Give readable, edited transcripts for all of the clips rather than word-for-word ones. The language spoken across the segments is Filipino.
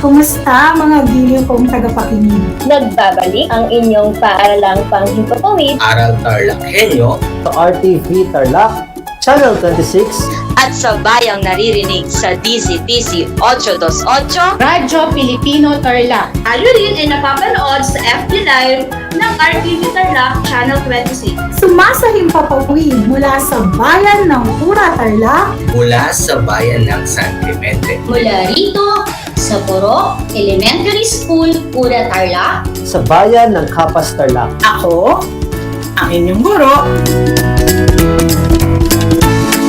Kumusta mga giliw kong tagapakinig? Nagbabalik ang inyong paaralang panghimpapawid Aral TarlakHenyo sa RTV Tarlac, Channel 26 at sa bayang naririnig sa DCTC 828 Radyo Pilipino Tarlac. Tayo rin ay napapanood sa FB Live ng RTV Tarlac Channel 26. Sumasahimpapawid mula sa bayan ng Pura Tarlac, mula sa bayan ng San Clemente. mula rito sa Puro Elementary School, Pura Tarlac. sa bayan ng Kapas Tarlac. ako, ang inyong guro,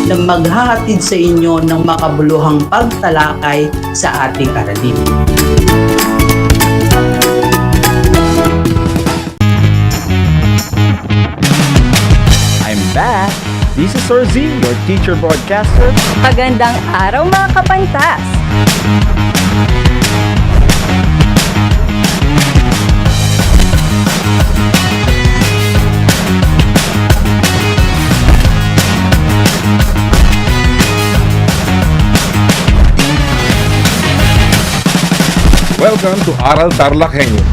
na maghahatid sa inyo ng makabuluhang pagtalakay sa ating aralin. I'm back! This is Orzi, your teacher broadcaster. Magandang araw mga kapantas! Welcome to Aral TarlakHenyo.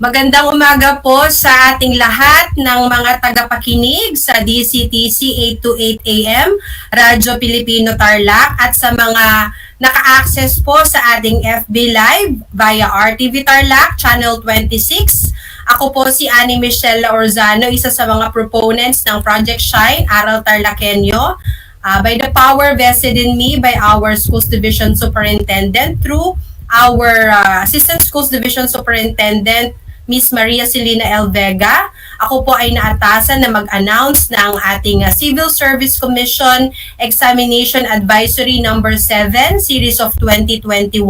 Magandang umaga po sa ating lahat ng mga tagapakinig sa DCTC 828 AM, Radyo Pilipino Tarlac at sa mga naka-access po sa ating FB Live via RTV Tarlac Channel 26. Ako po si Annie Michelle Orzano, isa sa mga proponents ng Project Shine, Aral TarlakHenyo. By the power vested in me by our Schools Division Superintendent through our Assistant Schools Division Superintendent, Miss Maria Celina L. Vega. Ako po ay naatasan na mag-announce ng ating Civil Service Commission Examination Advisory Number 7, Series of 2021.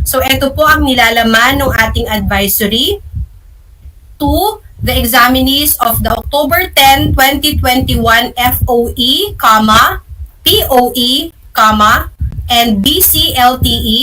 So ito po ang nilalaman ng ating advisory to the examinees of the October 10, 2021 FOE, POE, and BCLTE.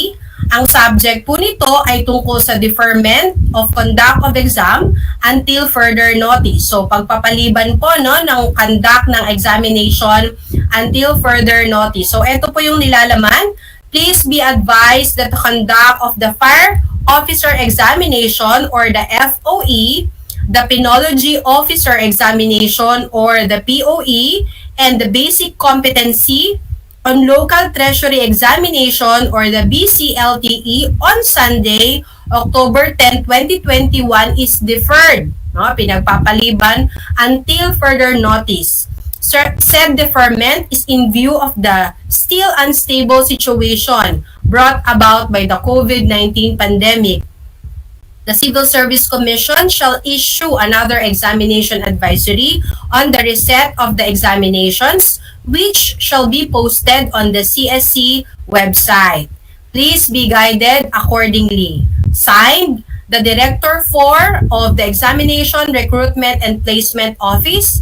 Ang subject po nito ay tungkol sa deferment of conduct of exam until further notice. So pagpapaliban po ng conduct ng examination until further notice. So ito po yung nilalaman. Please be advised that the conduct of the Fire Officer Examination or the FOE, the Penology Officer Examination or the POE, and the Basic Competency on Local Treasury Examination or the BCLTE on Sunday, October 10, 2021 is deferred, pinagpapaliban until further notice. Said deferment is in view of the still unstable situation brought about by the COVID-19 pandemic. The Civil Service Commission shall issue another examination advisory on the reset of the examinations, which shall be posted on the CSC website. Please be guided accordingly. Signed, the Director 4 of the Examination, Recruitment and Placement Office,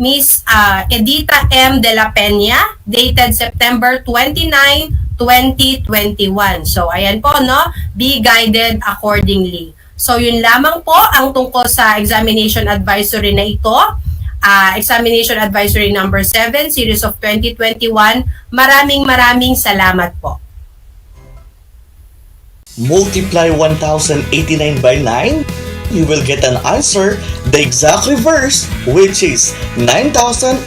Ms. Edita M. de la Peña, dated September 29, 2021. So, ayan po, be guided accordingly. So, yun lamang po ang tungkol sa examination advisory na ito. Examination advisory number 7, series of 2021. Maraming salamat po. Multiply 1089 by 9. You will get an answer, the exact reverse, which is 9,801.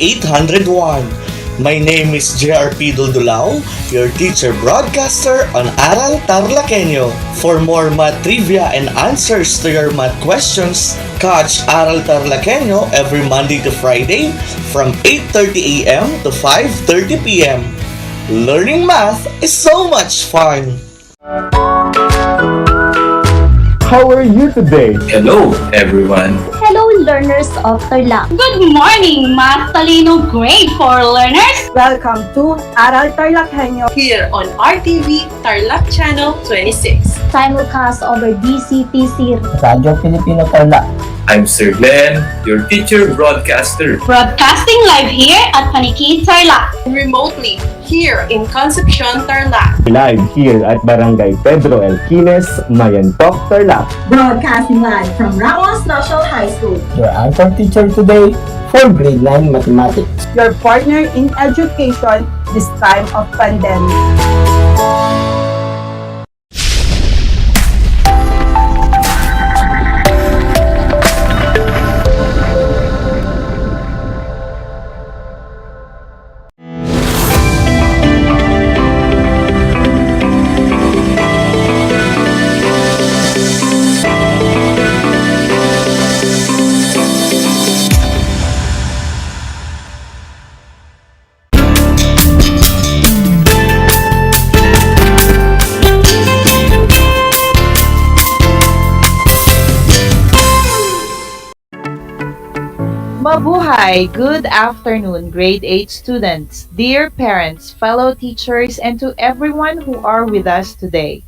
My name is JRP Duldulao, your teacher broadcaster on Aral TarlakHenyo. For more math trivia and answers to your math questions, catch Aral TarlakHenyo every Monday to Friday from 8:30 a.m. to 5:30 p.m. Learning math is so much fun! How are you today? Hello, everyone. Hello, learners of Tarlac. Good morning, Math Talino Grade 4 learners! welcome to Aral TarlakHenyo. Here on RTV Tarlac Channel 26. Simulcast over DCTC Radyo Pilipino Tarlac. I'm Sir Glenn, your teacher broadcaster. Broadcasting live here at Paniki Tarlac. Remotely here in Concepcion Tarlac. Live here at Barangay Pedro Elquines, Mayantok, Tarlac. Broadcasting live from Ramos National High School. Your anchor teacher today for grade 9 mathematics. Your partner in education this time of pandemic. Mabuhay! Good afternoon, grade 8 students, dear parents, fellow teachers, and to everyone who are with us today.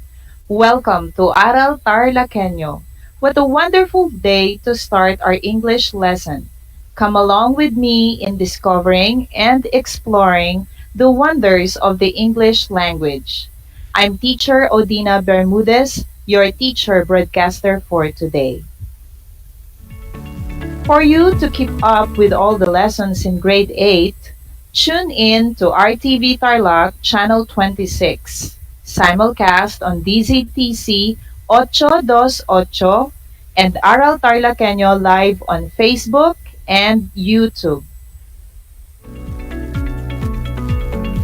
Welcome to Aral TarlakHenyo. What a wonderful day to start our English lesson. Come along with me in discovering and exploring the wonders of the English language. I'm teacher Odina Bermudez, your teacher broadcaster for today. For you to keep up with all the lessons in grade 8, tune in to RTV Tarlac Channel 26, simulcast on DZTC 828 and Aral TarlakHenyo live on Facebook and YouTube.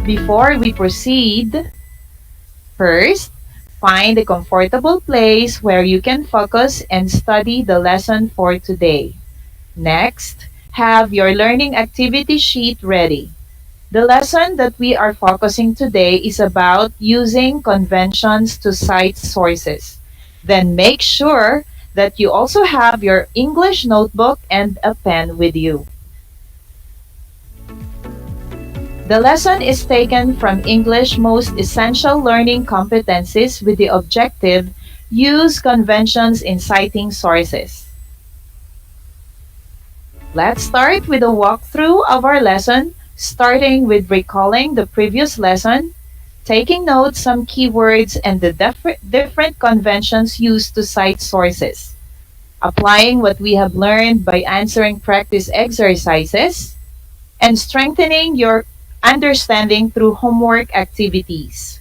Before we proceed, first, find a comfortable place where you can focus and study the lesson for today. Next, have your learning activity sheet ready. The lesson that we are focusing today is about using conventions to cite sources. Then make sure that you also have your English notebook and a pen with you. The lesson is taken from English Most Essential Learning Competencies with the objective, use conventions in citing sources. Let's start with a walkthrough of our lesson, starting with recalling the previous lesson, taking notes some keywords and the different conventions used to cite sources, applying what we have learned by answering practice exercises, and strengthening your understanding through homework activities.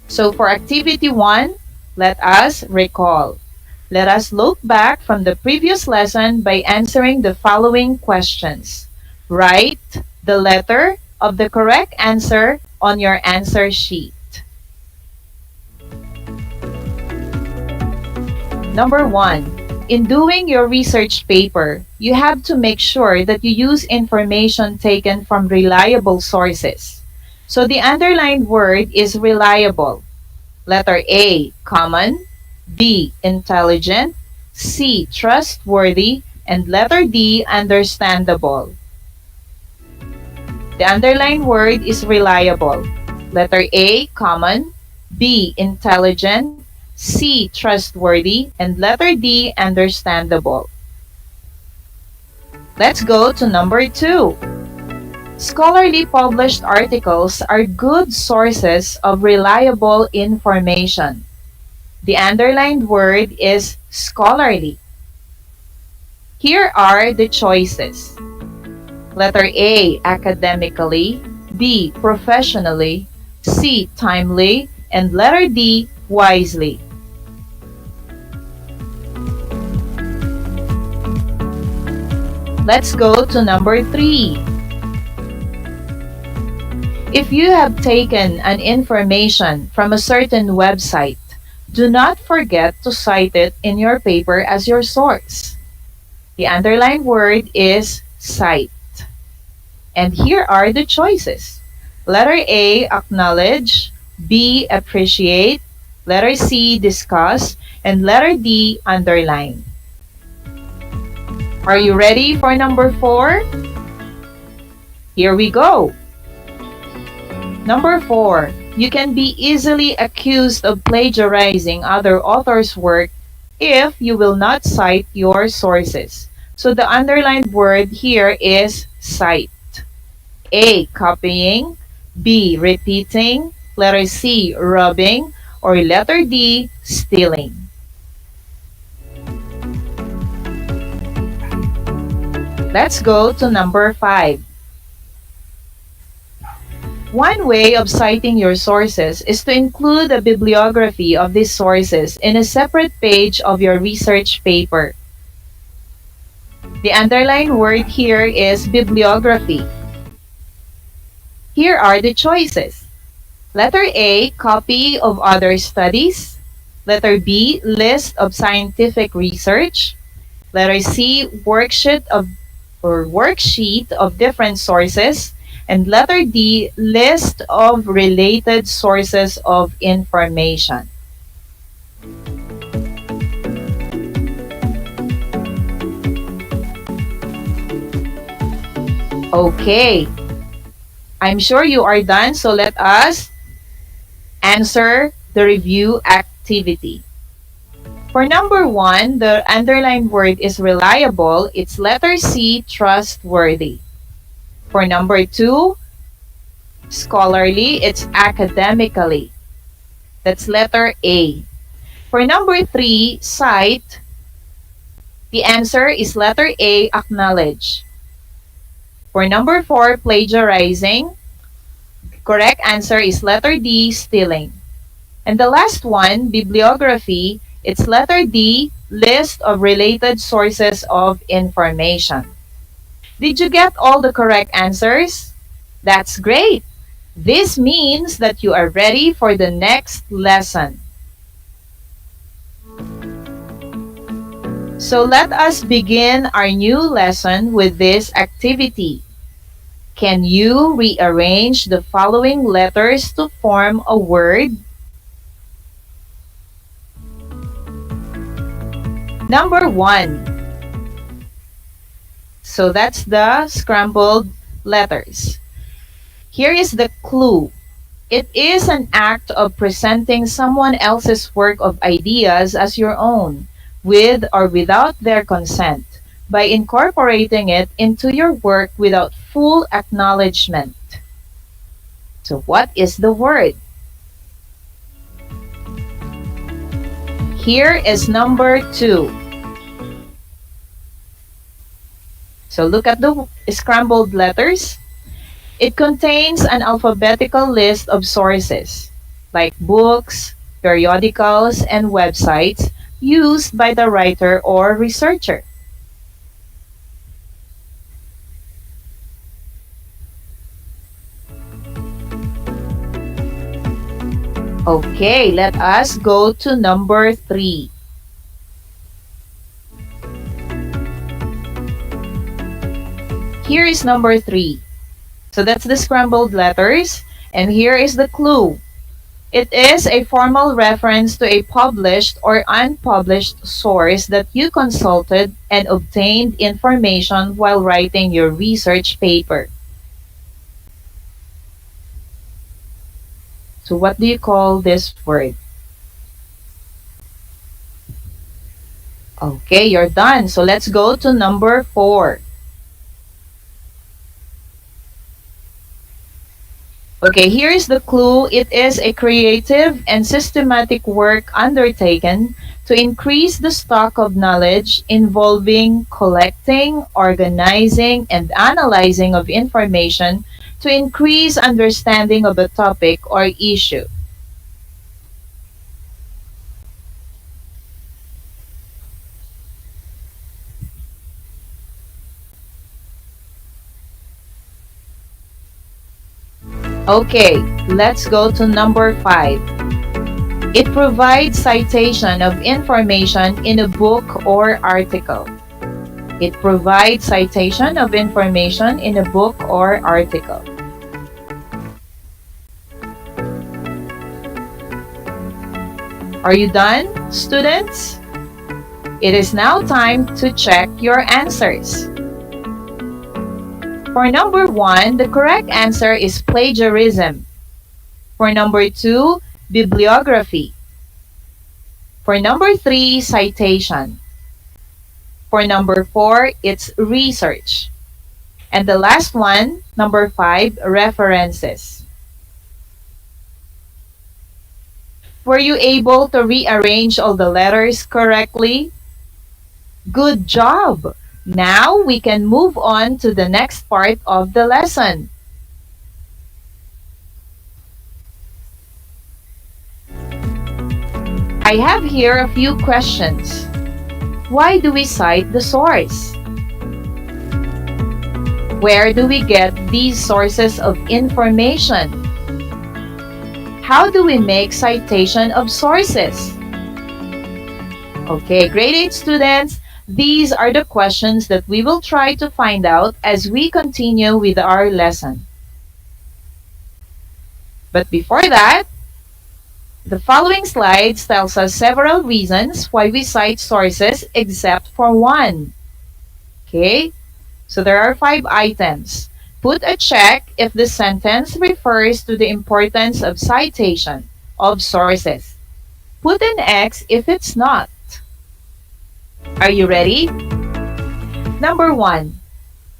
So for activity 1, let us recall. Let us look back from the previous lesson by answering the following questions. Write the letter of the correct answer on your answer sheet. Number 1. In doing your research paper, you have to make sure that you use information taken from reliable sources. So the underlined word is reliable. Letter A, common. B, intelligent. C, trustworthy. And letter D, understandable. The underlined word is reliable. Letter A, common. B, intelligent. C, trustworthy. And letter D, understandable. Let's go to number 2. Scholarly published articles are good sources of reliable information. The underlined word is scholarly. Here are the choices. Letter A, academically. B, professionally. C, timely. And letter D, wisely. Let's go to number 3. If you have taken an information from a certain website, do not forget to cite it in your paper as your source. The underlined word is cite. And here are the choices. Letter A, acknowledge. B, appreciate. Letter C, discuss. And letter D, underline. Are you ready for number 4? Here we go. Number 4. You can be easily accused of plagiarizing other authors' work if you will not cite your sources. So the underlined word here is cite. A, copying. B, repeating. Letter C, robbing. Or letter D, stealing. Let's go to number 5. One way of citing your sources is to include a bibliography of these sources in a separate page of your research paper. The underlined word here is bibliography. Here are the choices. Letter A, copy of other studies. Letter B, list of scientific research. Letter C, worksheet of different sources. And letter D, list of related sources of information. Okay, I'm sure you are done, so let us answer the review activity. For number 1, the underlined word is reliable. It's letter C, trustworthy. For number 2, scholarly, it's academically. That's letter A. For number 3, cite, the answer is letter A, acknowledge. For number 4, plagiarizing, correct answer is letter D, stealing. And the last one, bibliography, it's letter D, list of related sources of information. Did you get all the correct answers? That's great. This means that you are ready for the next lesson. So let us begin our new lesson with this activity. Can you rearrange the following letters to form a word? Number 1. So that's the scrambled letters. Here is the clue. It is an act of presenting someone else's work of ideas as your own, with or without their consent, by incorporating it into your work without full acknowledgement. So what is the word? Here is number 2. So look at the scrambled letters. It contains an alphabetical list of sources, like books, periodicals, and websites used by the writer or researcher. Okay, let us go to number 3. Here is number 3. So that's the scrambled letters, and here is the clue. It is a formal reference to a published or unpublished source that you consulted and obtained information while writing your research paper. So what do you call this word? Okay, you're done. So let's go to number 4. Okay, here is the clue. It is a creative and systematic work undertaken to increase the stock of knowledge involving collecting, organizing, and analyzing of information to increase understanding of a topic or issue. Okay, let's go to number 5. It provides citation of information in a book or article. It provides citation of information in a book or article. Are you done, students? It is now time to check your answers. For number 1, the correct answer is plagiarism. For number 2, bibliography. For number 3, citation. For number 4, it's research. And the last one, number 5, references. Were you able to rearrange all the letters correctly? Good job! Now we can move on to the next part of the lesson. I have here a few questions. Why do we cite the source? Where do we get these sources of information? How do we make citation of sources? Okay, grade 8 students, these are the questions that we will try to find out as we continue with our lesson. But before that, the following slides tells us several reasons why we cite sources except for one. Okay, so there are 5 items. Put a check if the sentence refers to the importance of citation of sources. Put an X if it's not. Are you ready? Number 1.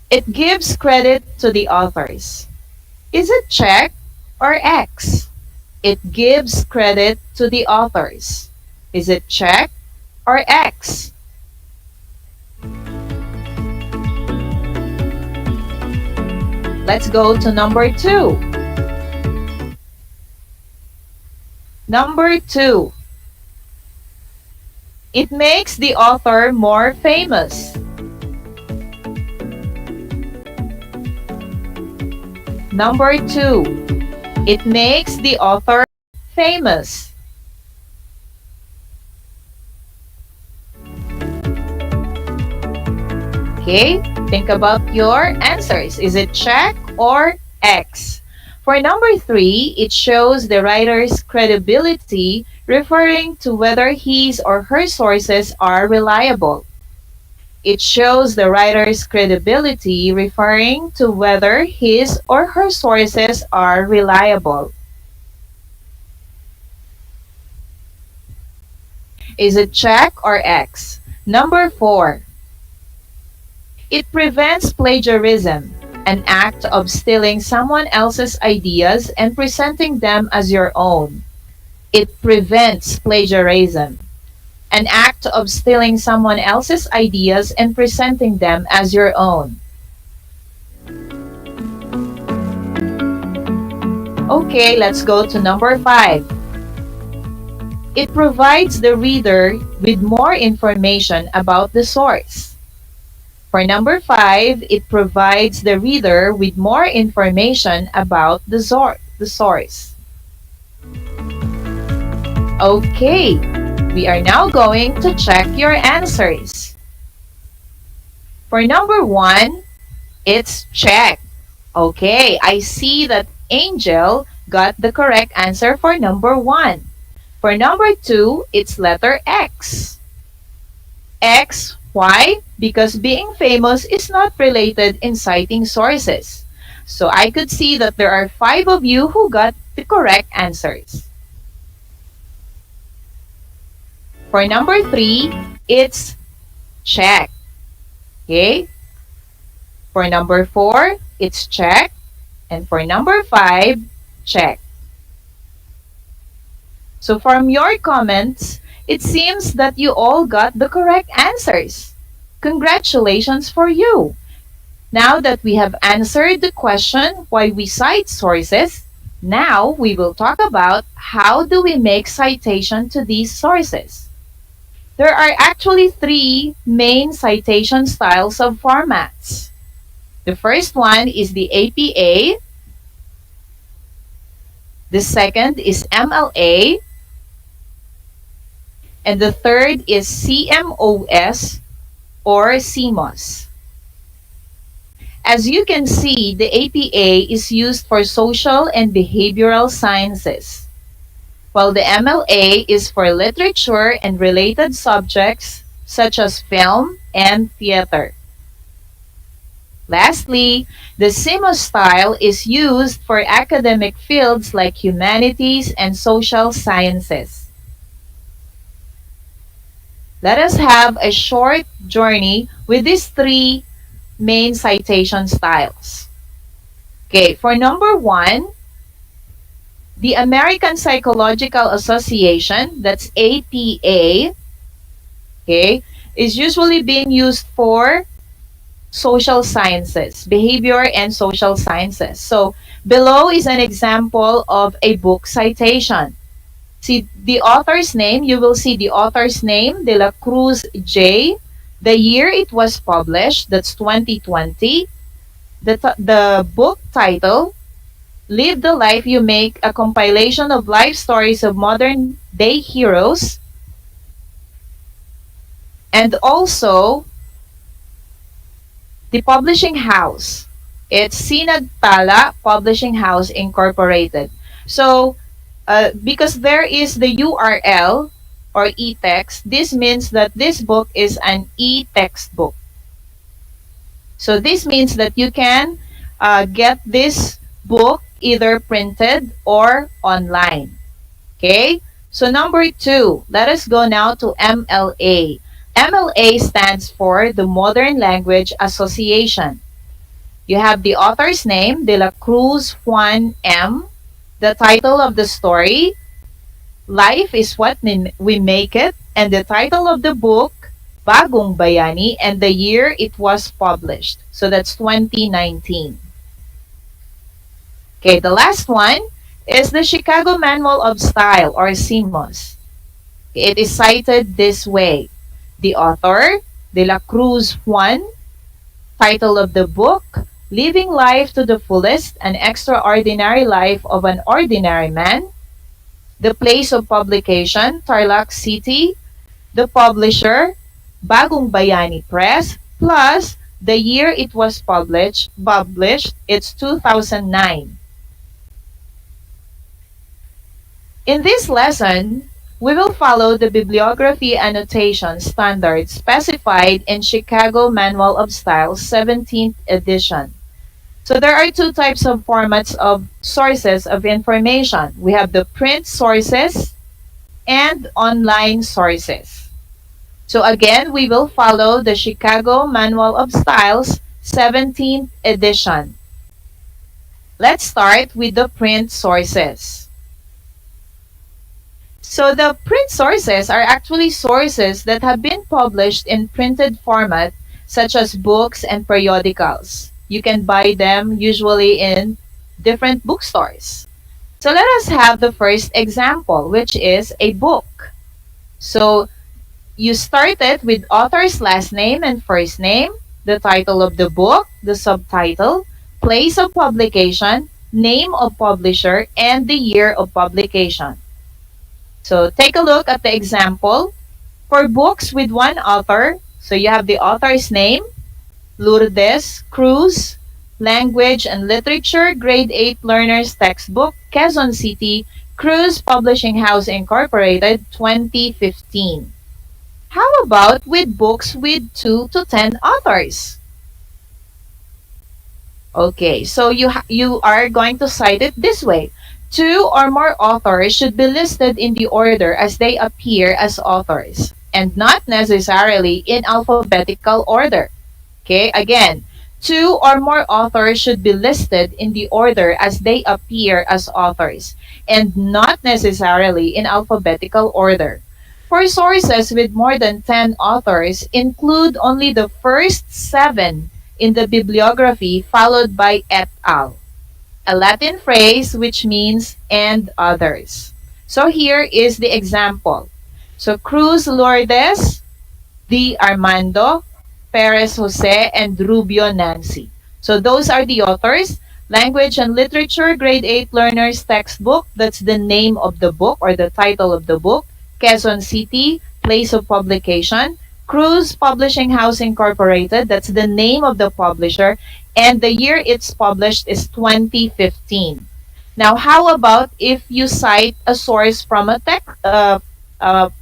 It gives credit to the authors. Is it check or X? It gives credit to the authors. Is it check or X? Let's go to number 2. Number 2. It makes the author more famous. Number 2. It makes the author famous. Okay, think about your answers. Is it check or X? For number 3, it shows the writer's credibility, referring to whether his or her sources are reliable. It shows the writer's credibility, referring to whether his or her sources are reliable. Is it check or X? Number 4. It prevents plagiarism, an act of stealing someone else's ideas and presenting them as your own. It prevents plagiarism, an act of stealing someone else's ideas and presenting them as your own. Okay, let's go to number 5. It provides the reader with more information about the source. For number 5, it provides the reader with more information about the source. Okay, we are now going to check your answers. For number 1, it's check. Okay, I see that Angel got the correct answer for number 1. For number 2, it's letter X. X, why? Because being famous is not related in citing sources. So I could see that there are 5 of you who got the correct answers. For number 3, it's check. Okay? For number 4, it's check. And for number 5, check. So from your comments, it seems that you all got the correct answers. Congratulations for you! Now that we have answered the question why we cite sources, now we will talk about how do we make citation to these sources. There are actually 3 main citation styles of formats. The first one is the APA. The second is MLA. And the third is CMOS or CMOS. As you can see, the APA is used for social and behavioral sciences, while the MLA is for literature and related subjects such as film and theater. Lastly, the CMOS style is used for academic fields like humanities and social sciences. Let us have a short journey with these 3 main citation styles. Okay, for number 1, the American Psychological Association, that's APA, okay, is usually being used for social sciences, behavior and social sciences. So below is an example of a book citation. See the author's name, you will see the author's name, De La Cruz J. The year it was published, that's 2020. The book title, Live the Life You Make, a compilation of life stories of modern day heroes. And also, the publishing house. It's Sinagtala Publishing House Incorporated. So, because there is the URL or e-text, this means that this book is an e-textbook. So this means that you can get this book either printed or online. Okay? So number 2, let us go now to MLA. MLA stands for the Modern Language Association. You have the author's name, De La Cruz Juan M., the title of the story, Life is What We Make It, and the title of the book, Bagong Bayani, and the year it was published. So that's 2019. Okay, the last one is the Chicago Manual of Style, or CMOS. It is cited this way. The author, De La Cruz Juan, title of the book, Living Life to the Fullest, An Extraordinary Life of an Ordinary Man. The place of publication, Tarlac City. The publisher, Bagong Bayani Press, plus the year it was published, it's 2009. In this lesson, we will follow the bibliography annotation standards specified in Chicago Manual of Style 17th edition. So there are 2 types of formats of sources of information. We have the print sources and online sources. So again, we will follow the Chicago Manual of Styles 17th edition. Let's start with the print sources. So the print sources are actually sources that have been published in printed format, such as books and periodicals. You can buy them usually in different bookstores. So let us have the first example, which is a book. So you start it with author's last name and first name, the title of the book, the subtitle, place of publication, name of publisher, and the year of publication. So take a look at the example. For books with one author, so you have the author's name, Lourdes Cruz, Language and Literature, Grade 8 Learners Textbook, Quezon City, Cruz Publishing House Incorporated, 2015. How about with books with 2 to 10 authors? Okay, so you are going to cite it this way. 2 or more authors should be listed in the order as they appear as authors, and not necessarily in alphabetical order. Okay, again, 2 or more authors should be listed in the order as they appear as authors, and not necessarily in alphabetical order. For sources with more than 10 authors, include only the first 7 in the bibliography followed by et al., a Latin phrase which means and others. So here is the example. So Cruz Lourdes, D. Armando, Perez Jose, and Rubio Nancy. So those are the authors. Language and Literature, Grade 8 Learners Textbook, that's the name of the book or the title of the book. Quezon City, place of publication. Cruz Publishing House Incorporated, that's the name of the publisher, and the year it's published is 2015. Now, how about if you cite a source from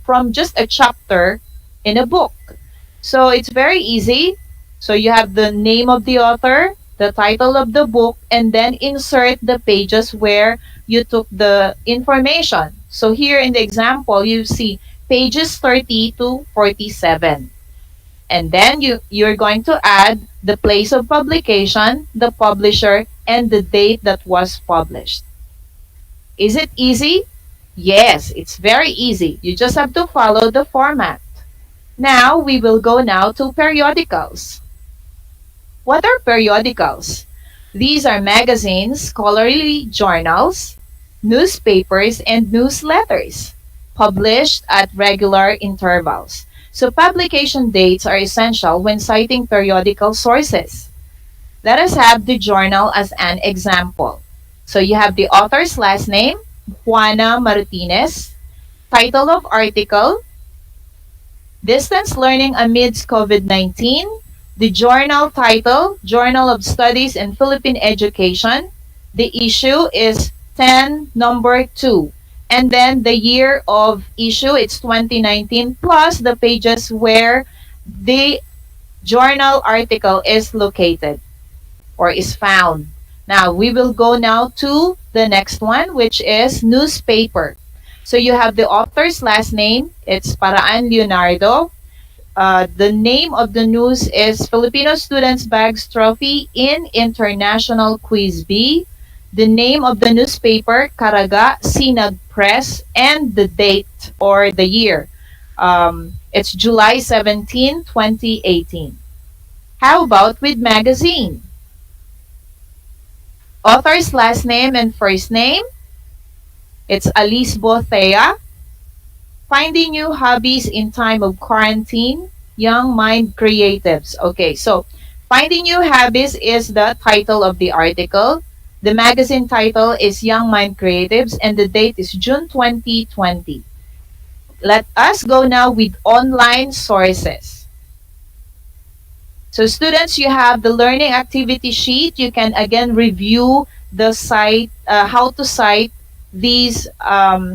from just a chapter in a book? So it's very easy. So you have the name of the author, the title of the book, and then insert the pages where you took the information. So here in the example, you see pages 30 to 47. And then you're going to add the place of publication, the publisher, and the date that was published. Is it easy? Yes, it's very easy. You just have to follow the format. Now, we will go now to periodicals. What are periodicals? These are magazines, scholarly journals, newspapers, and newsletters published at regular intervals. So publication dates are essential when citing periodical sources. Let us have the journal as an example. So you have the author's last name, Juana Martinez, title of article, Distance Learning Amidst COVID-19, the journal title, Journal of Studies in Philippine Education. The issue is 10 number 2. And then the year of issue, it's 2019, plus the pages where the journal article is located or is found. Now, we will go now to the next one, which is newspaper. So you have the author's last name. It's Paraan Leonardo. The name of the news is Filipino Students Bags Trophy in International Quiz B. The name of the newspaper, Caraga Sinag Press, and the date or the year. It's July 17, 2018. How about with magazine? Author's last name and first name. It's Alice Bothea. Finding new hobbies in time of quarantine. Young Mind Creatives. Okay, so Finding New Hobbies is the title of the article. The magazine title is Young Mind Creatives and the date is June 2020. Let us go now with online sources. So students, you have the learning activity sheet. You can again review the site, how to cite these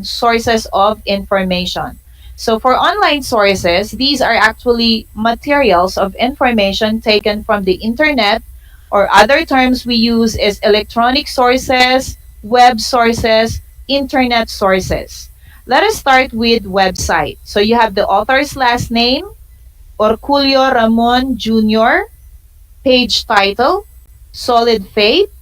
sources of information. So for online sources, these are actually materials of information taken from the internet, or other terms we use is electronic sources, web sources, internet sources. Let us start with website. So you have the author's last name, Orculio Ramon Jr., page title, Solid Faith,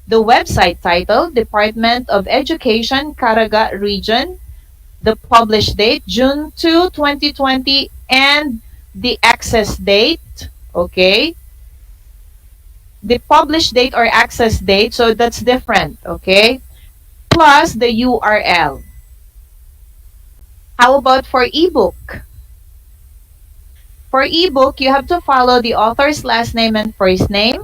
the website title, Department of Education, Caraga Region, the published date, June 2, 2020, and the access date, okay? The published date or access date, so that's different, okay? Plus the URL. How about for ebook? For ebook, you have to follow the author's last name and first name.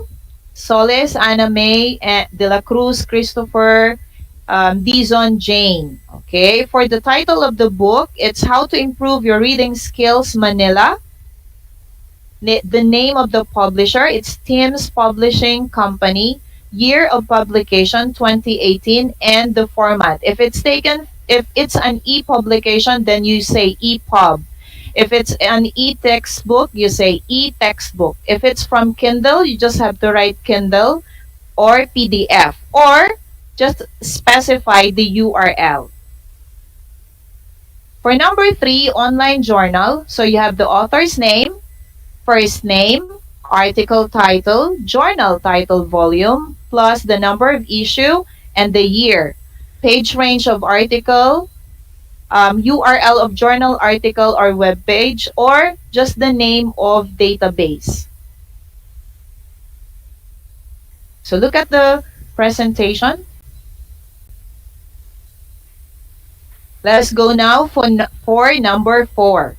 Solis, Anna May, De La Cruz, Christopher, Dizon, Jane. Okay, for the title of the book, it's How to Improve Your Reading Skills, Manila. The name of the publisher, it's Tim's Publishing Company. Year of publication, 2018, and the format. If it's an e-publication, then you say EPUB. If it's an e-textbook, you say e-textbook. If it's from Kindle, you just have to write Kindle or PDF, or just specify the URL. For number 3, online journal, so you have the author's name, first name, article title, journal title volume, plus the number of issue and the year, page range of article, URL of journal article or web page, or just the name of database. So look at the presentation. Let's go now for number 4.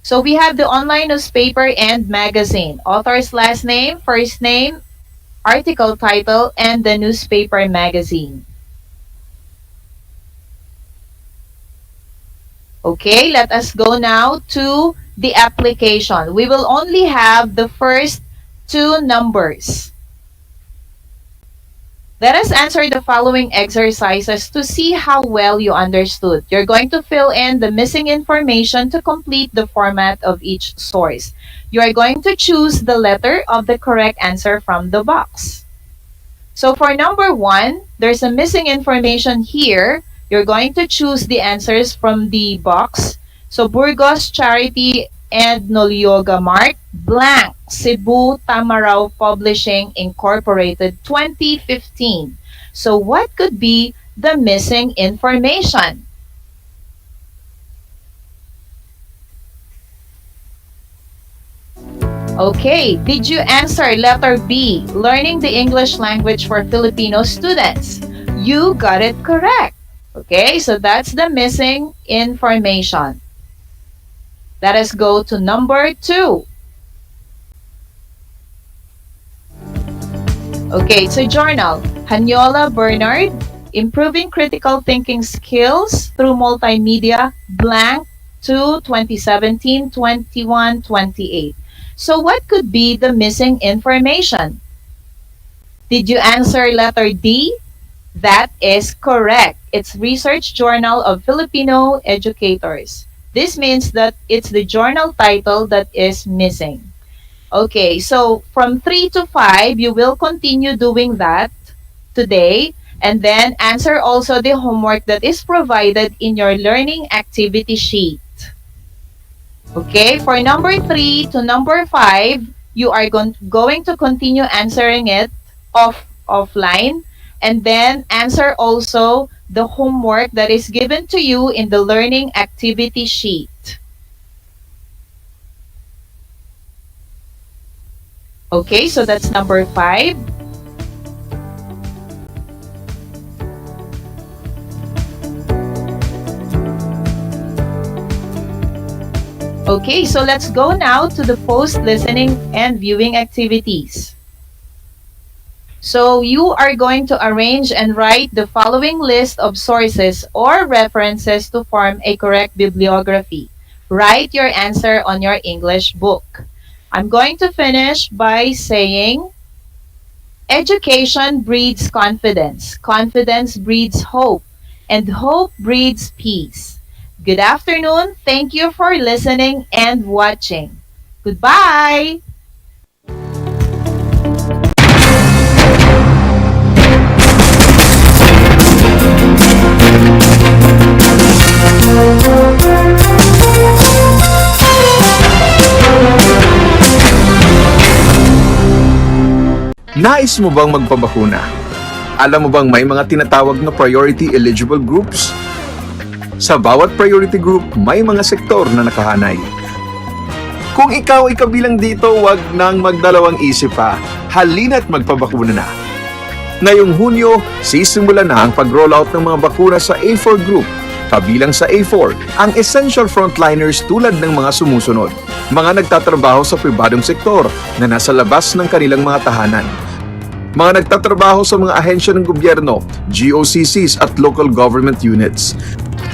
So we have the online newspaper and magazine. Author's last name, first name, article title, and the newspaper magazine. Okay, let us go now to the application. We will only have the first 2 numbers. Let us answer the following exercises to see how well you understood. You're going to fill in the missing information to complete the format of each source. You are going to choose the letter of the correct answer from the box. So for number 1, there's a missing information here. You're going to choose the answers from the box. So Burgos Charity and Nolioga Mart, blank, Cebu Tamaraw Publishing Incorporated, 2015. So what could be the missing information? Okay, did you answer letter B, learning the English language for Filipino students? You got it correct. Okay, so that's the missing information. Let us go to number 2. Okay, it's a journal. Hanyola Bernard, Improving Critical Thinking Skills Through Multimedia, blank, 2, 2017, 21, 28. So what could be the missing information? Did you answer letter D? That is correct. It's Research Journal of Filipino Educators. This means that it's the journal title that is missing. Okay, so from 3 to 5, you will continue doing that today, and then answer also the homework that is provided in your learning activity sheet. Okay, for number 3 to number 5, you are going to continue answering it offline, and then answer also the homework that is given to you in the learning activity sheet. Okay, so that's number 5. Okay, so let's go now to the post-listening and viewing activities. So you are going to arrange and write the following list of sources or references to form a correct bibliography. Write your answer on your English book. I'm going to finish by saying, education breeds confidence, confidence breeds hope, and hope breeds peace. Good afternoon. Thank you for listening and watching. Goodbye. Nais mo bang magpabakuna? Alam mo bang may mga tinatawag na priority eligible groups? Sa bawat priority group, may mga sektor na nakahanay. Kung ikaw ay kabilang dito, wag nang magdalawang isip pa. Halina't magpabakuna na. Ngayong Hunyo, sisimula na ang pag-rollout ng mga bakuna sa A4 group. Kabilang sa A4, ang essential frontliners tulad ng mga sumusunod. Mga nagtatrabaho sa pribadong sektor na nasa labas ng kanilang mga tahanan. Mga nagtatrabaho sa mga ahensya ng gobyerno, GOCCs at local government units.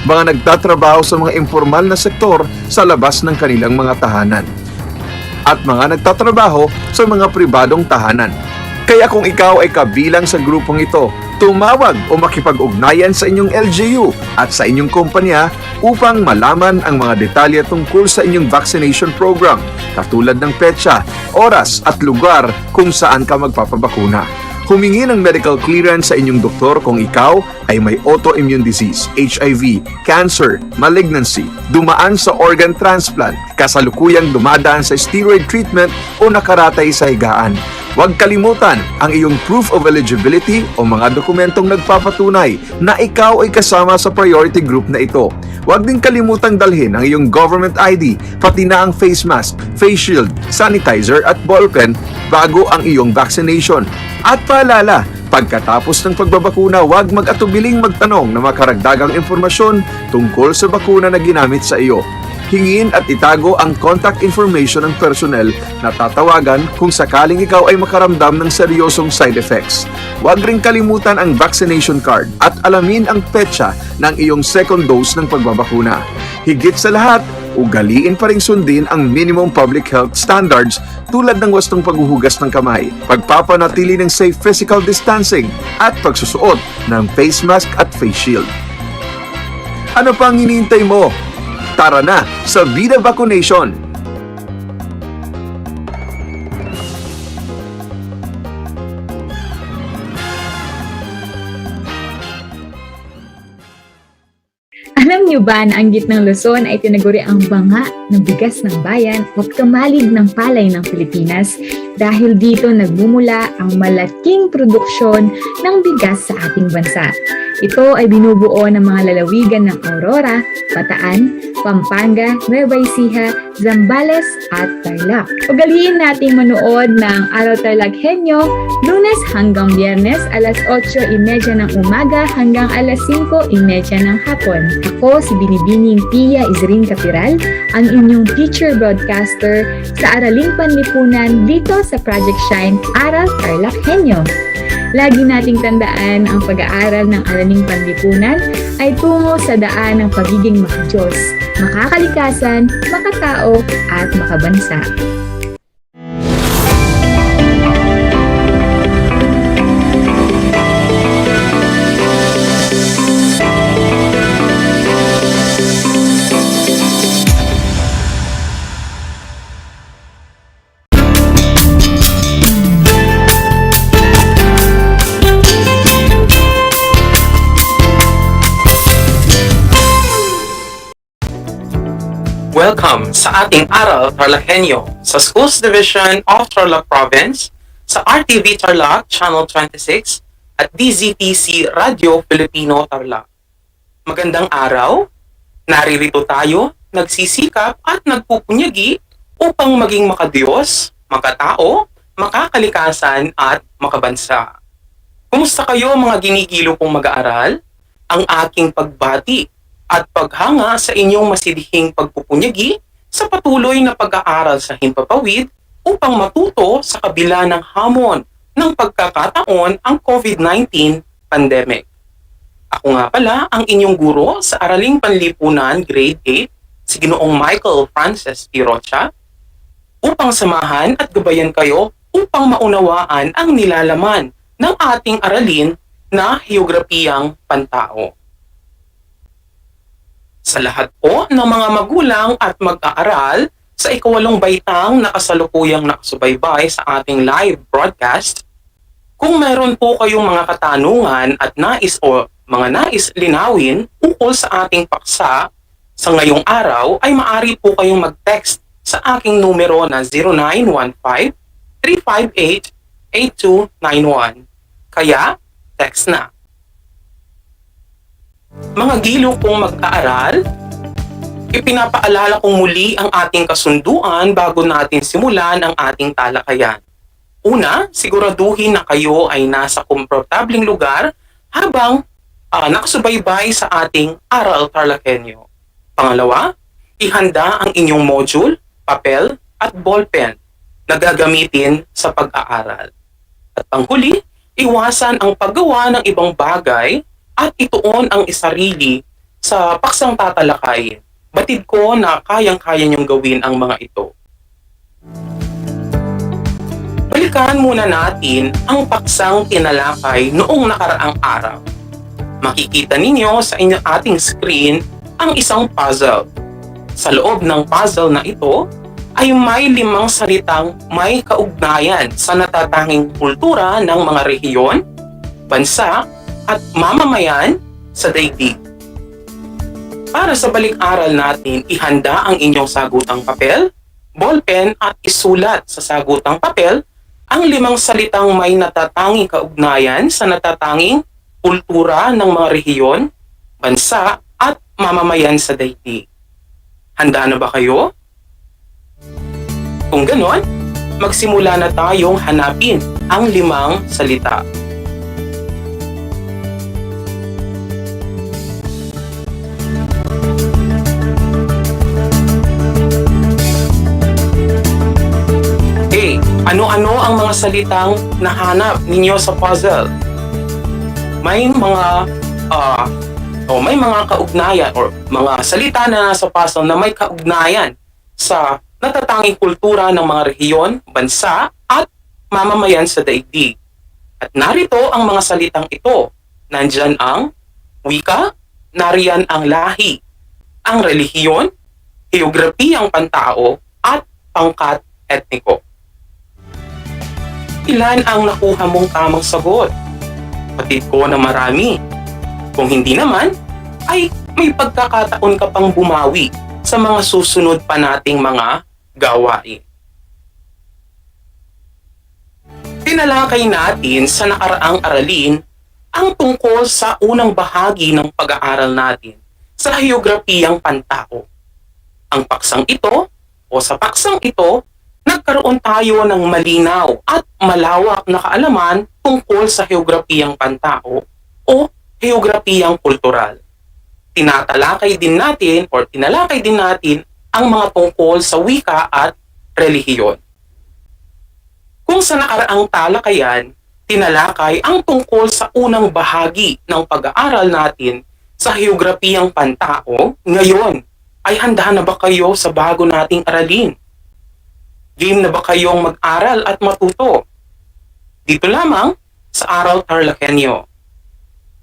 Mga nagtatrabaho sa mga informal na sektor sa labas ng kanilang mga tahanan. At mga nagtatrabaho sa mga pribadong tahanan. Kaya kung ikaw ay kabilang sa grupong ito, tumawag o makipag-ugnayan sa inyong LGU at sa inyong kumpanya upang malaman ang mga detalye tungkol sa inyong vaccination program, katulad ng petsa, oras at lugar kung saan ka magpapabakuna. Humingi ng medical clearance sa inyong doktor kung ikaw ay may autoimmune disease, HIV, cancer, malignancy, dumaan sa organ transplant, kasalukuyang dumadaan sa steroid treatment o nakaratay sa higaan. Huwag kalimutan ang iyong proof of eligibility o mga dokumentong nagpapatunay na ikaw ay kasama sa priority group na ito. Huwag din kalimutang dalhin ang iyong government ID, pati na ang face mask, face shield, sanitizer at ballpen bago ang iyong vaccination. At paalala, pagkatapos ng pagbabakuna, huwag mag-atubiling magtanong na makaragdagang impormasyon tungkol sa bakuna na ginamit sa iyo. Hingin at itago ang contact information ng personnel na tatawagan kung sakaling ikaw ay makaramdam ng seryosong side effects. Huwag ring kalimutan ang vaccination card at alamin ang petsa ng iyong second dose ng pagbabakuna. Higit sa lahat, ugaliin pa ring sundin ang minimum public health standards tulad ng wastong paghuhugas ng kamay, pagpapanatili ng safe physical distancing at pagsusuot ng face mask at face shield. Ano pang hinihintay mo? Tara na sa Vida Vaccination! Alam niyo ba na ang gitnang Luzon ay tinaguri ang banga ng bigas ng bayan o kamalig ng palay ng Pilipinas dahil dito nagmumula ang malaking produksyon ng bigas sa ating bansa. Ito ay binubuo ng mga lalawigan ng Aurora, Bataan, Pampanga, Nueva Ecija, Zambales at Tarlac. Ugaliin nating manood ng Aral TarlakHenyo Lunes hanggang Biyernes alas 8:30 ng umaga hanggang alas 5:30 ng hapon. Ako si Binibining Pia Izrin Capiral, ang inyong teacher broadcaster sa Araling Panlipunan dito sa Project Shine Aral TarlakHenyo. Lagi nating tandaan ang pag-aaral ng Araling Panlipunan ay tungo sa daan ng pagiging makadiyos, makakalikasan, makatao at makabansa. Welcome sa ating Aral TarlakHenyo sa Schools Division of Tarlac Province, sa RTV Tarlac Channel 26 at DZTC Radio Filipino Tarlac. Magandang araw! Naririto tayo, nagsisikap at nagpupunyagi upang maging makadiyos, makatao, makakalikasan at makabansa. Kumusta kayo mga ginigilo kong mag-aaral? Ang aking pagbati at paghanga sa inyong masidhing pagpupunyagi sa patuloy na pag-aaral sa himpapawid upang matuto sa kabila ng hamon ng pagkakataon ang COVID-19 pandemic. Ako nga pala ang inyong guro sa Araling Panlipunan Grade 8, si Ginoong Michael Francis P. Rocha, upang samahan at gabayan kayo upang maunawaan ang nilalaman ng ating aralin na Heograpiyang Pantao. Sa lahat po ng mga magulang at mag-aaral sa ikawalong baitang na kasalukuyang nakasubaybay sa ating live broadcast, kung meron po kayong mga katanungan at nais o mga nais linawin ukol sa ating paksa sa ngayong araw, ay maaari po kayong mag-text sa aking numero na 0915-358-8291. Kaya, text na. Mga gilo kong mag-aaral, ipinapaalala kong muli ang ating kasunduan bago natin simulan ang ating talakayan. Una, siguraduhin na kayo ay nasa komportableng lugar habang nakasubaybay sa ating Aral TarlakHenyo. Pangalawa, ihanda ang inyong module, papel at ballpen na gagamitin sa pag-aaral. At panghuli, iwasan ang paggawa ng ibang bagay at ituon ang isarili sa paksang tatalakay. Batid ko na kayang-kaya niyong gawin ang mga ito. Balikan muna natin ang paksang tinalakay noong nakaraang araw. Makikita ninyo sa ating screen ang isang puzzle. Sa loob ng puzzle na ito ay may 5 salitang may kaugnayan sa natatanging kultura ng mga rehiyon, bansa, at mamamayan sa daigdig. Para sa balik-aral natin, ihanda ang inyong sagutang papel, ballpen at isulat sa sagutang papel ang 5 salitang may natatanging kaugnayan sa natatanging kultura ng mga rehiyon, bansa at mamamayan sa daigdig. Handa na ba kayo? Kung ganon, magsimula na tayong hanapin ang 5 salita. Ano-ano ang mga salitang nahanap ninyo sa puzzle? May mga kaugnayan or mga salita na nasa puzzle na may kaugnayan sa natatanging kultura ng mga rehiyon, bansa at mamamayan sa daigdig. At narito ang mga salitang ito. Nandyan ang wika, nariyan ang lahi, ang relihiyon, heograpiyang pantao at pangkat etniko. Ilan ang nakuha mong tamang sagot? Batid ko na marami. Kung hindi naman, ay may pagkakataon ka pang bumawi sa mga susunod pa nating mga gawain. Tinalakay natin sa nakaraang aralin ang tungkol sa unang bahagi ng pag-aaral natin sa heograpiyang pantao. Ang paksang ito o sa paksang ito, nagkaroon tayo ng malinaw at malawak na kaalaman tungkol sa heograpiyang pantao o heograpiyang kultural. Tinalakay din natin ang mga tungkol sa wika at relihiyon. Kung sa nakaraang talakayan, tinalakay ang tungkol sa unang bahagi ng pag-aaral natin sa heograpiyang pantao, ngayon ay handa na ba kayo sa bago nating aralin? Game na ba kayong mag-aral at matuto? Dito lamang sa Aral TarlakHenyo.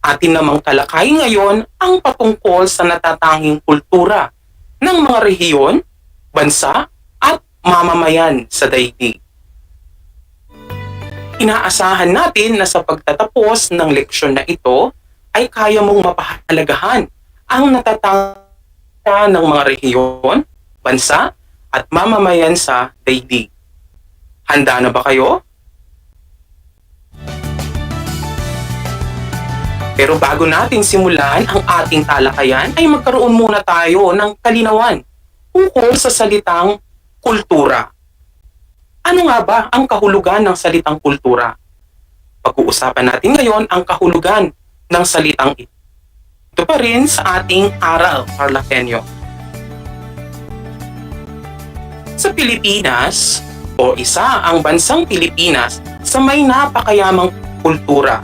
Atin namang talakay ngayon ang patungkol sa natatanging kultura ng mga rehiyon, bansa at mamamayan sa daigdig. Inaasahan natin na sa pagtatapos ng leksyon na ito ay kaya mong mapahalagahan ang natatanging ng mga rehiyon, bansa at mamamayan sa daigdig. Handa na ba kayo? Pero bago natin simulan ang ating talakayan ay magkaroon muna tayo ng kalinawan ukol sa salitang kultura. Ano nga ba ang kahulugan ng salitang kultura? Pag-uusapan natin ngayon ang kahulugan ng salitang ito. Ito pa rin sa ating Aral TarlakHenyo. Sa Pilipinas, o isa ang bansang Pilipinas sa may napakayamang kultura.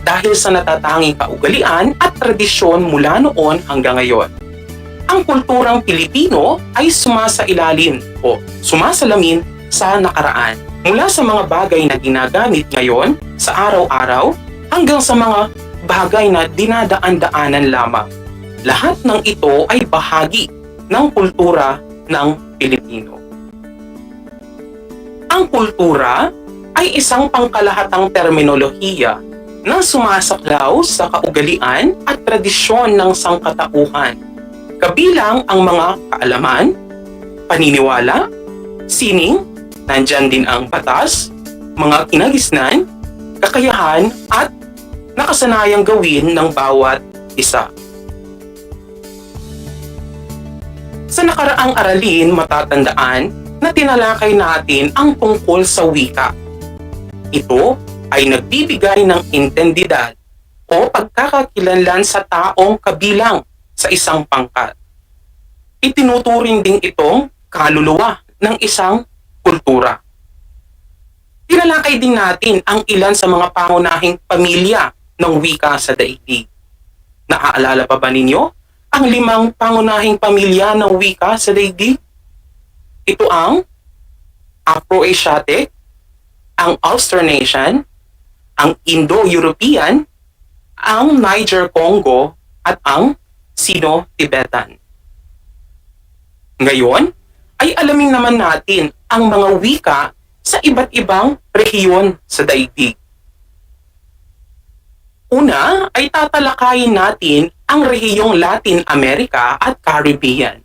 Dahil sa natatanging kaugalian at tradisyon mula noon hanggang ngayon. Ang kulturang Pilipino ay sumasailalim o sumasalamin sa nakaraan. Mula sa mga bagay na ginagamit ngayon sa araw-araw hanggang sa mga bagay na dinadaan-daanan lamang. Lahat ng ito ay bahagi ng kultura ng Pilipino. Ang kultura ay isang pangkalahatang terminolohiya na sumasaklaw sa kaugalian at tradisyon ng sangkatauhan, kabilang ang mga kaalaman, paniniwala, sining, nandyan din ang batas, mga kinagisnan, kakayahan at nakasanayang gawin ng bawat isa. Sa nakaraang aralin, matatandaan na tinalakay natin ang tungkol sa wika. Ito ay nagbibigay ng intendidad o pagkakakilanlan sa taong kabilang sa isang pangkat. Itinuturing din itong kaluluwa ng isang kultura. Tinalakay din natin ang ilan sa mga pangunahing pamilya ng wika sa daigdig. Naaalala pa ba ninyo ang 5 pangunahing pamilya ng wika sa daigdig? Ito ang Afro-Asiatic, ang Austronesian, ang Indo-European, ang Niger-Congo, at ang Sino-Tibetan. Ngayon, ay alamin naman natin ang mga wika sa iba't ibang rehiyon sa daigdig. Una ay tatalakayin natin ang rehiyong Latin America at Caribbean.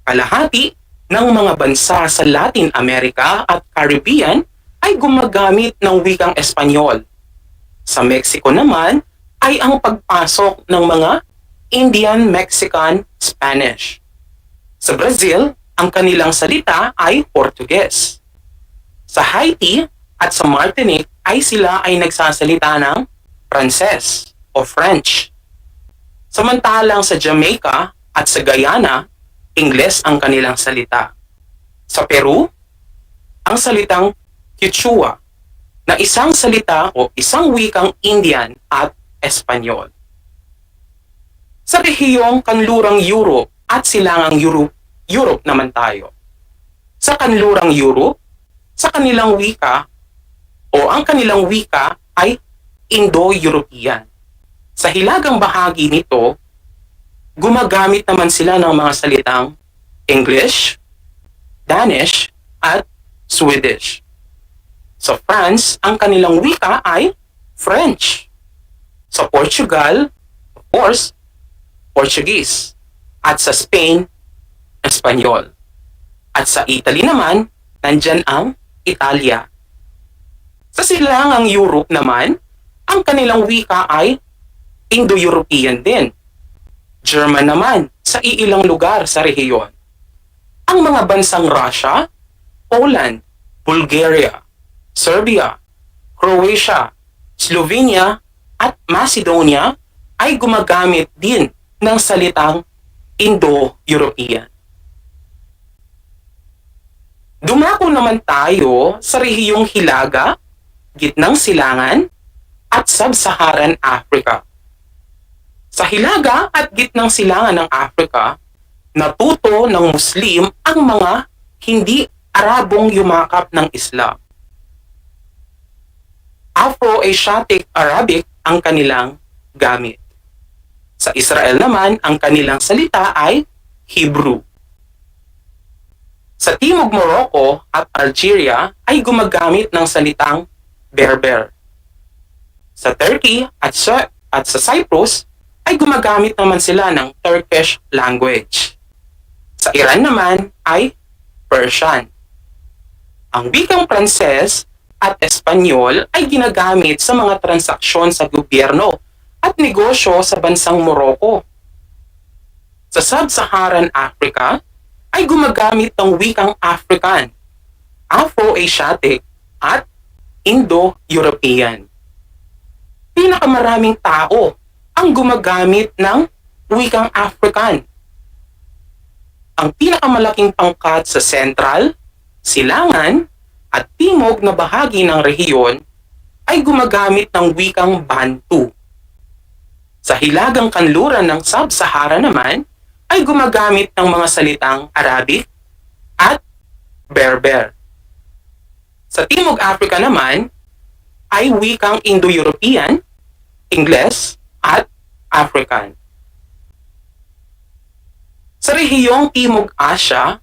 Kalahati ng mga bansa sa Latin America at Caribbean ay gumagamit ng wikang Espanyol. Sa Mexico naman ay ang pagpasok ng mga Indian-Mexican Spanish. Sa Brazil, ang kanilang salita ay Portuguese. Sa Haiti at sa Martinique ay sila ay nagsasalita ng Pranses o French. Samantalang sa Jamaica at sa Guyana, Ingles ang kanilang salita. Sa Peru, ang salitang Quechua na isang salita o isang wikang Indian at Espanyol. Sa rehiyong kanlurang Europe at silangang Europe naman tayo. Sa kanlurang Europe, sa kanilang wika o ang kanilang wika ay Indo-European. Sa hilagang bahagi nito, gumagamit naman sila ng mga salitang English, Danish, at Swedish. Sa France, ang kanilang wika ay French. Sa Portugal, of course, Portuguese. At sa Spain, Espanyol. At sa Italy naman, nandyan ang Italia. Sa silangang Europe naman, ang kanilang wika ay Indo-European din. German naman sa iilang lugar sa rehiyon. Ang mga bansang Russia, Poland, Bulgaria, Serbia, Croatia, Slovenia at Macedonia ay gumagamit din ng salitang Indo-European. Dumako naman tayo sa rehiyong Hilaga, Gitnang Silangan at Sub-Saharan Africa. Sa Hilaga at Gitnang Silangan ng Africa, natuto ng Muslim ang mga hindi Arabong yumakap ng Islam. Afro-Asiatic Arabic ang kanilang gamit. Sa Israel naman, ang kanilang salita ay Hebrew. Sa Timog Morocco at Algeria ay gumagamit ng salitang Berber. Sa Turkey at sa Cyprus ay gumagamit naman sila ng Turkish language. Sa Iran naman ay Persian. Ang wikang Pranses at Espanyol ay ginagamit sa mga transaksyon sa gobyerno at negosyo sa bansang Morocco. Sa Sub-Saharan Africa ay gumagamit ng wikang African, Afro-Asiatic at Indo-European. Pinakamaraming tao ang gumagamit ng wikang African. Ang pinakamalaking pangkat sa Central, Silangan at Timog na bahagi ng rehiyon ay gumagamit ng wikang Bantu. Sa hilagang kanluran ng Sub-Sahara naman ay gumagamit ng mga salitang Arabic at Berber. Sa Timog Africa naman ay wikang Indo-European, Ingles at African. Sa rehiyong Timog Asya,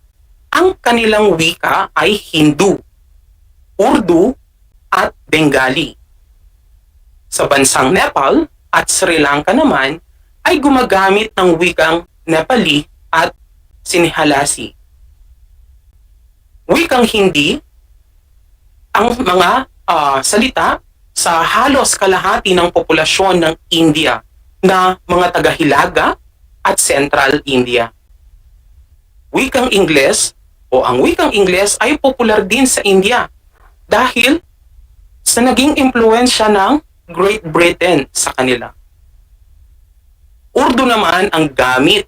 ang kanilang wika ay Hindu, Urdu at Bengali. Sa bansang Nepal at Sri Lanka naman ay gumagamit ng wikang Nepali at Sinhalasi. Wikang Hindi, ang mga salita sa halos kalahati ng populasyon ng India na mga taga-Hilaga at Central India. Wikang Ingles o ang wikang Ingles ay popular din sa India dahil sa naging impluensya ng Great Britain sa kanila. Urdu naman ang gamit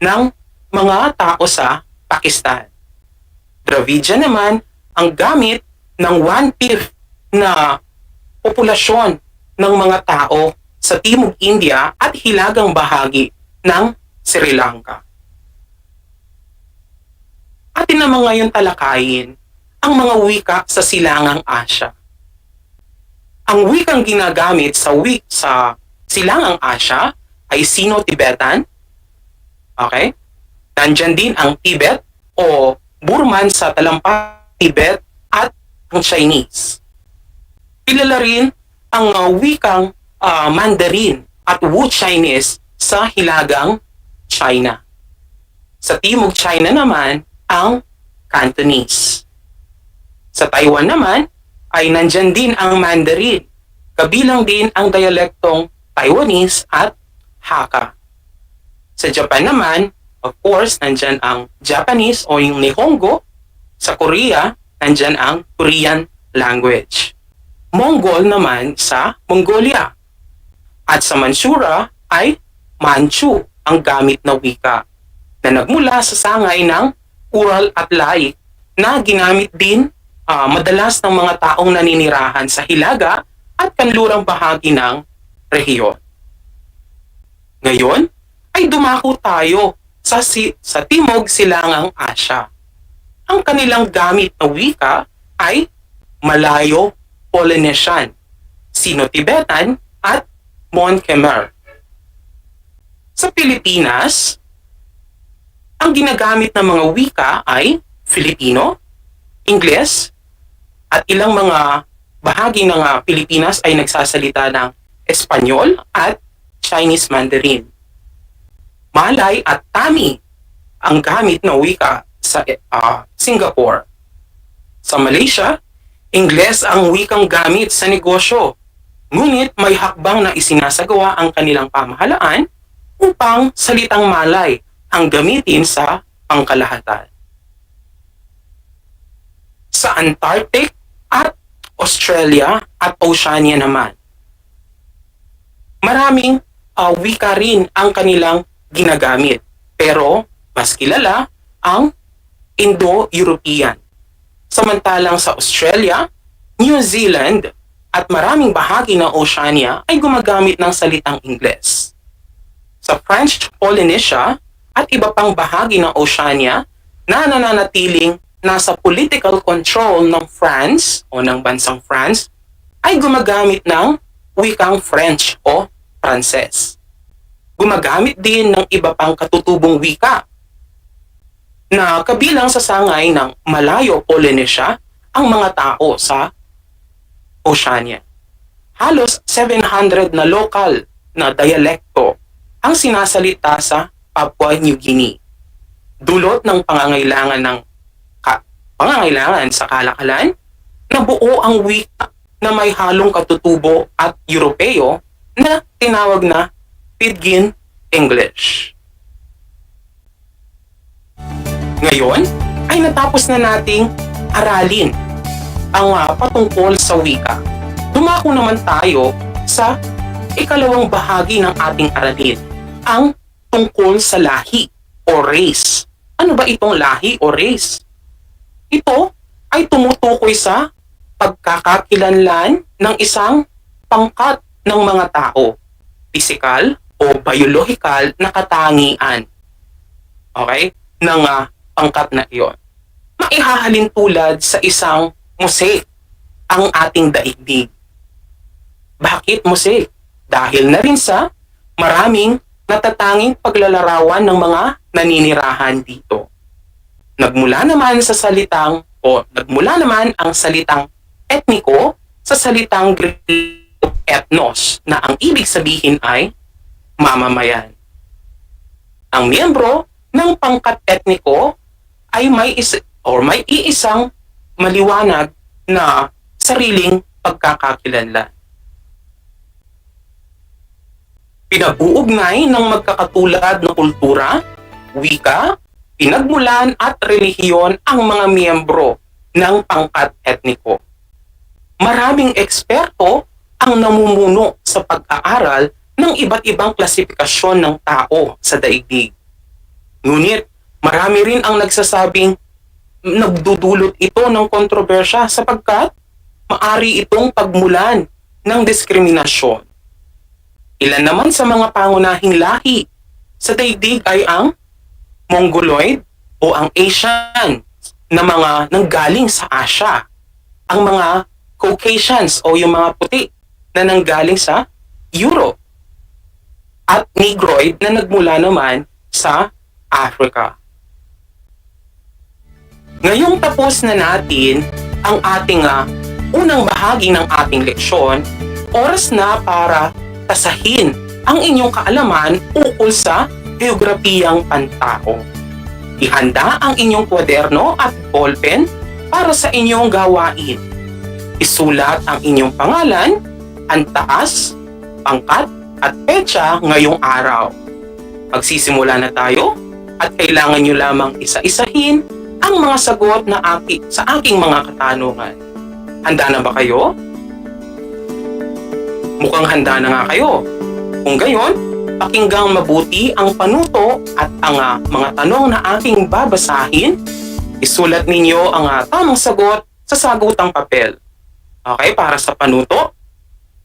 ng mga tao sa Pakistan. Dravidian naman ang gamit ng 1/5 na populasyon ng mga tao sa Timog India at hilagang bahagi ng Sri Lanka. Atin naman ngayon talakayin ang mga wika sa Silangang Asya. Ang wikang ginagamit sa Silangang Asya ay Sino-Tibetan. Okay? Nandyan din ang Tibet o Burman sa talampang Tibet at ang Chinese. Kilala rin ang wikang Mandarin at Wu Chinese sa hilagang China. Sa Timog China naman ang Cantonese. Sa Taiwan naman ay nandyan din ang Mandarin, kabilang din ang dialektong Taiwanese at Hakka. Sa Japan naman, of course, nandyan ang Japanese o yung Nihongo. Sa Korea, nandyan ang Korean language. Mongol naman sa Mongolia. At sa Manchura ay Manchu ang gamit na wika na nagmula sa sangay ng Ural at Laik na ginamit din madalas ng mga taong naninirahan sa hilaga at kanlurang bahagi ng rehiyon. Ngayon ay dumako tayo sa Timog Silangang Asya. Ang kanilang gamit na wika ay Malayo-Polynesian, Sino-Tibetan at Mon-Khmer. Sa Pilipinas, ang ginagamit ng mga wika ay Filipino, Ingles, at ilang mga bahagi ng Pilipinas ay nagsasalita ng Espanyol at Chinese Mandarin. Malay at Tami ang gamit na wika sa Singapore. Sa Malaysia, Ingles ang wikang gamit sa negosyo, ngunit may hakbang na isinasagawa ang kanilang pamahalaan upang salitang Malay ang gamitin sa pangkalahatan. Sa Antarctic at Australia at Oceania naman, maraming wika rin ang kanilang ginagamit, pero mas kilala ang Indo-European. Samantalang sa Australia, New Zealand at maraming bahagi ng Oceania ay gumagamit ng salitang Ingles. Sa French Polynesia at iba pang bahagi ng Oceania na nananatiling nasa political control ng France o ng bansang France ay gumagamit ng wikang French o Pranses. Gumagamit din ng iba pang katutubong wika na kabilang sa sangay ng Malayo-Polynesia ang mga tao sa Oceania. Halos 700 na lokal na dialekto ang sinasalita sa Papua New Guinea. dulot ng pangangailangan sa kalakalan na buo ang wika na may halong katutubo at Europeo na tinawag na Pidgin English. Ngayon ay natapos na nating aralin ang patungkol sa wika. Dumako naman tayo sa ikalawang bahagi ng ating aralin, ang tungkol sa lahi o race. Ano ba itong lahi o race? Ito ay tumutukoy sa pagkakakilanlan ng isang pangkat ng mga tao, physical o biological na katangian. Okay? Ng pangkat na iyon. Maihahalin tulad sa isang mosaic ang ating daigdig. Bakit mosaic? Dahil na rin sa maraming natatanging paglalarawan ng mga naninirahan dito. Nagmula naman ang salitang etniko sa salitang Grego ethnos na ang ibig sabihin ay mamamayan. Ang miyembro ng pangkat etniko ay may iisang maliwanag na sariling pagkakakilanlan. Pinag-uugnay ng magkakatulad na kultura, wika, pinagmulan at relihiyon ang mga miyembro ng pangkat etniko. Maraming eksperto ang namumuno sa pag-aaral ng iba't ibang klasifikasyon ng tao sa daigdig. Ngunit marami rin ang nagsasabing nagdudulot ito ng kontrobersya sapagkat maari itong pagmulan ng diskriminasyon. Ilan naman sa mga pangunahing lahi sa daigdig ay ang Mongoloid o ang Asian na mga nanggaling sa Asia, ang mga Caucasians o yung mga puti na nanggaling sa Europe, at Negroid na nagmula naman sa Africa. Ngayong tapos na natin ang ating unang bahagi ng ating leksyon, oras na para tasahin ang inyong kaalaman ukol sa geograpiyang pantao. Ihanda ang inyong kwaderno at ballpen para sa inyong gawain. Isulat ang inyong pangalan, antaas, pangkat at petsa ngayong araw. Magsisimula na tayo at kailangan nyo lamang isa-isahin ang mga sagot na sa aking mga katanungan. Handa na ba kayo? Mukhang handa na nga kayo. Kung gayon, pakinggang mabuti ang panuto at ang mga tanong na aking babasahin. Isulat ninyo ang tamang sagot sa sagutang papel. Okay, para sa panuto,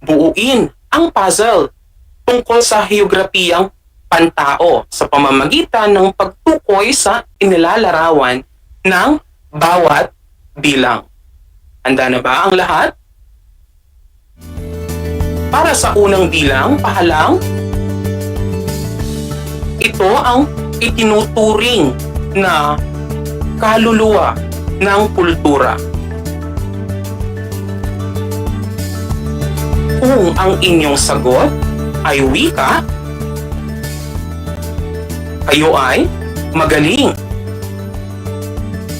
buuin ang puzzle tungkol sa heograpiyang pantao sa pamamagitan ng pagtukoy sa inilalarawan ng bawat bilang. Handa na ba ang lahat? Para sa unang bilang, pahalang, ito ang itinuturing na kaluluwa ng kultura. Kung ang inyong sagot ay wika, kayo ay magaling.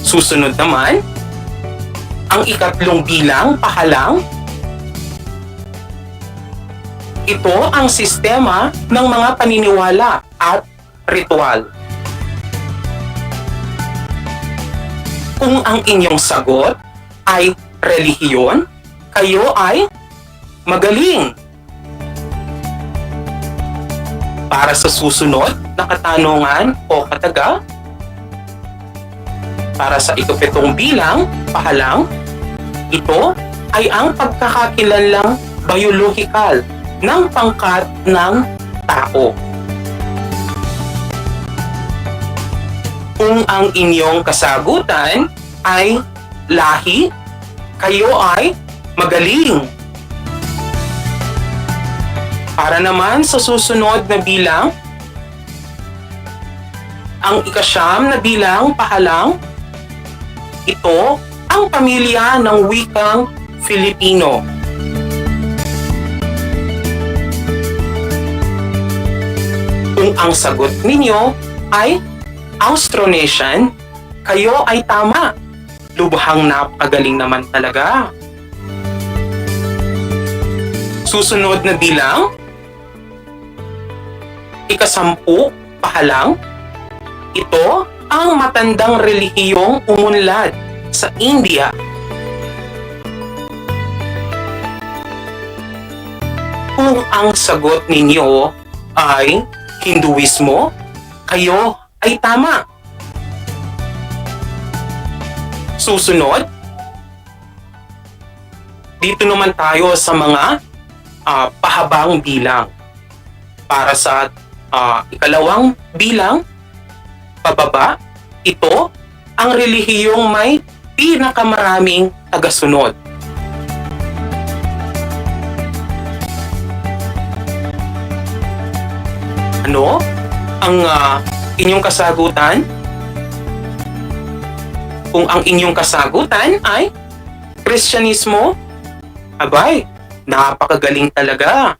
Susunod naman, ang ikatlong bilang, pahalang, ito ang sistema ng mga paniniwala at ritual. Kung ang inyong sagot ay relihiyon, kayo ay magaling. Para sa susunod na katanungan o kataga, para sa ikapitong bilang, pahalang, ito ay ang pagkakakilanlang biological ng pangkat ng tao. Kung ang inyong kasagutan ay lahi, kayo ay magaling. Para naman sa susunod na bilang, ang ikasyam na bilang, pahalang, ito ang pamilya ng wikang Filipino. Kung ang sagot ninyo ay Austronesian, kayo ay tama. Lubhang napakagaling naman talaga. Susunod na bilang, ika-10 pahalang. Ito ang matandang relihiyong umunlad sa India. Kung ang sagot ninyo ay Hinduismo, kayo ay tama. Susunod, dito naman tayo sa mga pahabang bilang. Para sa ikalawang bilang, pababa, ito ang relihiyong may pinakamaraming tagasunod. Ano ang inyong kasagutan? Kung ang inyong kasagutan ay Kristyanismo, abay, napakagaling talaga.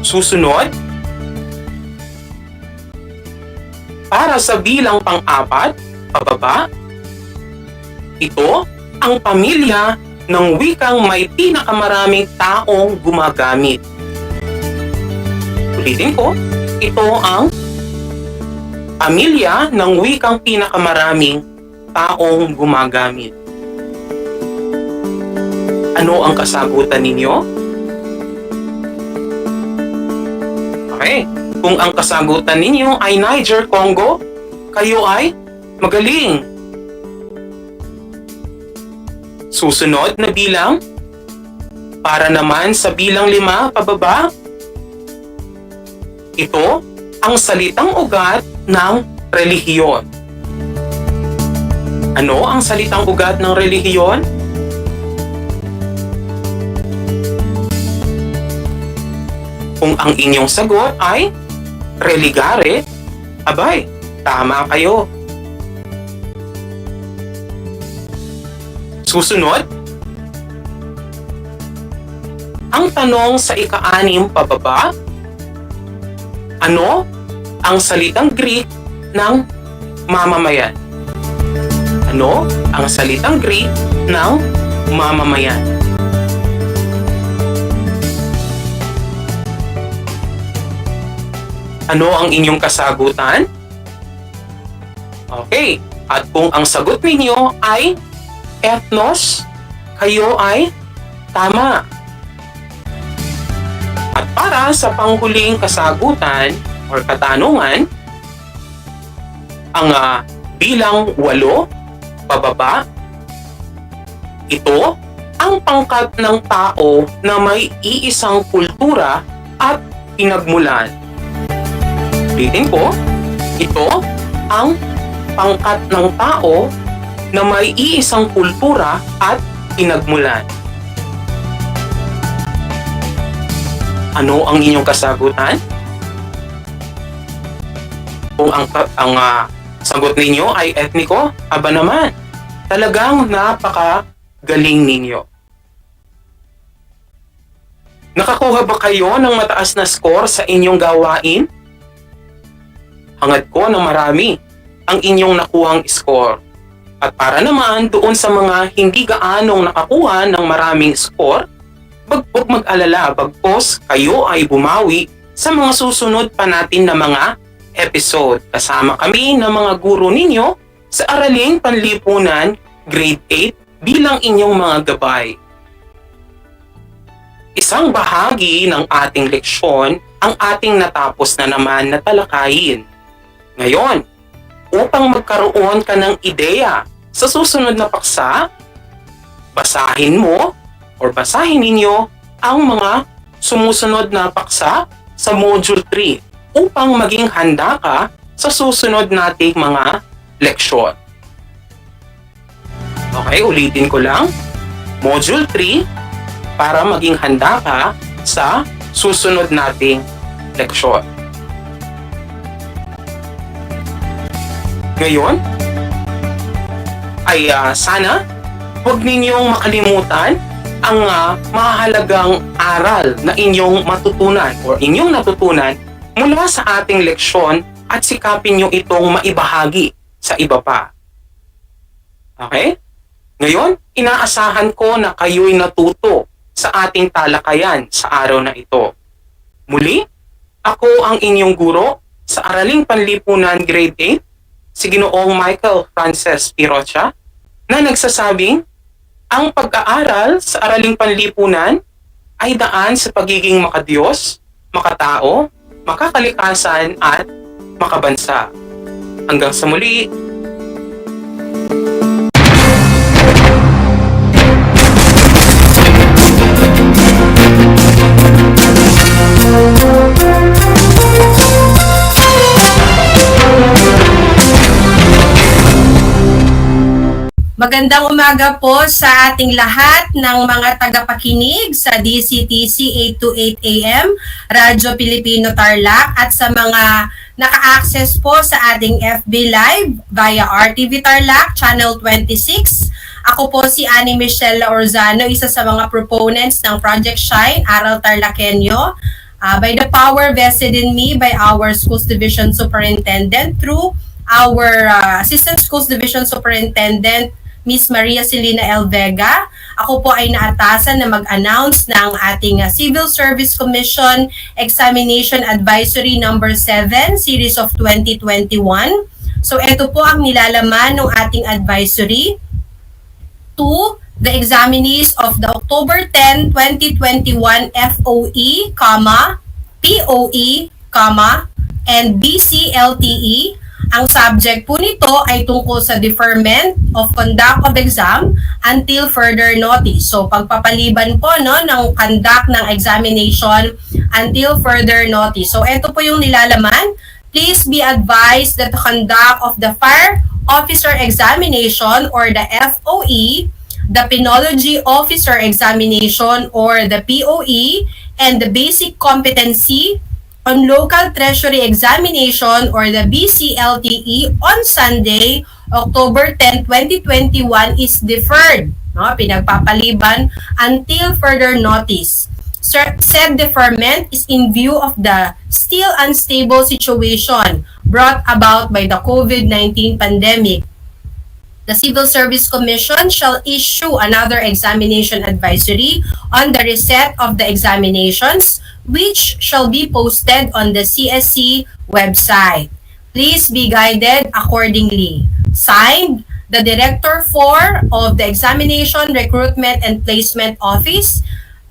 Susunod, para sa bilang pang-4, pababa, ito ang pamilya ng wikang may pinakamaraming taong gumagamit. Ulitin ko, ito ang pamilya ng wikang pinakamaraming taong gumagamit. Ano ang kasagutan ninyo? Okay, kung ang kasagutan ninyo ay Niger, Congo, kayo ay magaling. Susunod na bilang, para naman sa bilang 5 pababa, ito ang salitang ugat ng relihiyon. Ano ang salitang ugat ng relihiyon? Kung ang inyong sagot ay religare, abay, tama kayo. Susunod, ang tanong sa ika-6 pababa, ano ang salitang Greek ng mamamayan? Ano ang salitang Greek ng mamamayan? Ano ang inyong kasagutan? Okay, at kung ang sagot ninyo ay ethnos, kayo ay tama. At para sa panghuling kasagutan or katanungan, ang bilang 8 pababa, ito ang pangkat ng tao na may iisang kultura at pinagmulan. Ulitin ko, ito ang pangkat ng tao na may iisang kultura at pinagmulan. Ano ang inyong kasagutan? Kung ang sagot ninyo ay etniko, aba naman, talagang napakagaling ninyo. Nakakuha ba kayo ng mataas na score sa inyong gawain? Hangad ko na marami ang inyong nakuhang score. At para naman doon sa mga hindi gaanong nakakuha ng maraming score, huwag mag-alala, bagpos kayo ay bumawi sa mga susunod pa natin na mga episode. Kasama kami ng mga guro ninyo sa Araling Panlipunan Grade 8 bilang inyong mga gabay. Isang bahagi ng ating leksyon ang ating natapos na naman na talakayin. Ngayon, upang magkaroon ka ng ideya sa susunod na paksa, basahin mo or basahin ninyo ang mga sumusunod na paksa sa Module 3 upang maging handa ka sa susunod nating mga leksyon. Okay, ulitin ko lang. Module 3 para maging handa ka sa susunod nating leksyon. Ngayon, ay sana huwag ninyong makalimutan ang mahalagang aral na inyong matutunan o inyong natutunan mula sa ating leksyon at sikapin nyo itong maibahagi sa iba pa. Okay? Ngayon, inaasahan ko na kayo'y natuto sa ating talakayan sa araw na ito. Muli, ako ang inyong guro sa Araling Panlipunan Grade 8, si Ginoong Michael Frances Pirocha, na nagsasabing, ang pag-aaral sa Araling Panlipunan ay daan sa pagiging makadiyos, makatao, makakalikasan at makabansa. Hanggang sa muli. Magandang umaga po sa ating lahat ng mga tagapakinig sa DCTC 828 AM, Radyo Pilipino Tarlac, at sa mga naka-access po sa ating FB Live via RTV Tarlac, Channel 26. Ako po si Annie Michelle Orzano, isa sa mga proponents ng Project Shine, Aral TarlakHenyo, by the power vested in me by our Schools Division Superintendent through our Assistant Schools Division Superintendent, Miss Maria Celina L. Vega. Ako po ay naatasan na mag-announce ng ating Civil Service Commission Examination Advisory Number 7, Series of 2021. So ito po ang nilalaman ng ating advisory to the examinees of the October 10, 2021 FOE, POE, and BCLTE. Ang subject po nito ay tungkol sa deferment of conduct of exam until further notice. So pagpapaliban po ng conduct ng examination until further notice. So ito po yung nilalaman. Please be advised that the conduct of the Fire Officer Examination or the FOE, the Penology Officer Examination or the POE, and the Basic Competency on Local Treasury Examination or the BCLTE on Sunday, October 10, 2021 is deferred, pinagpapaliban until further notice. Said deferment is in view of the still unstable situation brought about by the COVID-19 pandemic. The Civil Service Commission shall issue another examination advisory on the reset of the examinations, which shall be posted on the CSC website. Please be guided accordingly. Signed, the Director 4 of the Examination Recruitment and Placement Office,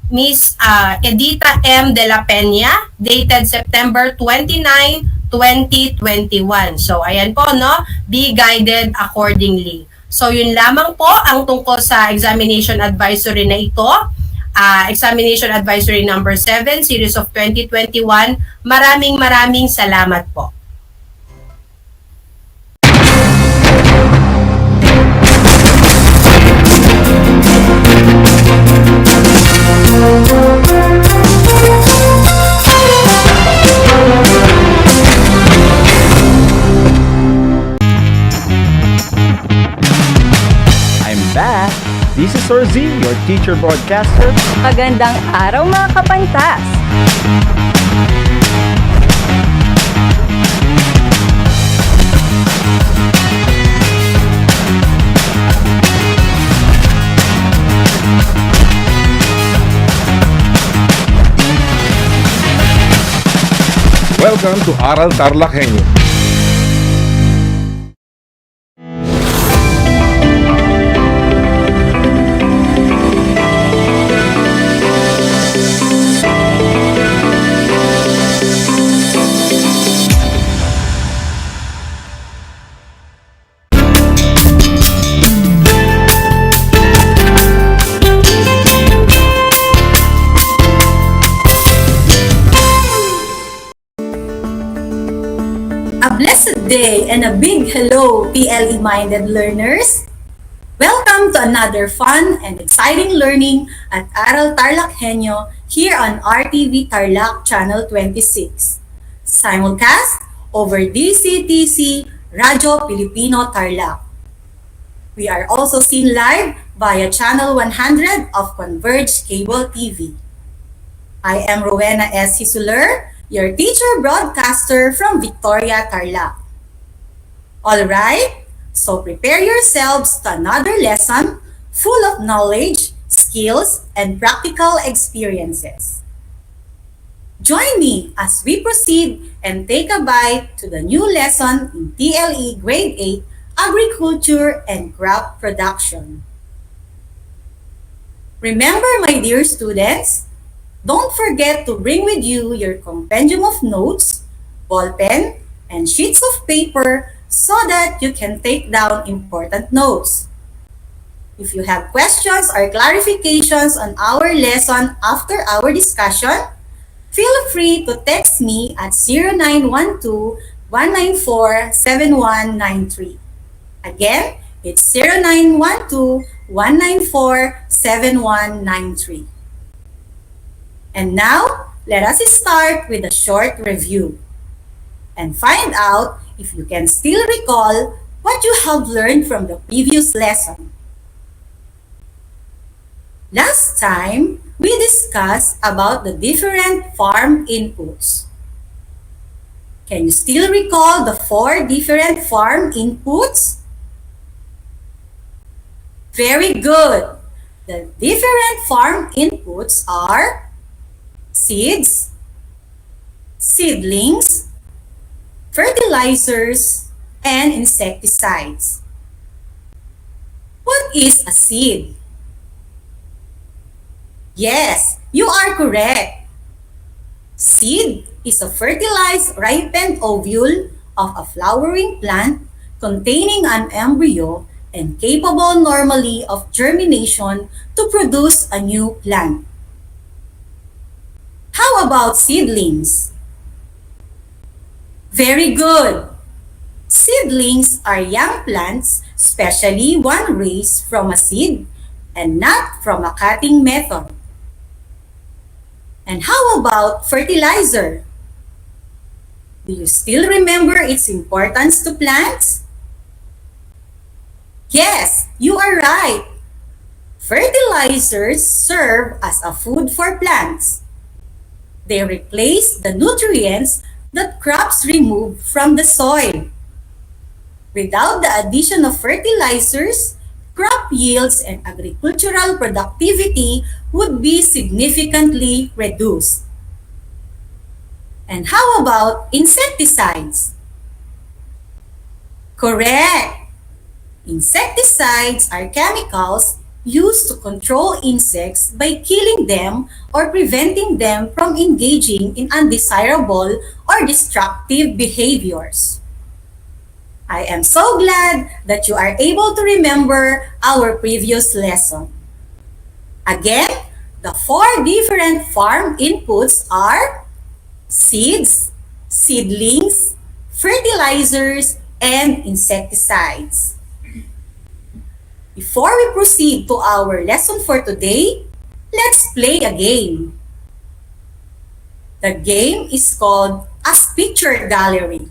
Ms. Edita M. de la Peña, dated September 29, 2021. So, ayan po, be guided accordingly. So, yun lamang po ang tungkol sa examination advisory na ito. Examination Advisory Number 7, Series of 2021. Maraming salamat po. I'm back! This is Orzi, your teacher broadcaster. Magandang araw mga kapantas! Welcome to Aral TarlakHenyo. A blessed day and a big hello, PLE-minded learners! Welcome to another fun and exciting learning at Aral TarlakHenyo here on RTV Tarlac Channel 26. Simulcast over DCTC Radyo Pilipino Tarlac. We are also seen live via Channel 100 of Converge Cable TV. I am Rowena S. Hisuler, your teacher broadcaster from Victoria, Tarlac. Alright, so prepare yourselves to another lesson full of knowledge, skills, and practical experiences. Join me as we proceed and take a bite to the new lesson in TLE Grade 8, Agriculture and Crop Production. Remember, my dear students, don't forget to bring with you your compendium of notes, ballpen, and sheets of paper so that you can take down important notes. If you have questions or clarifications on our lesson after our discussion, feel free to text me at 0912-194-7193. Again, it's 0912-194-7193. And now, let us start with a short review and find out if you can still recall what you have learned from the previous lesson. Last time, we discussed about the different farm inputs. Can you still recall the 4 different farm inputs? Very good. The different farm inputs are seeds, seedlings, fertilizers, and insecticides. What is a seed? Yes, you are correct. Seed is a fertilized ripened ovule of a flowering plant containing an embryo and capable normally of germination to produce a new plant. How about seedlings? Very good. Seedlings are young plants, especially one raised from a seed and not from a cutting method. And how about fertilizer? Do you still remember its importance to plants? Yes, you are right. Fertilizers serve as a food for plants. They replace the nutrients that crops remove from the soil. Without the addition of fertilizers, crop yields and agricultural productivity would be significantly reduced. And how about insecticides? Correct! Insecticides are chemicals used to control insects by killing them or preventing them from engaging in undesirable or destructive behaviors. I am so glad that you are able to remember our previous lesson. Again, the 4 different farm inputs are seeds, seedlings, fertilizers, and insecticides. Before we proceed to our lesson for today, let's play a game. The game is called as Picture Gallery.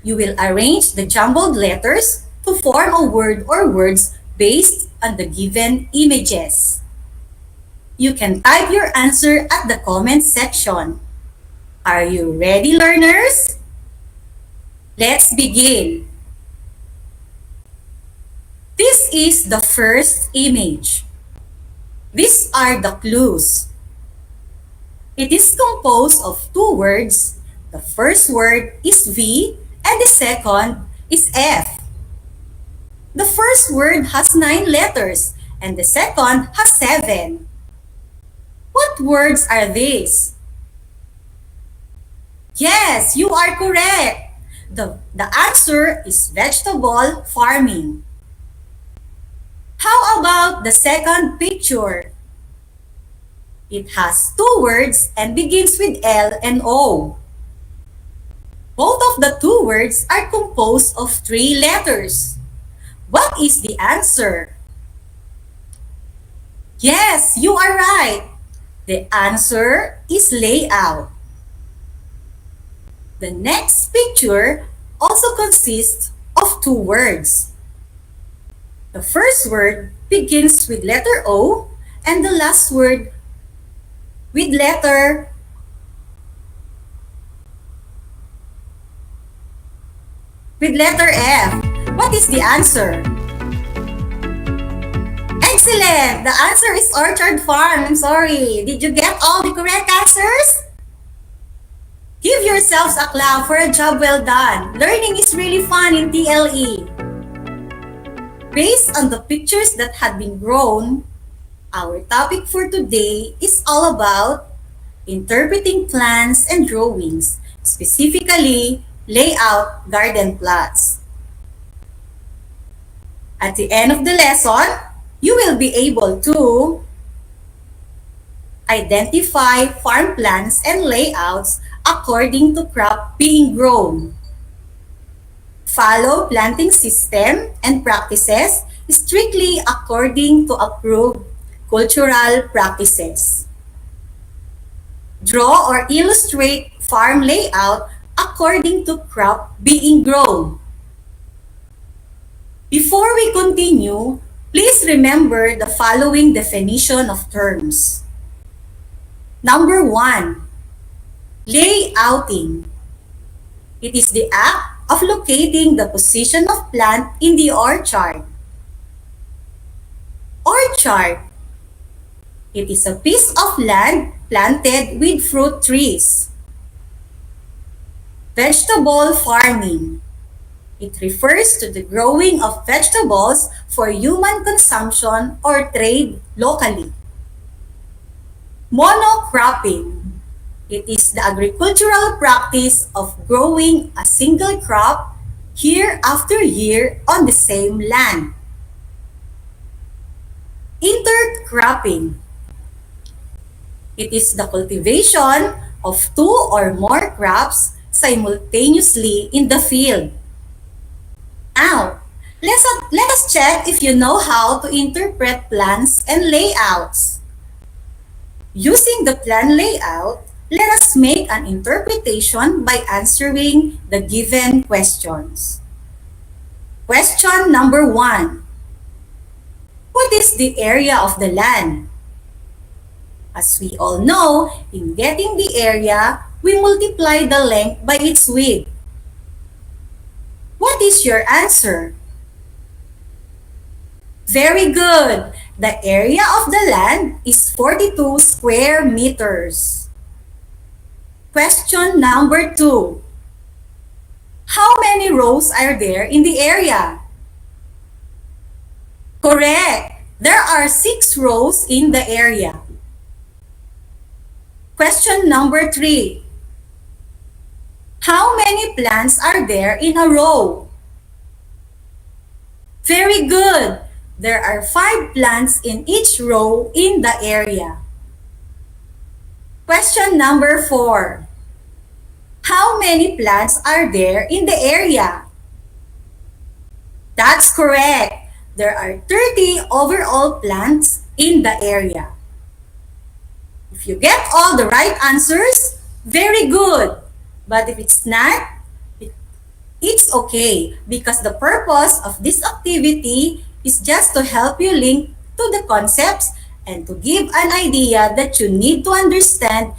You will arrange the jumbled letters to form a word or words based on the given images. You can type your answer at the comment section. Are you ready, learners? Let's begin. This is the first image. These are the clues. It is composed of 2 words. The first word is V and the second is F. The first word has 9 letters and the second has 7. What words are these? Yes, you are correct. The answer is vegetable farming. How about the second picture? It has 2 words and begins with L and O. Both of the 2 words are composed of 3 letters. What is the answer? Yes, you are right. The answer is layout. The next picture also consists of 2 words. The first word begins with letter O and the last word with letter with letter F. What is the answer? Excellent! The answer is orchard farm. I'm sorry. Did you get all the correct answers? Give yourselves a clap for a job well done. Learning is really fun in TLE. Based on the pictures that had been grown, our topic for today is all about interpreting plans and drawings, specifically layout garden plots. At the end of the lesson, you will be able to identify farm plans and layouts according to crop being grown. Follow planting system and practices strictly according to approved cultural practices. Draw or illustrate farm layout according to crop being grown. Before we continue, please remember the following definition of terms. Number 1, layouting. It is the act of locating the position of plant in the orchard. Orchard. It is a piece of land planted with fruit trees. Vegetable farming. It refers to the growing of vegetables for human consumption or trade locally. Monocropping. It is the agricultural practice of growing a single crop year after year on the same land. Intercropping. It is the cultivation of 2 or more crops simultaneously in the field. Now, let us check if you know how to interpret plans and layouts. Using the plan layout, let us make an interpretation by answering the given questions. Question number 1. What is the area of the land? As we all know, in getting the area, we multiply the length by its width. What is your answer? Very good! The area of the land is 42 square meters. Question number 2. How many rows are there in the area? Correct! There are 6 rows in the area. Question number 3. How many plants are there in a row? Very good! There are 5 plants in each row in the area. Question number 4. How many plants are there in the area? That's correct. There are 30 overall plants in the area. If you get all the right answers, very good. But if it's not, it's okay because the purpose of this activity is just to help you link to the concepts and to give an idea that you need to understand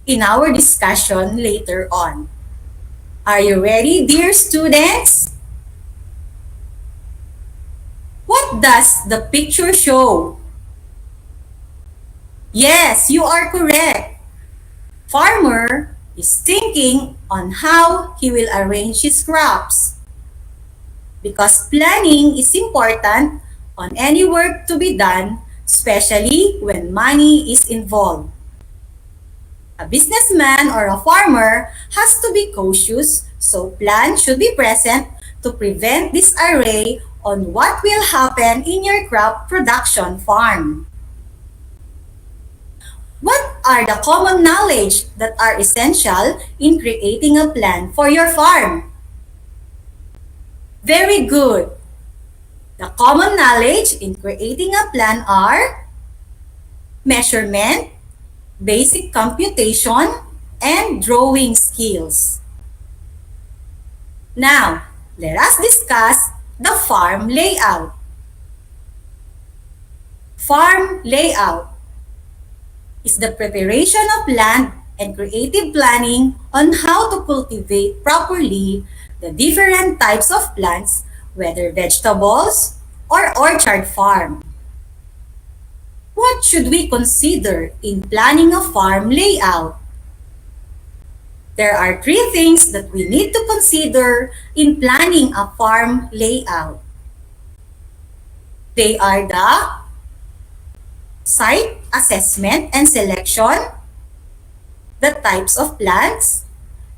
in our discussion later on. Are you ready, dear students? What does the picture show? Yes, you are correct. Farmer is thinking on how he will arrange his crops. Because planning is important on any work to be done, especially when money is involved. A businessman or a farmer has to be cautious, so plans should be present to prevent disarray on what will happen in your crop production farm. What are the common knowledge that are essential in creating a plan for your farm? Very good. The common knowledge in creating a plan are measurement, basic computation, and drawing skills. Now, let us discuss the farm layout. Farm layout is the preparation of land and creative planning on how to cultivate properly the different types of plants, whether vegetables or orchard farm. What should we consider in planning a farm layout? There are three things that we need to consider in planning a farm layout. They are the site assessment and selection, the types of plants,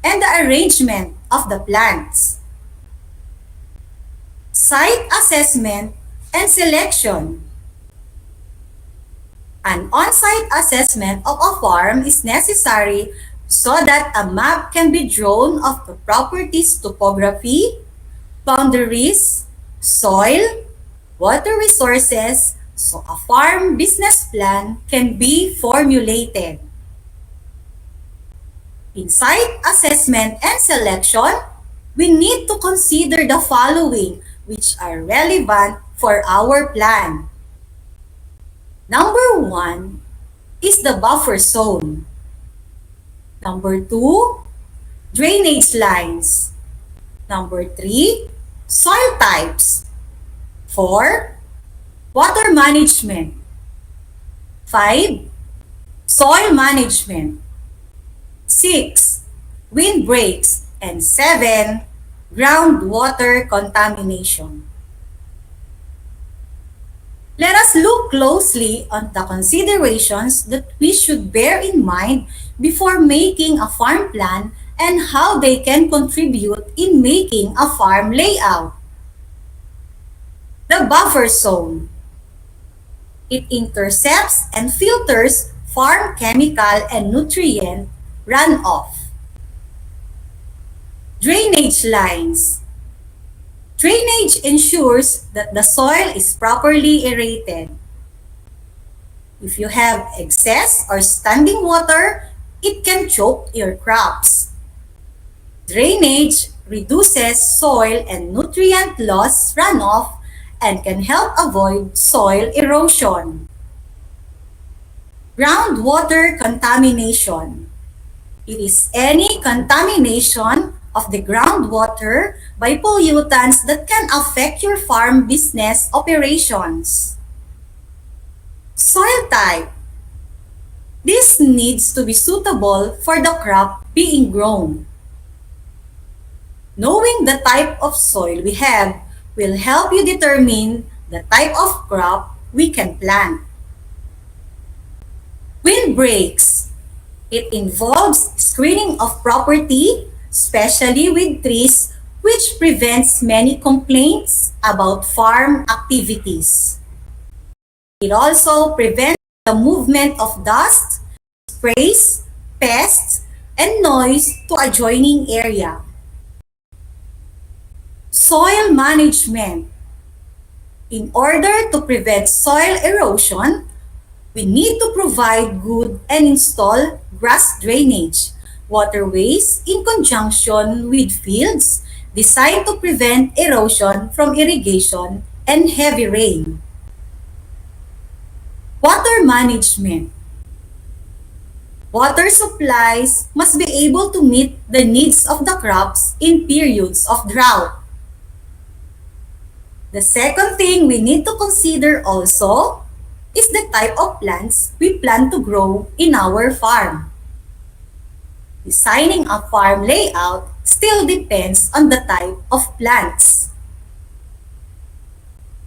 and the arrangement of the plants. Site assessment and selection. An on-site assessment of a farm is necessary so that a map can be drawn of the property's topography, boundaries, soil, water resources, so a farm business plan can be formulated. In site assessment and selection, we need to consider the following which are relevant for our plan. Number 1 is the buffer zone. Number 2, drainage lines. Number 3, soil types. 4, water management. 5, soil management. 6, wind breaks. And 7, groundwater contamination. Let us look closely on the considerations that we should bear in mind before making a farm plan and how they can contribute in making a farm layout. The buffer zone. It intercepts and filters farm chemical and nutrient runoff. Drainage lines. Drainage ensures that the soil is properly aerated. If you have excess or standing water, it can choke your crops. Drainage reduces soil and nutrient loss runoff and can help avoid soil erosion. Groundwater contamination. It is any contamination of the groundwater by pollutants that can affect your farm business operations. Soil type. This needs to be suitable for the crop being grown. Knowing the type of soil we have will help you determine the type of crop we can plant. Wind breaks. It involves screening of property, especially with trees, which prevents many complaints about farm activities. It also prevents the movement of dust, sprays, pests, and noise to adjoining area. Soil management. In order to prevent soil erosion, we need to provide good and install grass drainage, waterways in conjunction with fields designed to prevent erosion from irrigation and heavy rain. Water management. Water supplies must be able to meet the needs of the crops in periods of drought. The second thing we need to consider also is the type of plants we plan to grow in our farm. Designing a farm layout still depends on the type of plants.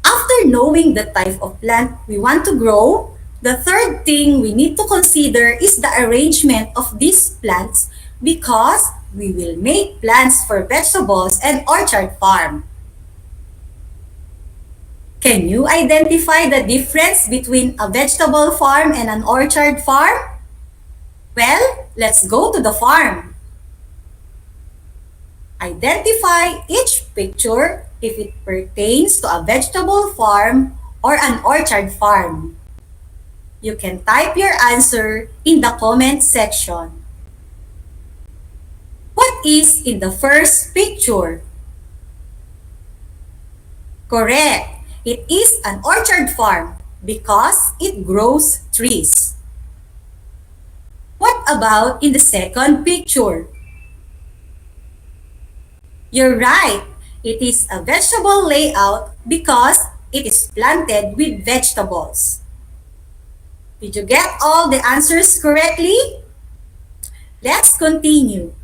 After knowing the type of plant we want to grow, the third thing we need to consider is the arrangement of these plants because we will make plans for vegetables and orchard farm. Can you identify the difference between a vegetable farm and an orchard farm? Well, let's go to the farm. Identify each picture if it pertains to a vegetable farm or an orchard farm. You can type your answer in the comment section. What is in the first picture? Correct. It is an orchard farm because it grows trees. What about in the second picture? You're right. It is a vegetable layout because it is planted with vegetables. Did you get all the answers correctly? Let's continue.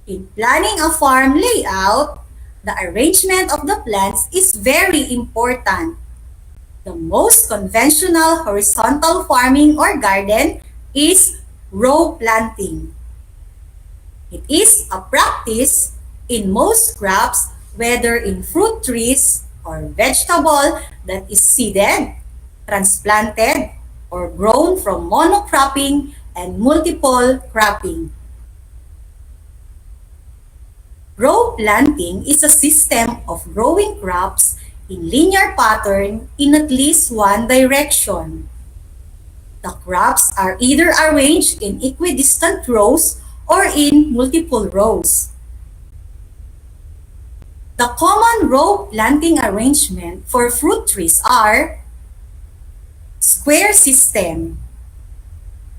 In planning a farm layout, the arrangement of the plants is very important. The most conventional horizontal farming or garden is row planting. It is a practice in most crops, whether in fruit trees or vegetable, that is seeded, transplanted, or grown from monocropping and multiple cropping. Row planting is a system of growing crops in linear pattern in at least one direction. The crops are either arranged in equidistant rows or in multiple rows. The common row planting arrangement for fruit trees are square system.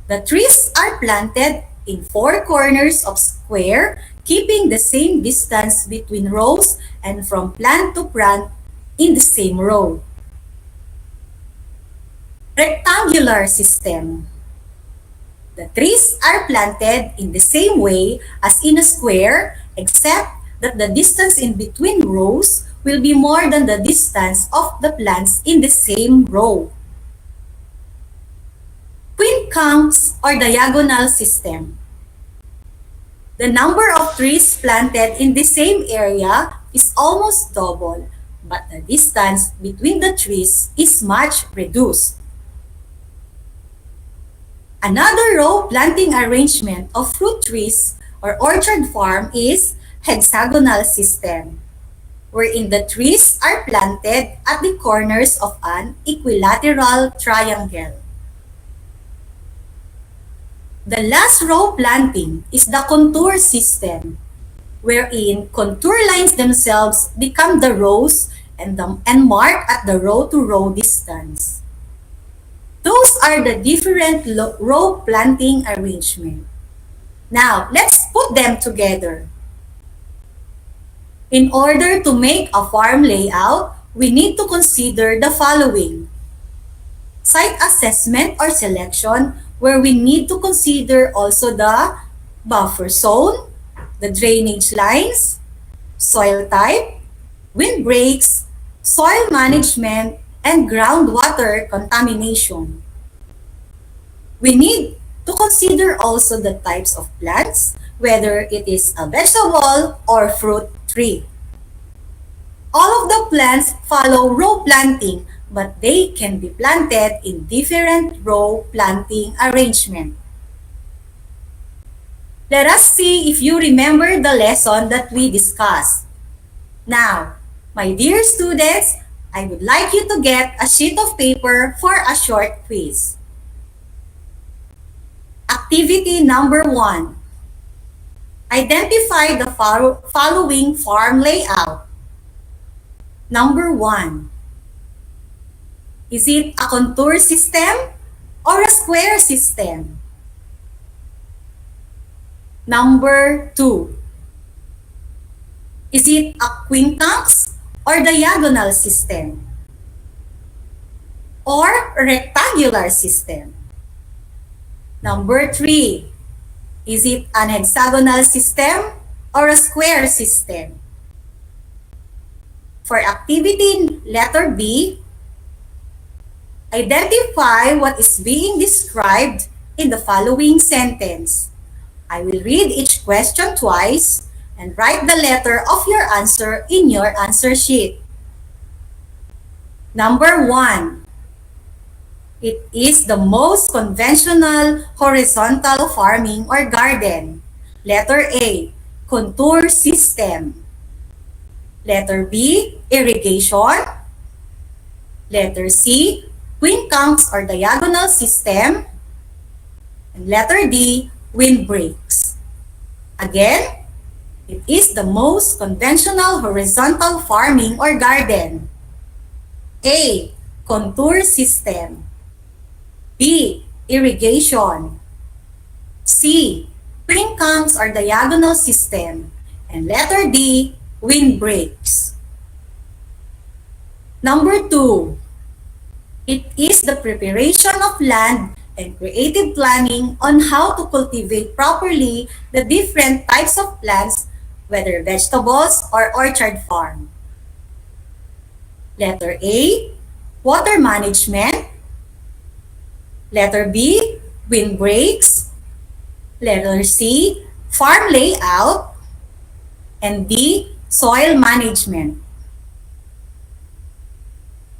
The trees are planted in four corners of square, keeping the same distance between rows and from plant to plant in the same row. Rectangular system. The trees are planted in the same way as in a square, except that the distance in between rows will be more than the distance of the plants in the same row. Quincunx or diagonal system. The number of trees planted in the same area is almost double, but the distance between the trees is much reduced. Another row planting arrangement of fruit trees or orchard farm is hexagonal system, wherein the trees are planted at the corners of an equilateral triangle. The last row planting is the contour system, wherein contour lines themselves become the rows and mark at the row-to-row distance. Those are the different row planting arrangement. Now, let's put them together. In order to make a farm layout, we need to consider the following. Site assessment or selection, where we need to consider also the buffer zone, the drainage lines, soil type, windbreaks, soil management, and groundwater contamination. We need to consider also the types of plants, whether it is a vegetable or fruit tree. All of the plants follow row planting, but they can be planted in different row planting arrangement. Let us see if you remember the lesson that we discussed. Now, my dear students, I would like you to get a sheet of paper for a short quiz. Activity number 1. Identify the following farm layout. Number 1. Is it a contour system or a square system? Number 2. Is it a quincunx or diagonal system? Or rectangular system? Number 3. Is it an hexagonal system or a square system? For activity letter B, identify what is being described in the following sentence. I will read each question twice and write the letter of your answer in your answer sheet. Number 1. It is the most conventional horizontal farming or garden. Letter A, contour system. Letter B, irrigation. Letter C, quincunx or diagonal system. And letter D, windbreaks. Again, it is the most conventional horizontal farming or garden. A, contour system. B, irrigation. C, quincunx or diagonal system. And letter D, windbreaks. Number 2, it is the preparation of land and creative planning on how to cultivate properly the different types of plants, whether vegetables or orchard farm. Letter A, water management. Letter B, windbreaks. Letter C, farm layout. And D, soil management.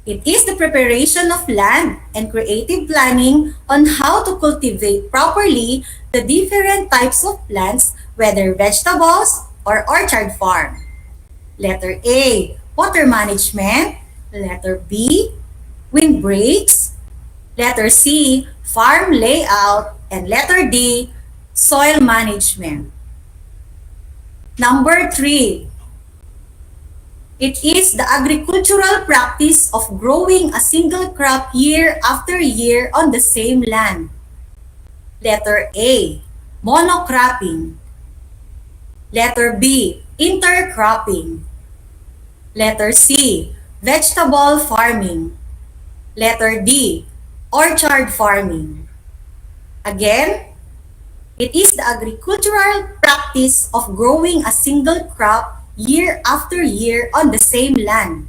It is the preparation of land and creative planning on how to cultivate properly the different types of plants, whether vegetables or orchard farm. Letter A, water management. Letter B, windbreaks. Letter C, farm layout. And letter D, soil management. Number 3, it is the agricultural practice of growing a single crop year after year on the same land. Letter A, monocropping. Letter B, intercropping. Letter C, vegetable farming. Letter D, orchard farming. Again, it is the agricultural practice of growing a single crop year after year on the same land.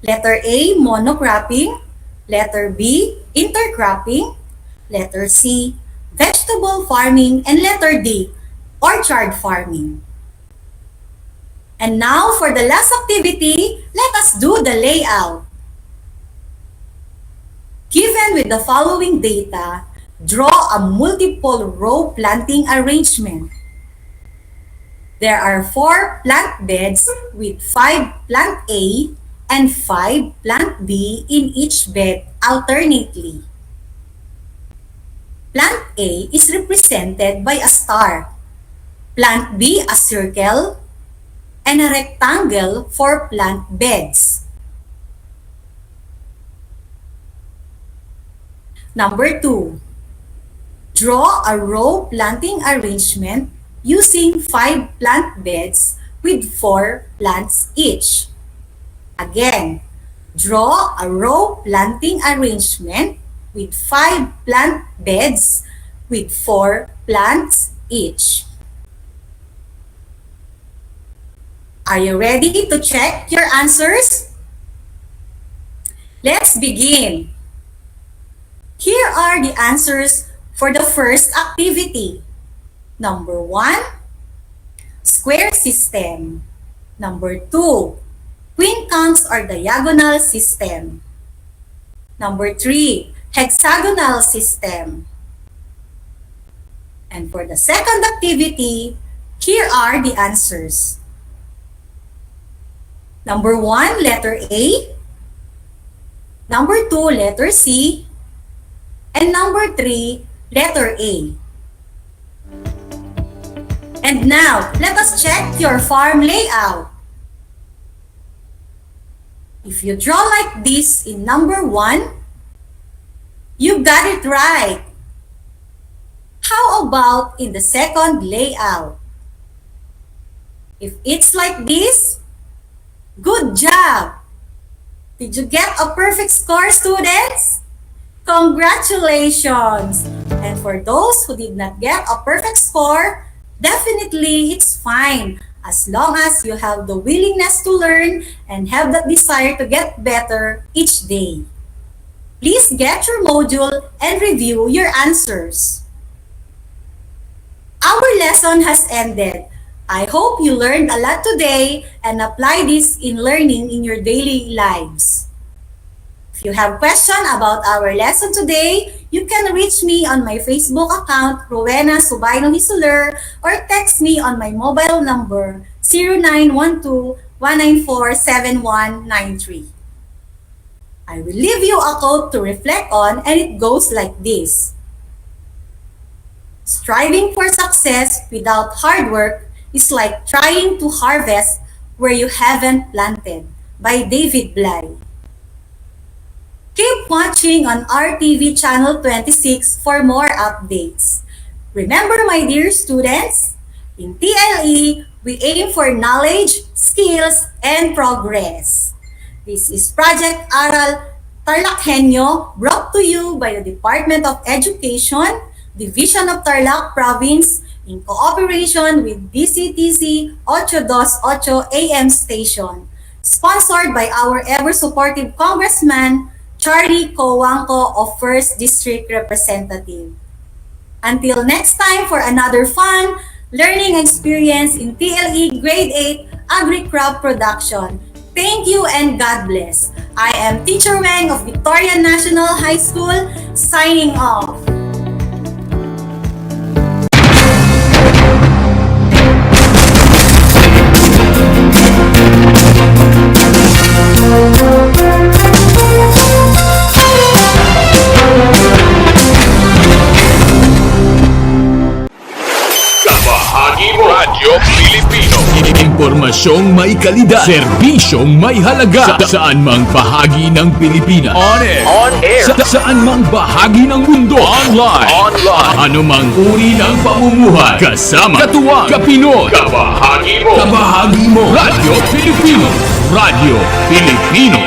Letter A, monocropping. Letter B, intercropping. Letter C, vegetable farming. And letter D, orchard farming. And now for the last activity, let us do the layout. Given with the following data, draw a multiple row planting arrangement. There are 4 plant beds with 5 plant A and 5 plant B in each bed alternately. Plant A is represented by a star, plant B a circle, and a rectangle for plant beds. Number 2, draw a row planting arrangement using 5 plant beds with 4 plants each. Again, draw a row planting arrangement with 5 plant beds with 4 plants each. Are you ready to check your answers? Let's begin. Here are the answers for the first activity. Number 1, square system. Number 2, quincunx or diagonal system. Number 3, hexagonal system. And for the second activity, here are the answers. Number 1, letter A. Number 2, letter C. And number 3, letter A. And now, let us check your farm layout. If you draw like this in number 1, you got it right. How about in the second layout? If it's like this, good job! Did you get a perfect score, students? Congratulations! And for those who did not get a perfect score, definitely it's fine as long as you have the willingness to learn and have that desire to get better each day. Please get your module and review your answers. Our lesson has ended. I hope you learned a lot today and apply this in learning in your daily lives. If you have questions about our lesson today, you can reach me on my Facebook account, Rowena Subayno Hisuler, or text me on my mobile number, 0912-194-7193. I will leave you a quote to reflect on, and it goes like this. Striving for success without hard work is like trying to harvest where you haven't planted, by David Bly. Keep watching on RTV channel 26 for more updates. Remember, my dear students, In TLE, we aim for knowledge, skills, and progress. This is Project Aral TarlakHenyo, brought to you by the Department of Education, Division of Tarlac Province, in cooperation with DCTC 828 AM station. Sponsored by our ever-supportive Congressman, Charlie Coangco of 1st District Representative. Until next time for another fun learning experience in TLE Grade 8 Agri-Crop Production. Thank you and God bless. I am Teacher Weng of Victoria National High School, signing off. Kabahagi mo Radyo Pilipino. Impormasyong may kalidad, serbisyong may halaga, saan mang bahagi ng Pilipinas. On air. Saan mang bahagi ng mundo. Online. Ano mang uri ng pamumuhay. Kasama, katuwang, kapinoy. Kabahagi mo. Radyo Pilipino. Radyo Pilipino.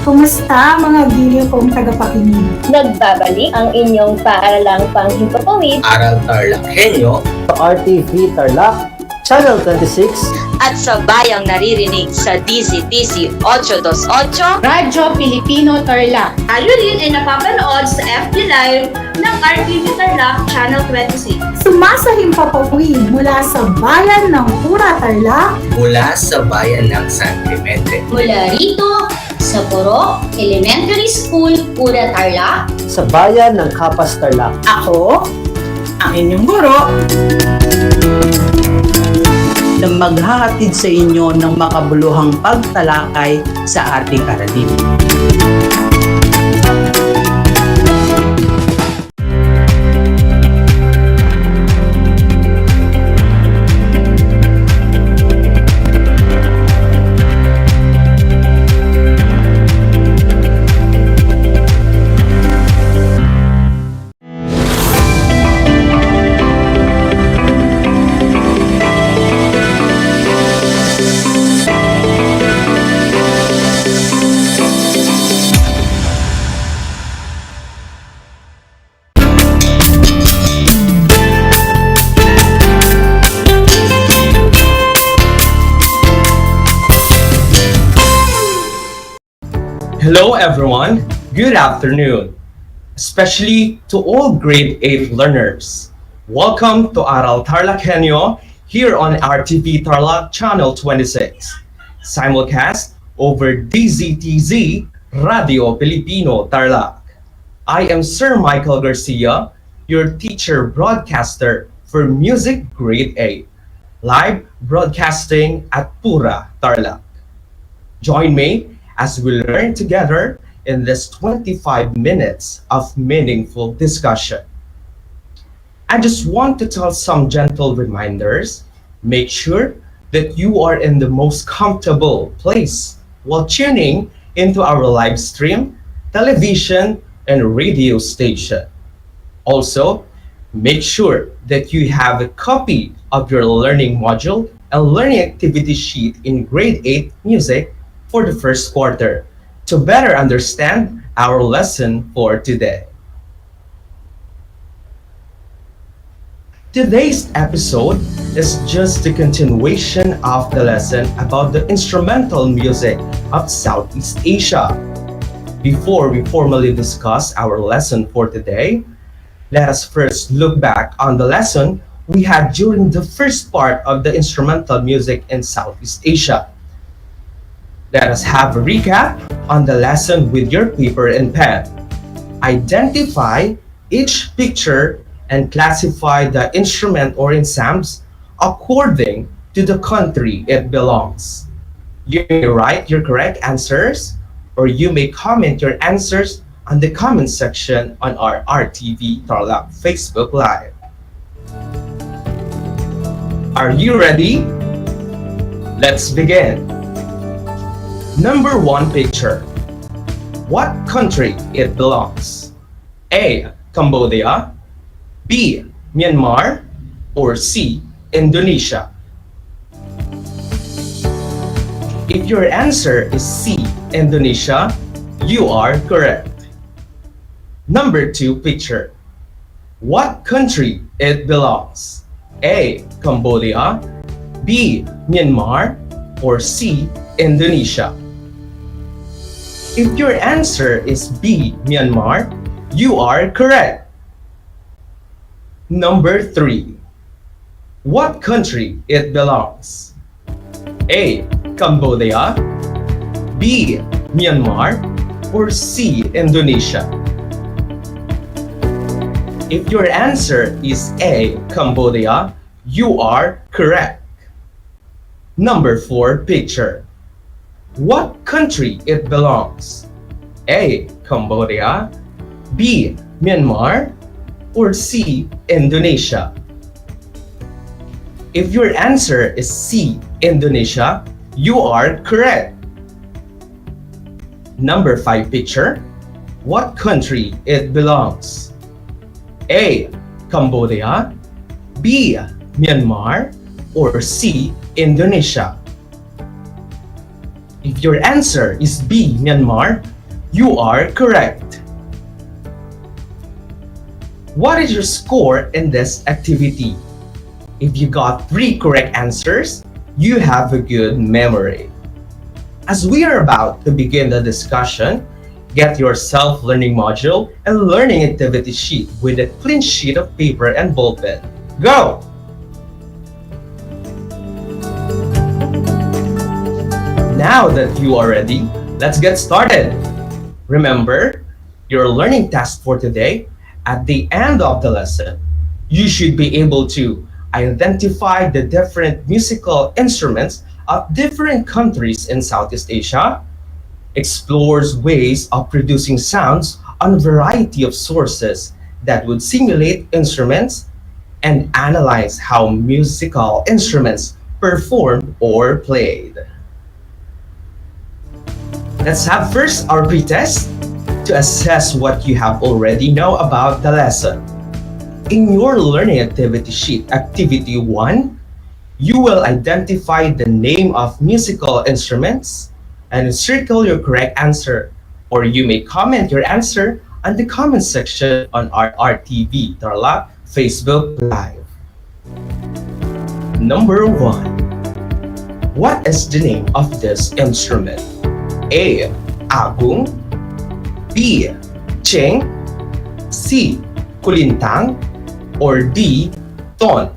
Kumusta mga giliw kong tagapakinig? Nagbabalik ang inyong paaralang panghimpapawid, Aral TarlakHenyo, RTV Tarlac, Channel 26, at sa bayang naririnig sa DCTC 828, Radyo Pilipino Tarlac. Tayo rin ay napapanood sa FB Live ng RTV Tarlac Channel 26. Sumasahimpapawid mula sa bayan ng Pura Tarlac, mula sa bayan ng San Clemente. Mula rito sa Puro Elementary School, Pura Tarlac, sa bayan ng Capas Tarlac. ako, ang inyong guro, na maghahatid sa inyo ng makabuluhang pagtalakay sa ating aralin. Hello everyone, good afternoon, especially to all grade 8 learners. Welcome to Aral TarlakHenyo here on RTV Tarlac Channel 26, simulcast over DZTZ Radio Filipino Tarlac. I am Sir Michael Garcia, your teacher broadcaster for Music Grade 8, live broadcasting at Pura Tarlac. Join me as we learn together in this 25 minutes of meaningful discussion. I just want to tell some gentle reminders. Make sure that you are in the most comfortable place while tuning into our live stream, television, and radio station. Also, make sure that you have a copy of your learning module and learning activity sheet in grade 8 music for the first quarter to better understand our lesson for today. Today's episode is just a continuation of the lesson about the instrumental music of Southeast Asia. Before we formally discuss our lesson for today, let us first look back on the lesson we had during the first part of the instrumental music in Southeast Asia. Let us have a recap on the lesson with your paper and pen. Identify each picture and classify the instrument or ensembles according to the country it belongs. You may write your correct answers, or you may comment your answers on the comment section on our RTV Tarlac Facebook Live. Are you ready? Let's begin. Number 1 picture. What country it belongs? A. Cambodia, B. Myanmar, or C. Indonesia? If your answer is C. Indonesia, you are correct. Number 2 picture. What country it belongs? A. Cambodia, B. Myanmar, or C. Indonesia? If your answer is B. Myanmar, you are correct. Number 3. What country it belongs? A. Cambodia, B. Myanmar, or C. Indonesia? If your answer is A. Cambodia, you are correct. Number 4 picture. What country it belongs? A. Cambodia, B. Myanmar, or C. Indonesia? If your answer is C. Indonesia, you are correct. Number 5 picture. What country it belongs? A. Cambodia, B. Myanmar, or C. Indonesia? If your answer is B. Myanmar, you are correct. What is your score in this activity? If you got 3 correct answers, you have a good memory. As we are about to begin the discussion, get your self-learning module and learning activity sheet with a clean sheet of paper and ballpen. Go! Now that you are ready, let's get started. Remember, your learning task for today, at the end of the lesson, you should be able to identify the different musical instruments of different countries in Southeast Asia, explores ways of producing sounds on a variety of sources that would simulate instruments, and analyze how musical instruments performed or played. Let's have first our pretest to assess what you have already know about the lesson. In your learning activity sheet, activity 1, you will identify the name of musical instruments and circle your correct answer, or you may comment your answer on the comment section on our RTV Tarlac Facebook Live. Number 1. What is the name of this instrument? A. Agung, B. Cheng, C. Kulintang, or D. Ton?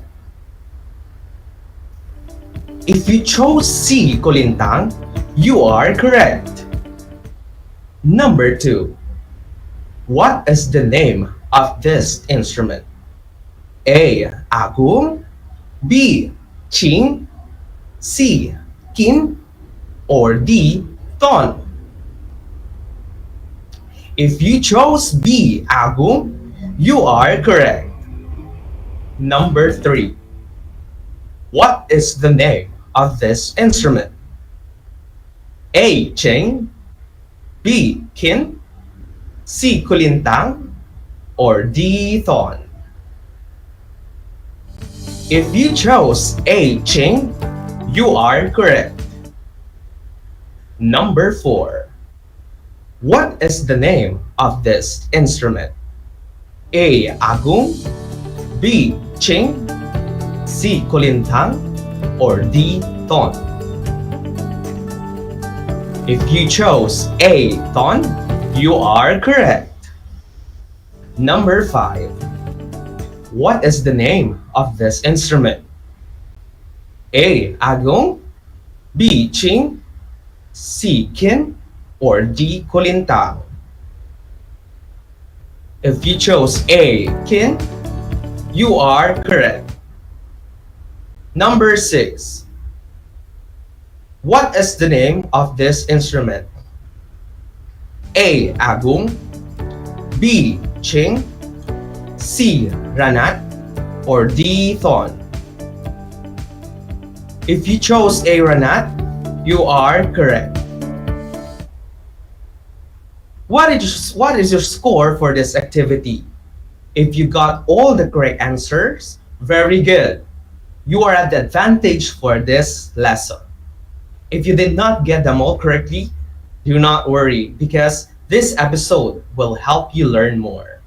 If you chose C. Kulintang, you are correct. Number 2. What is the name of this instrument? A. Agung, B. Ching, C. Kim, or D. Ton? If you chose B, Agung, you are correct. Number 3. What is the name of this instrument? A. Cheng, B. Kin, C. Kulintang, or D. Thon? If you chose A. Cheng, you are correct. Number 4. What is the name of this instrument? A. Agung, B. Cheng, C. Kulintang, or D. Thon? If you chose A. Thon, you are correct. Number 5. What is the name of this instrument? A. Agung, B. Cheng, C. Kin, or D. Kulintang? If you chose A. Kin, you are correct. Number 6. What is the name of this instrument? A. Agung, B. Cheng, C. Ranat, or D. Thon? If you chose A. Ranat, you are correct. What is your score for this activity? If you got all the correct answers, very good. You are at the advantage for this lesson. If you did not get them all correctly, do not worry because this episode will help you learn more.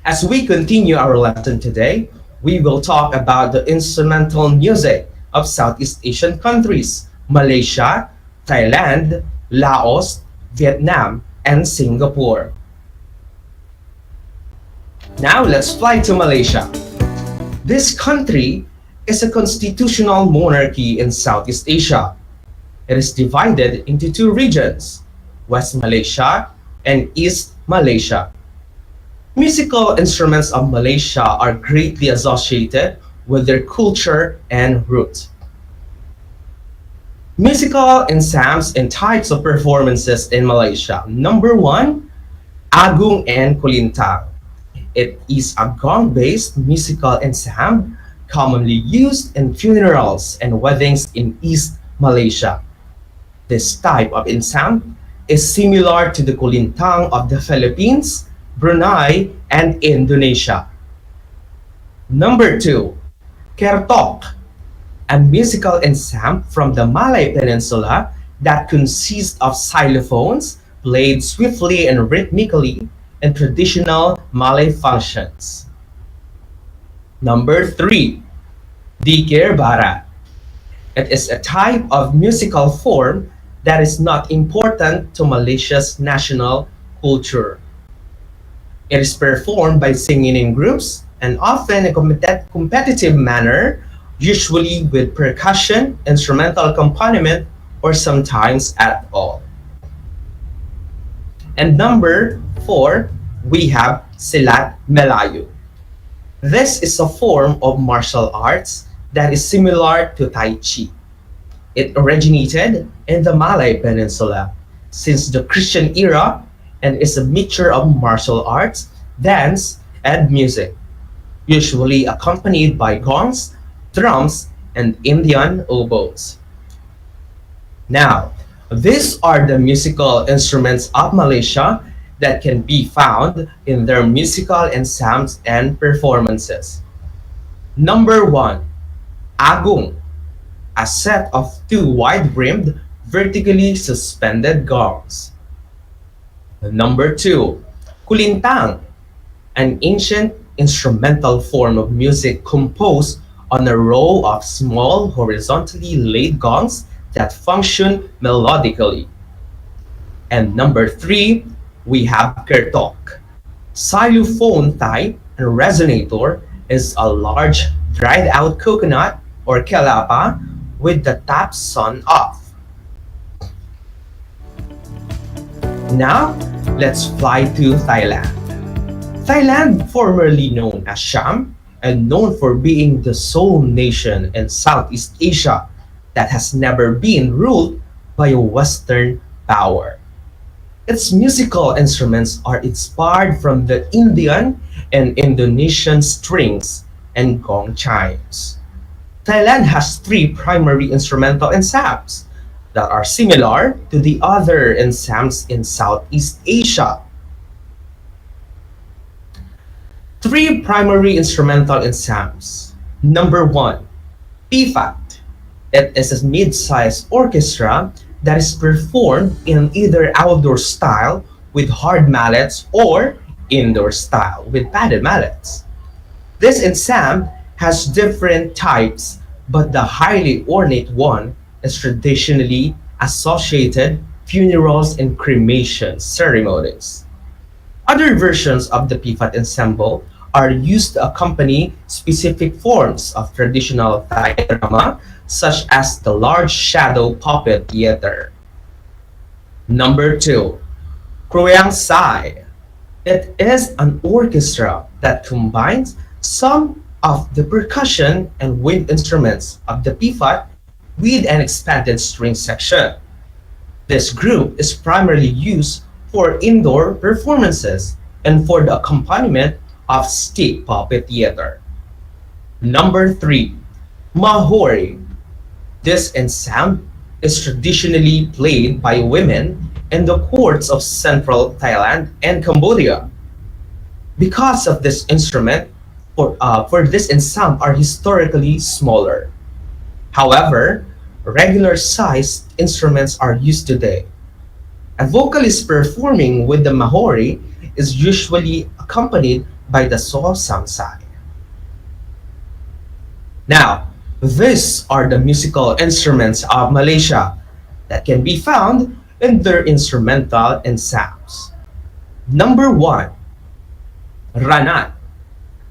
As we continue our lesson today, we will talk about the instrumental music of Southeast Asian countries, Malaysia, Thailand, Laos, Vietnam, and Singapore. Now let's fly to Malaysia. This country is a constitutional monarchy in Southeast Asia. It is divided into 2 regions, West Malaysia and East Malaysia. Musical instruments of Malaysia are greatly associated with their culture and roots. Musical ensembles and types of performances in Malaysia. Number 1, Agung and Kulintang. It is a gong-based musical ensemble commonly used in funerals and weddings in East Malaysia. This type of ensemble is similar to the Kulintang of the Philippines, Brunei, and Indonesia. Number 2, Kertok, a musical ensemble from the Malay Peninsula that consists of xylophones played swiftly and rhythmically in traditional Malay functions. Number 3, Dikir Barat. It is a type of musical form that is not important to Malaysia's national culture. It is performed by singing in groups and often in a competitive manner, usually with percussion, instrumental accompaniment, or sometimes at all. And number 4, we have Silat Melayu. This is a form of martial arts that is similar to Tai Chi. It originated in the Malay Peninsula since the Christian era and is a mixture of martial arts, dance, and music, usually accompanied by gongs, drums, and Indian oboes. Now, these are the musical instruments of Malaysia that can be found in their musical ensembles and performances. Number 1, Agung, a set of 2 wide-brimmed, vertically suspended gongs. Number 2, Kulintang, an ancient instrumental form of music composed on a row of small horizontally laid gongs that function melodically. And number 3, we have Kertok. Xylophone type and resonator is a large dried out coconut or kelapa with the top sawn off. Now, let's fly to Thailand. Thailand, formerly known as Siam, and known for being the sole nation in Southeast Asia that has never been ruled by a Western power. Its musical instruments are inspired from the Indian and Indonesian strings and gong chimes. Thailand has three primary instrumental ensembles that are similar to the other ensembles in Southeast Asia. Three primary instrumental ensembles. Number one, PFAT. It is a mid-sized orchestra that is performed in either outdoor style with hard mallets or indoor style with padded mallets. This ensemble has different types, but the highly ornate one is traditionally associated funerals and cremation ceremonies. Other versions of the PFAT ensemble are used to accompany specific forms of traditional Thai drama, such as the large shadow puppet theater. Number two, Kroyang Sai. It is an orchestra that combines some of the percussion and wind instruments of the PFAT with an expanded string section. This group is primarily used for indoor performances and for the accompaniment of stick puppet theater. Number three, Mahori. This ensemble is traditionally played by women in the courts of central Thailand and Cambodia. Because of this instrument, for this ensemble are historically smaller. However, regular sized instruments are used today. A vocalist performing with the Mahori is usually accompanied by the So Samsai. Now, these are the musical instruments of Malaysia that can be found in their instrumental ensembles. Number one, Ranat,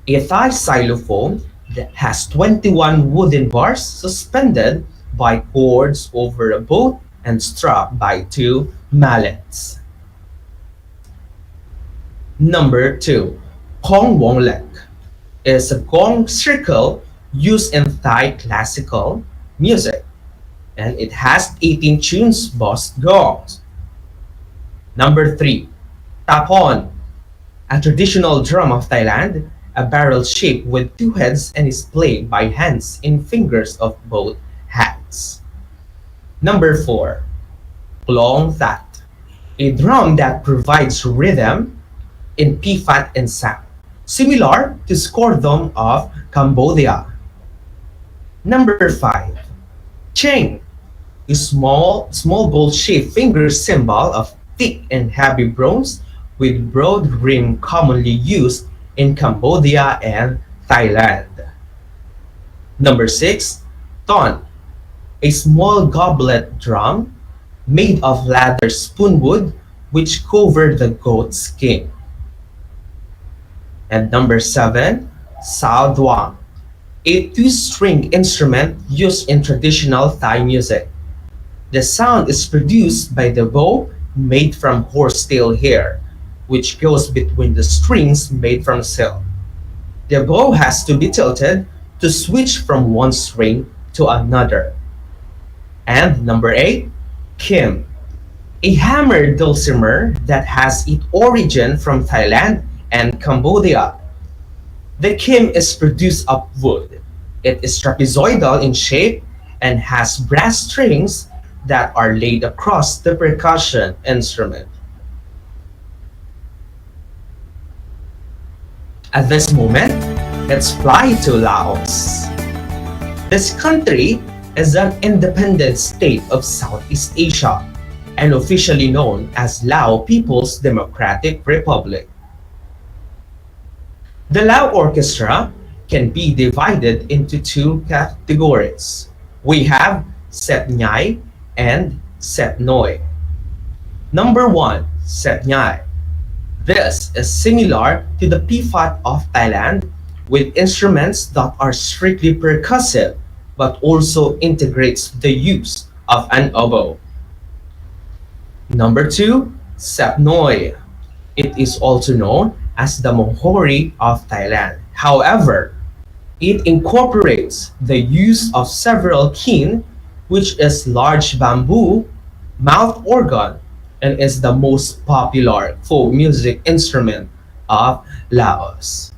a Thai xylophone that has 21 wooden bars suspended by cords over a boat and strapped by two mallets. Number two, Kong Wong Lek is a gong circle used in Thai classical music, and it has 18 tunes bossed gongs. Number three, Tapon, a traditional drum of Thailand, a barrel shaped with two heads and is played by hands and fingers of both hands. Number four, Klong That, a drum that provides rhythm in PFAT and sound, similar to Skordom of Cambodia. Number five, Cheng, a small bowl-shaped finger symbol of thick and heavy bronze with broad rim commonly used in Cambodia and Thailand. Number six, Ton, a small goblet drum made of ladder spoonwood which covered the goat skin. And number seven, Sao Duang, a two-string instrument used in traditional Thai music. The sound is produced by the bow made from horsetail hair, which goes between the strings made from silk. The bow has to be tilted to switch from one string to another. And number eight, Kim, a hammered dulcimer that has its origin from Thailand and Cambodia. The kim is produced of wood. It is trapezoidal in shape and has brass strings that are laid across the percussion instrument. At this moment, let's fly to Laos. This country is an independent state of Southeast Asia and officially known as Lao People's Democratic Republic. The Lao Orchestra can be divided into two categories. We have Set Nyai and Set Noi. Number one, Set Nyai. This is similar to the PFAT of Thailand with instruments that are strictly percussive but also integrates the use of an oboe. Number two, Set Noi. It is also known as the Mohori of Thailand. However, it incorporates the use of several kin, which is large bamboo, mouth organ, and is the most popular folk music instrument of Laos.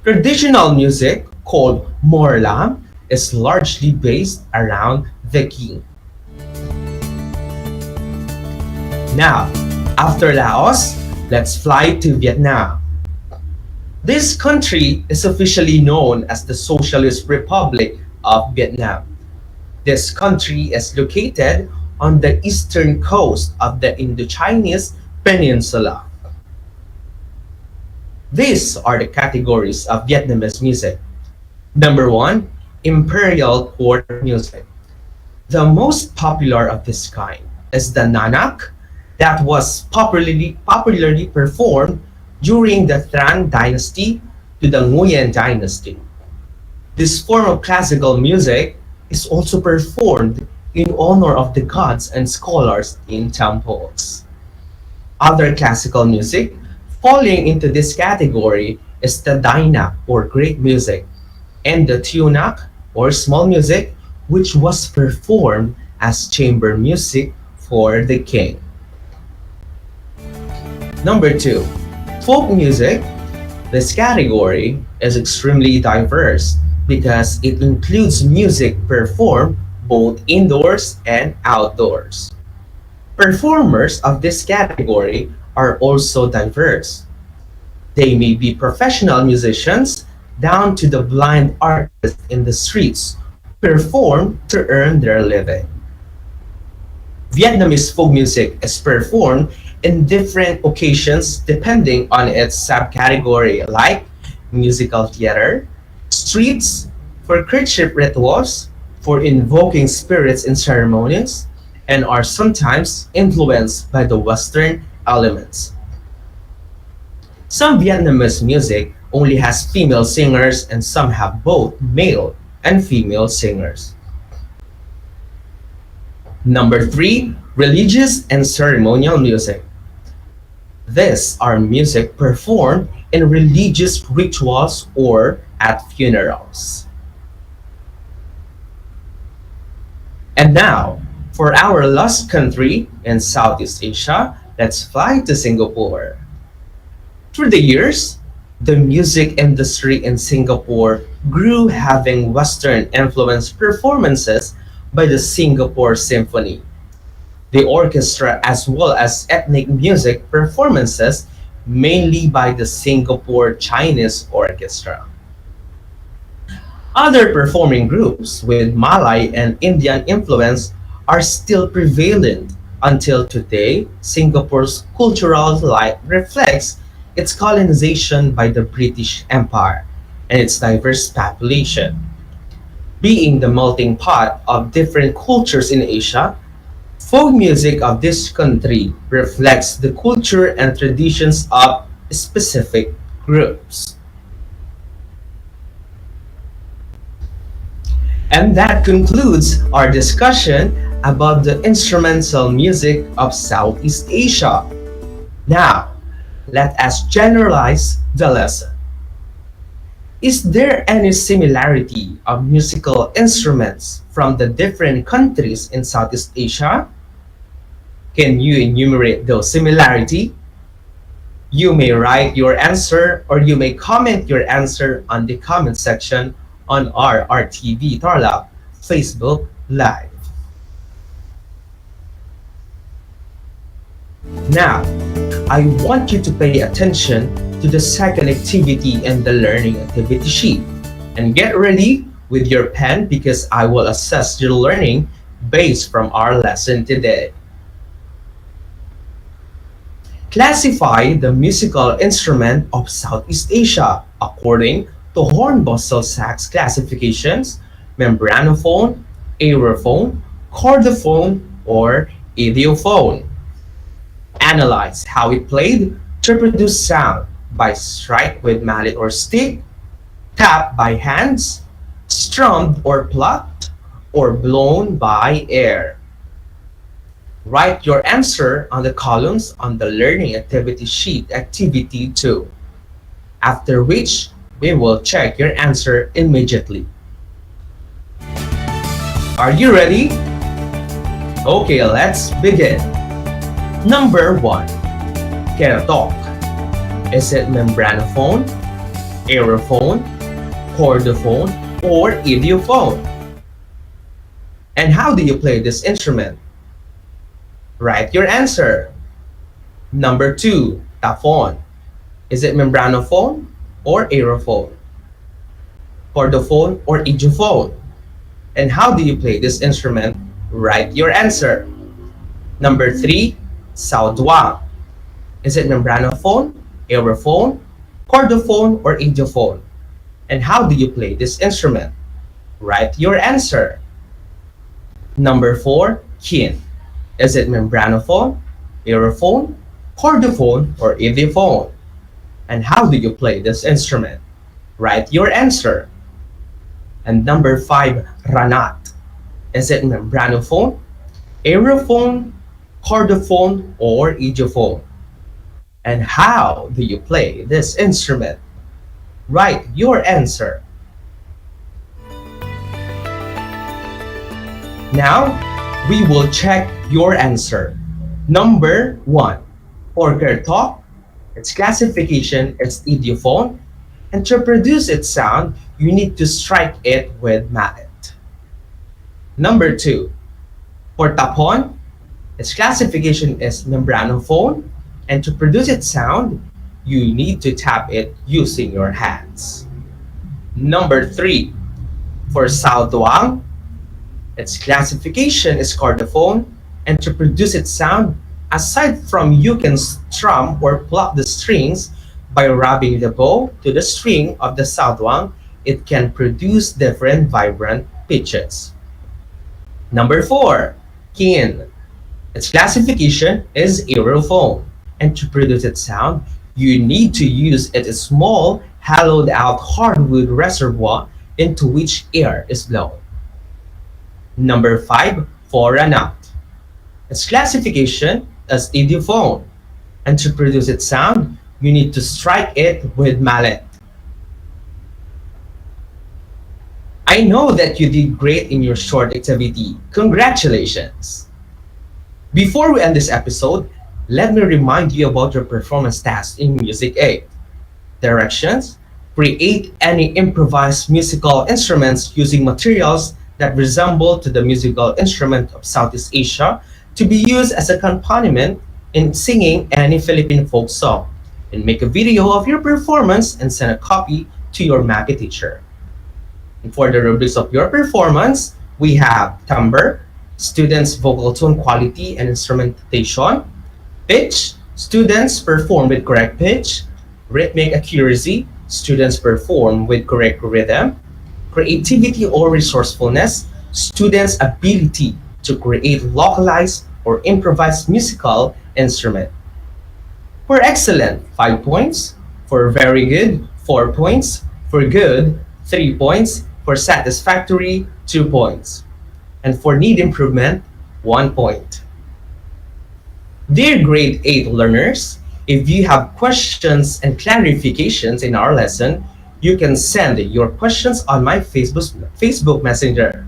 Traditional music, called morlam, is largely based around the king. Now, after Laos, let's fly to Vietnam. This country is officially known as the Socialist Republic of Vietnam. This country is located on the eastern coast of the Indochinese Peninsula. These are the categories of Vietnamese music. Number one, imperial court music. The most popular of this kind is the nanak, that was popularly performed during the Tran dynasty to the Nguyen dynasty. This form of classical music is also performed in honor of the gods and scholars in temples. Other classical music falling into this category is the dainak, or great music, and the tunak, or small music, which was performed as chamber music for the king. Number two, folk music. This category is extremely diverse because it includes music performed both indoors and outdoors. Performers of this category are also diverse. They may be professional musicians down to the blind artists in the streets who perform to earn their living. Vietnamese folk music is performed in different occasions depending on its subcategory, like musical theater, streets, for courtship rituals, for invoking spirits in ceremonies, and are sometimes influenced by the Western elements. Some Vietnamese music only has female singers and some have both male and female singers. Number three, religious and ceremonial music. These are music performed in religious rituals or at funerals. And now, for our last country in Southeast Asia, let's fly to Singapore. Through the years, the music industry in Singapore grew, having Western influenced performances by the Singapore Symphony, the orchestra, as well as ethnic music performances mainly by the Singapore Chinese Orchestra. Other performing groups with Malay and Indian influence are still prevalent until today. Singapore's cultural life reflects its colonization by the British Empire and its diverse population. Being the melting pot of different cultures in Asia, folk music of this country reflects the culture and traditions of specific groups. And that concludes our discussion about the instrumental music of Southeast Asia. Now, let us generalize the lesson. Is there any similarity of musical instruments from the different countries in Southeast Asia? Can you enumerate those similarities? You may write your answer or you may comment your answer on the comment section on our RTV Tarlac Facebook Live. Now, I want you to pay attention to the second activity in the learning activity sheet and get ready with your pen because I will assess your learning based from our lesson today. Classify the musical instrument of Southeast Asia according to Hornbostel Sachs classifications: membranophone, aerophone, chordophone, or idiophone. Analyze how it played to produce sound: by strike with mallet or stick, tap by hands, strummed or plucked, or blown by air. Write your answer on the columns on the learning activity sheet, activity 2, after which we will check your answer immediately. Are you ready? Okay, let's begin. Number 1. Kerotok. Is it membranophone, aerophone, chordophone, or idiophone? And how do you play this instrument? Write your answer. Number 2. Taphon. Is it membranophone or aerophone? Chordophone or idiophone? And how do you play this instrument? Write your answer. Number 3. Saudwang. Is it membranophone, aerophone, chordophone, or idiophone? And how do you play this instrument? Write your answer. Number 4. Kin. Is it membranophone, aerophone, chordophone, or idiophone? And how do you play this instrument? Write your answer. And number 5. Ranat. Is it membranophone, aerophone, chordophone, or idiophone? And how do you play this instrument? Write your answer. Now, we will check your answer. Number 1. For Kerotok, its classification is idiophone, and to produce its sound, you need to strike it with mallet. Number 2. For Taphon, its classification is membranophone, and to produce its sound, you need to tap it using your hands. Number 3. For Saudwang, its classification is chordophone, and to produce its sound, aside from you can strum or pluck the strings by rubbing the bow to the string of the Saudwang, it can produce different vibrant pitches. Number 4. Kin. Its classification is aerophone, and to produce its sound, you need to use a small, hollowed-out hardwood reservoir into which air is blown. Number 5. For Ranat. Its classification is idiophone, and to produce its sound, you need to strike it with mallet. I know that you did great in your short activity. Congratulations! Before we end this episode, let me remind you about your performance task in Music 8. Directions: create any improvised musical instruments using materials that resemble to the musical instrument of Southeast Asia to be used as a accompaniment in singing any Philippine folk song, and make a video of your performance and send a copy to your MAPI teacher. And for the rubrics of your performance, we have timbre, students' vocal tone quality and instrumentation; pitch, students perform with correct pitch; rhythmic accuracy, students perform with correct rhythm; creativity or resourcefulness, students' ability to create localized or improvised musical instrument. For excellent, 5 points. For very good, 4 points. For good, 3 points. For satisfactory, 2 points. And for need improvement, 1 point. Dear grade 8 learners, if you have questions and clarifications in our lesson, you can send your questions on my Facebook Messenger.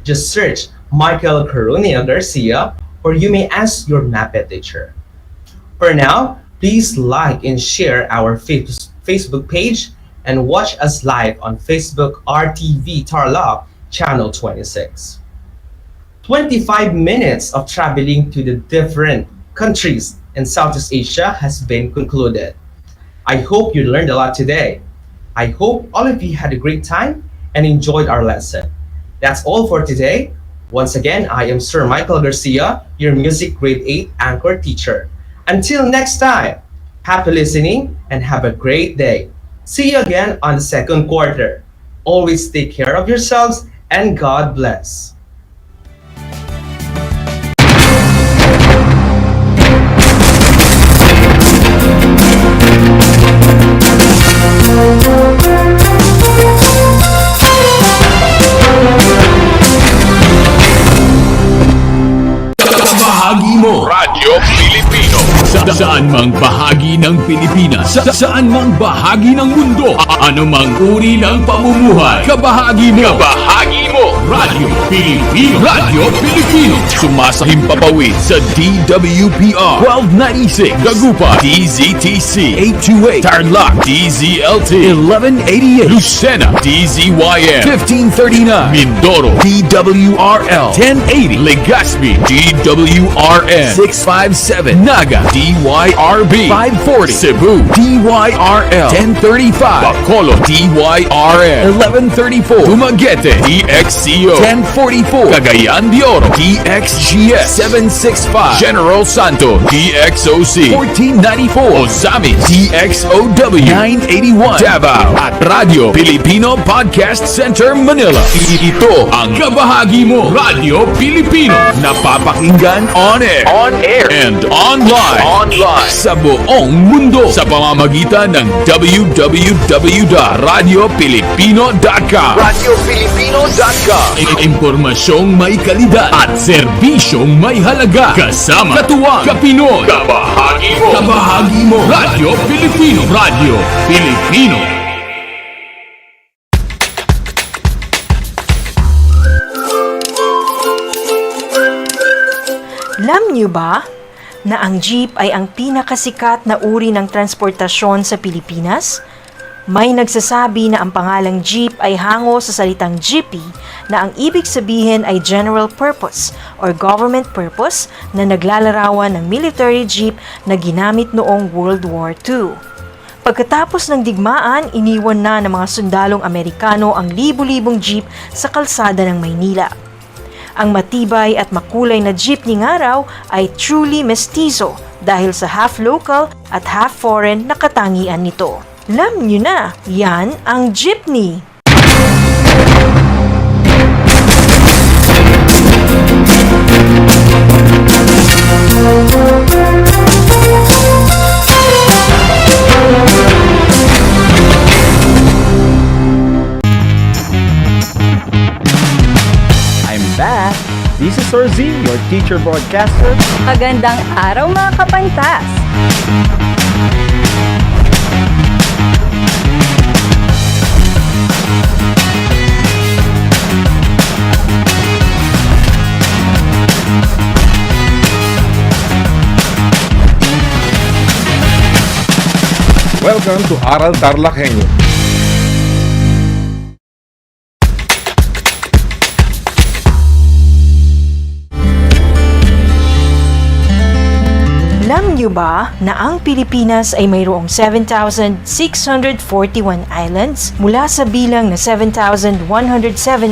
Just search Michael Carunia Garcia, or you may ask your MAPE teacher. For now, please like and share our Facebook page and watch us live on Facebook RTV Tarlac Channel 26. 25 minutes of traveling to the different countries in Southeast Asia has been concluded. I hope you learned a lot today. I hope all of you had a great time and enjoyed our lesson. That's all for today. Once again, I am Sir Michael Garcia, your Music Grade 8 Anchor teacher. Until next time, happy listening and have a great day. See you again on the second quarter. Always take care of yourselves and God bless. Bahagi mo Radyo Pilipino saan mang bahagi ng Pilipinas, saan mang bahagi ng mundo, anumang uri ng pamumuhay, kabahagi mo Radyo Pilipino. Radyo Pilipino. Sumasahimpapawid sa DWPR 1296 Dagupan, DZTC 828 Tarlac, DZLT 1188 Lucena, DZYM 1539 Mindoro, DWRL 1080 Legazpi, DWRN 657 Naga, DYRB 540 Cebu, DYRL 1035 Bacolod, DYRN 1134 Dumaguete, DXCO 1044 Cagayan de Oro, DXGS 765 General Santo, DXOC 1494 Ozami, DXOW 981 Davao at Radio Filipino Podcast Center Manila. Ito ang kabahagi mo, Radio Filipino, napapakinggan on air and online sa buong mundo sa pamamagitan ng www.radiofilipino.com. radiofilipino.com. Impormasyong may kalidad at serbisyong may halaga. Kasama, katuwang, kapinoy, kabahagi mo, Radio Filipino. Radio Filipino. Alam niyo ba na ang jeep ay ang pinakasikat na uri ng transportasyon sa Pilipinas? May nagsasabi na ang pangalang jeep ay hango sa salitang jeepy na ang ibig sabihin ay general purpose or government purpose na naglalarawan ng military jeep na ginamit noong World War II. Pagkatapos ng digmaan, iniwan na ng mga sundalong Amerikano ang libu-libong jeep sa kalsada ng Maynila. Ang matibay at makulay na jeepney nga raw ay truly mestizo dahil sa half local at half foreign na katangian nito. Alam nyo na, yan ang jeepney. I'm back! This is Orzi, your teacher broadcaster. Magandang araw mga kapantas! Welcome to Aral TarlakHenyo. Alam niyo ba na ang Pilipinas ay mayroong 7,641 islands? Mula sa bilang na 7,107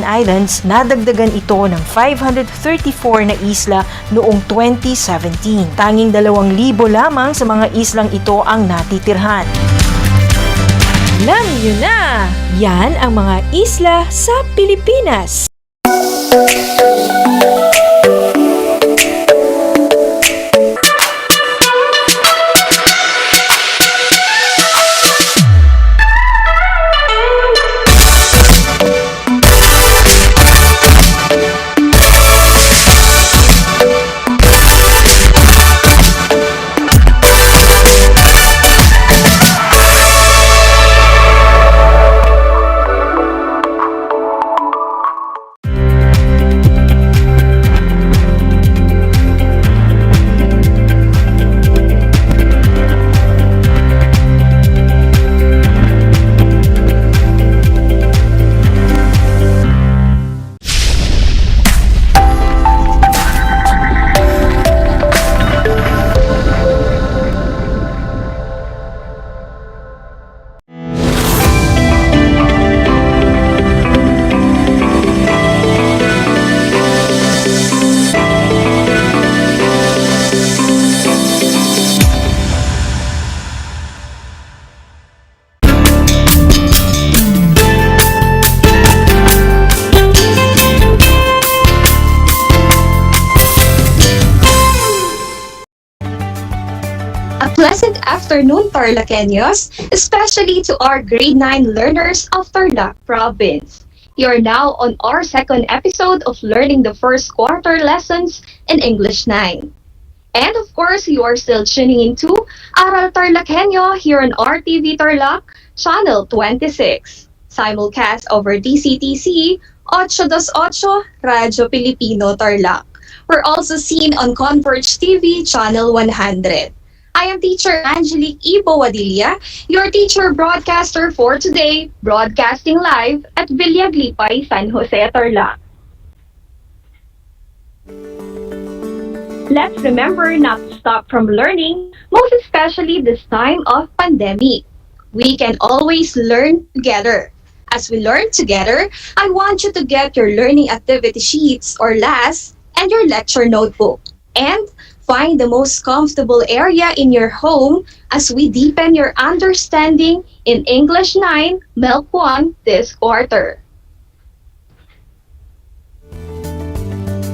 islands, nadagdagan ito ng 534 na isla noong 2017. Tanging 2,000 lamang sa mga islang ito ang natitirhan. Alam niyo na, yan ang mga isla sa Pilipinas. Pleasant afternoon, TarlakHenyos, especially to our grade 9 learners of Tarlac Province. You're now on our second episode of learning the first quarter lessons in English 9. And of course, you are still tuning into Aral TarlakHenyo here on RTV Tarlac, Channel 26, simulcast over DCTC 828 Radyo Pilipino Tarlac. We're also seen on Converge TV Channel 100. I am Teacher Angelique Ibo Wadilla, your teacher broadcaster for today, broadcasting live at Villaglipay, San Jose, Tarlac. Let's remember not to stop from learning, most especially this time of pandemic. We can always learn together. As we learn together, I want you to get your learning activity sheets or LAS and your lecture notebook. And find the most comfortable area in your home as we deepen your understanding in English 9, MELC 1 this quarter.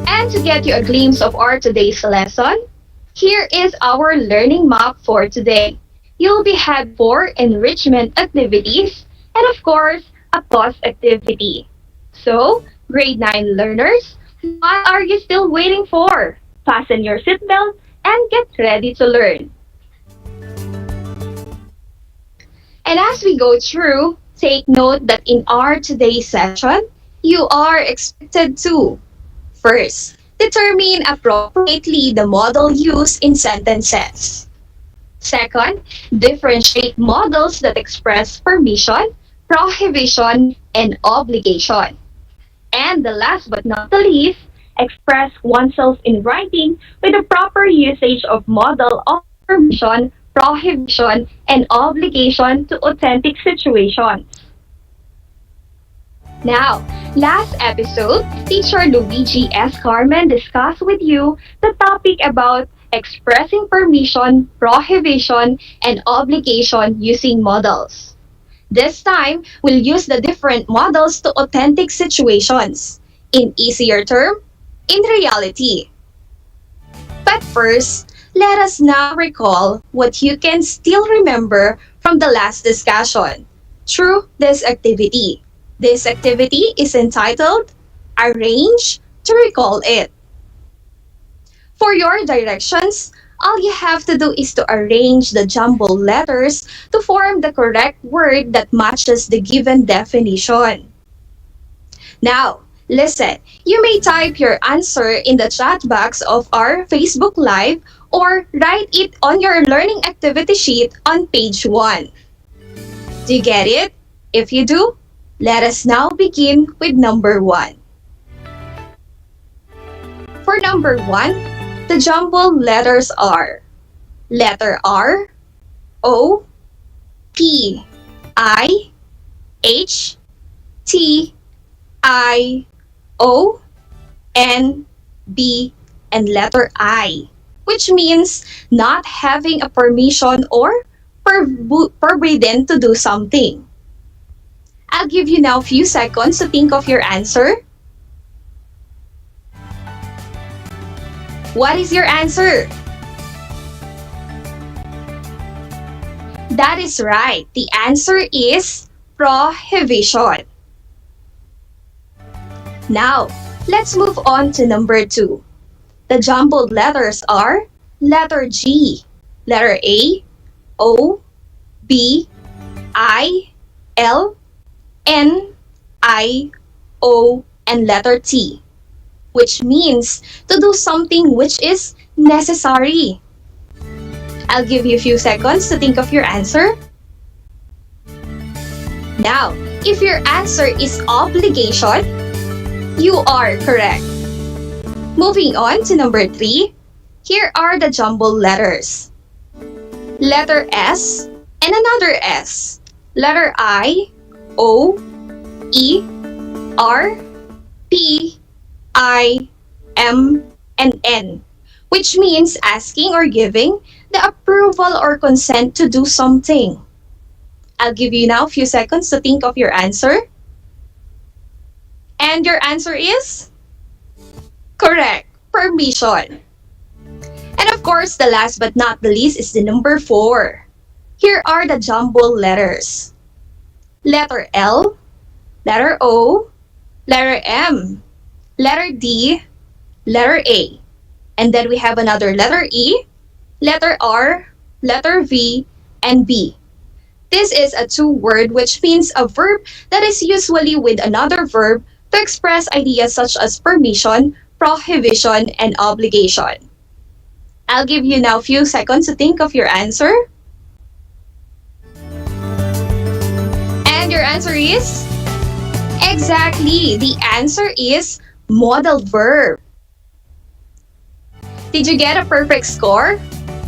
And to get you a glimpse of our today's lesson, here is our learning map for today. You'll be had 4 enrichment activities and of course, a pause activity. So, grade 9 learners, what are you still waiting for? Fasten your seatbelt and get ready to learn. And as we go through, take note that in our today's session, you are expected to first, determine appropriately the model used in sentences. Second, differentiate models that express permission, prohibition, and obligation. And the last but not the least, express oneself in writing with the proper usage of model of permission, prohibition, and obligation to authentic situations. Now, last episode, Teacher Luigi S. Carmen discussed with you the topic about expressing permission, prohibition, and obligation using models. This time, we'll use the different models to authentic situations. In easier term, in reality. But first, let us now recall what you can still remember from the last discussion through this activity. This activity is entitled Arrange to Recall It. For your directions, all you have to do is to arrange the jumbled letters to form the correct word that matches the given definition. Now, listen, you may type your answer in the chat box of our Facebook Live or write it on your learning activity sheet on page 1. Do you get it? If you do, let us now begin with number 1. For number 1, the jumbled letters are letter R, O, P, I, H, T, I, O, N, B, and letter I, which means not having a permission or forbidden to do something. I'll give you now a few seconds to think of your answer. What is your answer? That is right. The answer is prohibition. Now, let's move on to number 2. The jumbled letters are letter G, letter A, O, B, I, L, N, I, O, and letter T, which means to do something which is necessary. I'll give you a few seconds to think of your answer. Now, if your answer is obligation, you are correct. Moving on to number 3, here are the jumbled letters. Letter S and another S. Letter I, O, E, R, P, I, M, and N, which means asking or giving the approval or consent to do something. I'll give you now a few seconds to think of your answer. And your answer is correct, permission. And of course, the last but not the least is the number 4. Here are the jumbled letters. Letter L, letter O, letter M, letter D, letter A. And then we have another letter E, letter R, letter V, and B. This is a 2-word which means a verb that is usually with another verb to express ideas such as permission, prohibition, and obligation. I'll give you now a few seconds to think of your answer. And your answer is? Exactly. The answer is modal verb. Did you get a perfect score?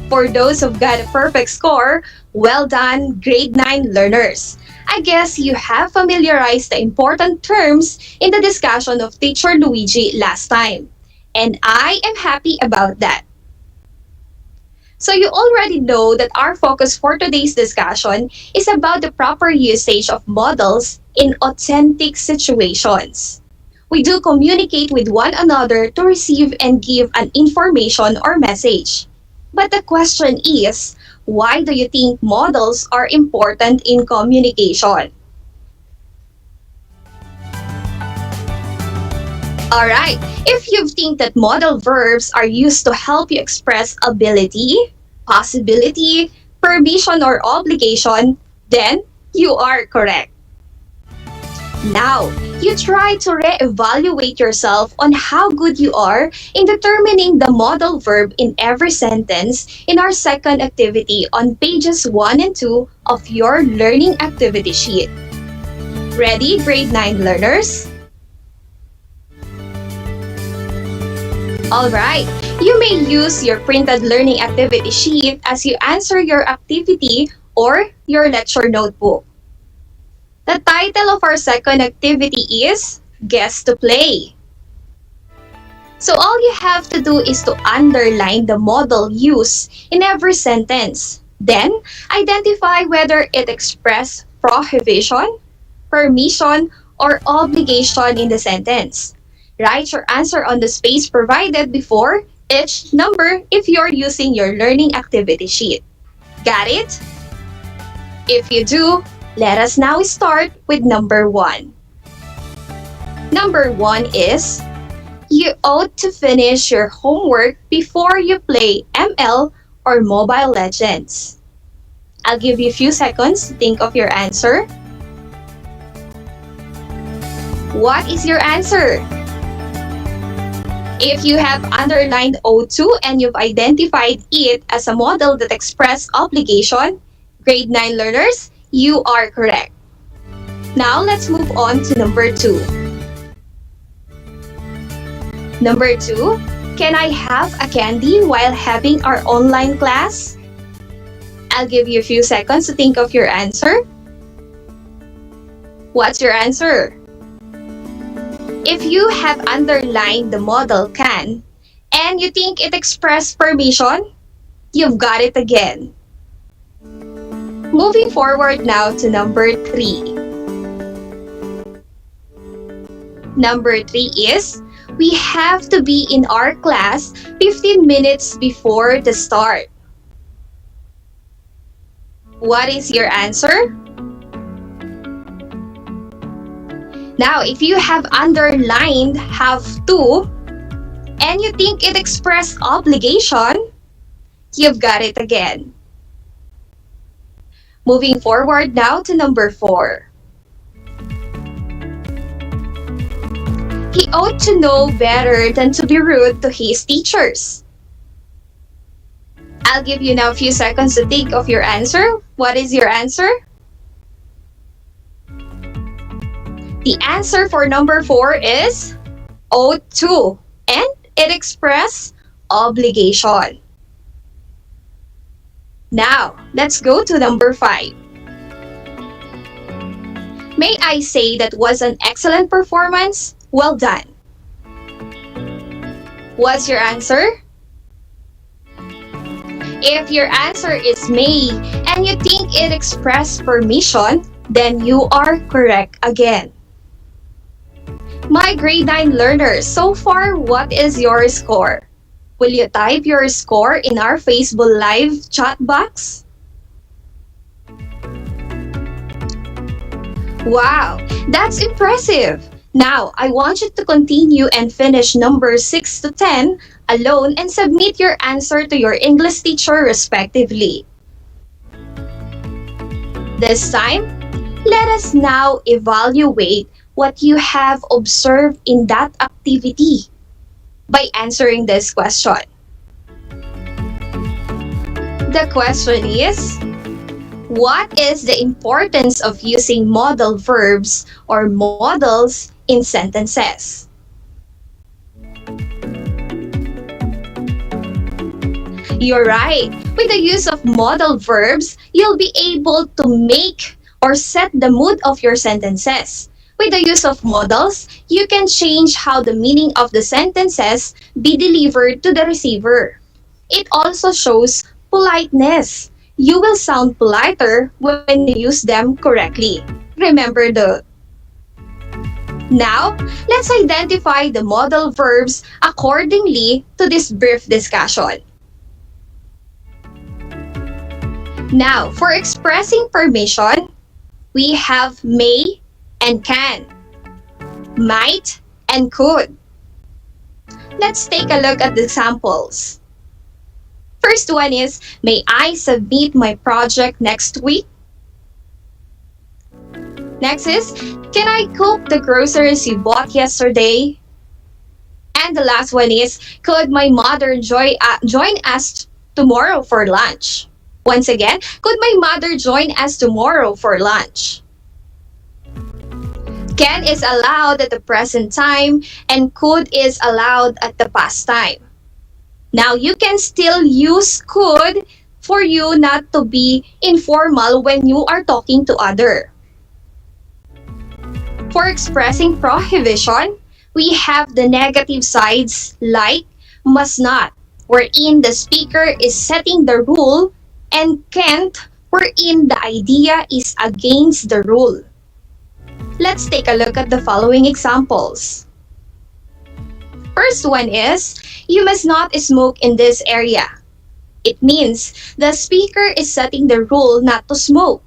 For those who've got a perfect score, well done, grade 9 learners. I guess you have familiarized the important terms in the discussion of Teacher Luigi last time. And I am happy about that. So you already know that our focus for today's discussion is about the proper usage of models in authentic situations. We do communicate with one another to receive and give an information or message. But the question is, why do you think models are important in communication? Alright, if you think that modal verbs are used to help you express ability, possibility, permission, or obligation, then you are correct. Now, you try to re-evaluate yourself on how good you are in determining the modal verb in every sentence in our second activity on pages 1 and 2 of your learning activity sheet. Ready, grade 9 learners? Alright, you may use your printed learning activity sheet as you answer your activity or your lecture notebook. The title of our second activity is Guess to Play. So all you have to do is to underline the modal used in every sentence. Then, identify whether it expresses prohibition, permission, or obligation in the sentence. Write your answer on the space provided before each number if you're using your learning activity sheet. Got it? If you do, let us now start with number 1. Number 1 is, you ought to finish your homework before you play ML or Mobile Legends. I'll give you a few seconds to think of your answer. What is your answer? If you have underlined O2 and you've identified it as a model that expresses obligation, grade 9 learners, you are correct. Now let's move on to number 2. Number 2, can I have a candy while having our online class? I'll give you a few seconds to think of your answer. What's your answer? If you have underlined the modal can and you think it expresses permission, you've got it again. Moving forward now to number 3. Number 3 is, we have to be in our class 15 minutes before the start. What is your answer? Now, if you have underlined have to and you think it expresses obligation, you've got it again. Moving forward now to number 4. He ought to know better than to be rude to his teachers. I'll give you now a few seconds to think of your answer. What is your answer? The answer for number 4 is ought to, and it expresses obligation. Now, let's go to number 5. May I say that was an excellent performance? Well done. What's your answer? If your answer is may and you think it expressed permission, then you are correct again. My grade 9 learners, so far, what is your score? Will you type your score in our Facebook Live chat box? Wow, that's impressive! Now, I want you to continue and finish numbers 6 to 10 alone and submit your answer to your English teacher respectively. This time, let us now evaluate what you have observed in that activity by answering this question. The question is, what is the importance of using modal verbs or modals in sentences? You're right. With the use of modal verbs, you'll be able to make or set the mood of your sentences. With the use of modals, you can change how the meaning of the sentences be delivered to the receiver. It also shows politeness. You will sound politer when you use them correctly. Remember the. Now, let's identify the modal verbs accordingly to this brief discussion. Now, for expressing permission, we have may and can, might and could. Let's take a look at the examples. First one is, may I submit my project next week? Next is, can I cook the groceries you bought yesterday? And the last one is, could my mother join us tomorrow for lunch? Once again, could my mother join us tomorrow for lunch? Can is allowed at the present time and could is allowed at the past time. Now, you can still use could for you not to be informal when you are talking to other. For expressing prohibition, we have the negative sides like must not, wherein the speaker is setting the rule, and can't, wherein the idea is against the rule. Let's take a look at the following examples. First one is, you must not smoke in this area. It means the speaker is setting the rule not to smoke.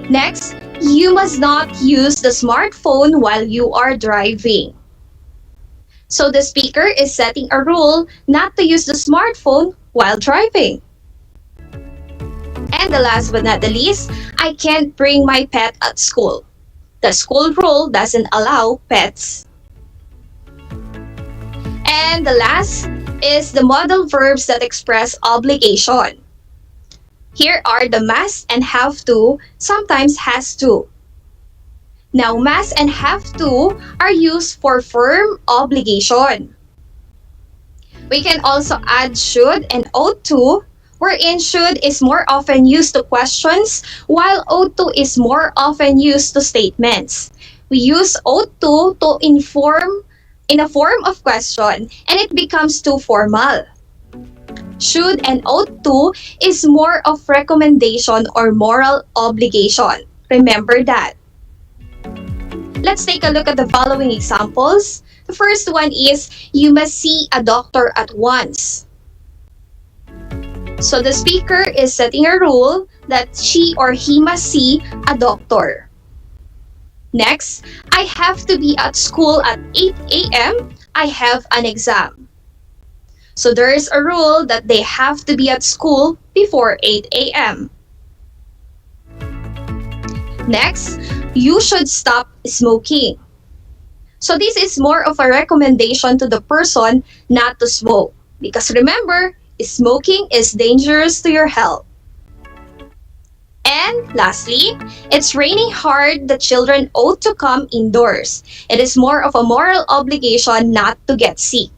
Next, you must not use the smartphone while you are driving. So the speaker is setting a rule not to use the smartphone while driving. And the last but not the least, I can't bring my pet at school. The school rule doesn't allow pets. And the last is the modal verbs that express obligation. Here are the must and have to, sometimes has to. Now, must and have to are used for firm obligation. We can also add should and ought to, wherein should is more often used to questions, while ought to is more often used to statements. We use ought to inform in a form of question, and it becomes too formal. Should and ought to is more of recommendation or moral obligation. Remember that. Let's take a look at the following examples. The first one is, you must see a doctor at once. So the speaker is setting a rule that she or he must see a doctor. Next, I have to be at school at 8 a.m. I have an exam. So there is a rule that they have to be at school before 8 a.m. Next, you should stop smoking. So this is more of a recommendation to the person not to smoke. Because remember, smoking is dangerous to your health. And lastly, it's raining hard, the children ought to come indoors. It is more of a moral obligation not to get sick.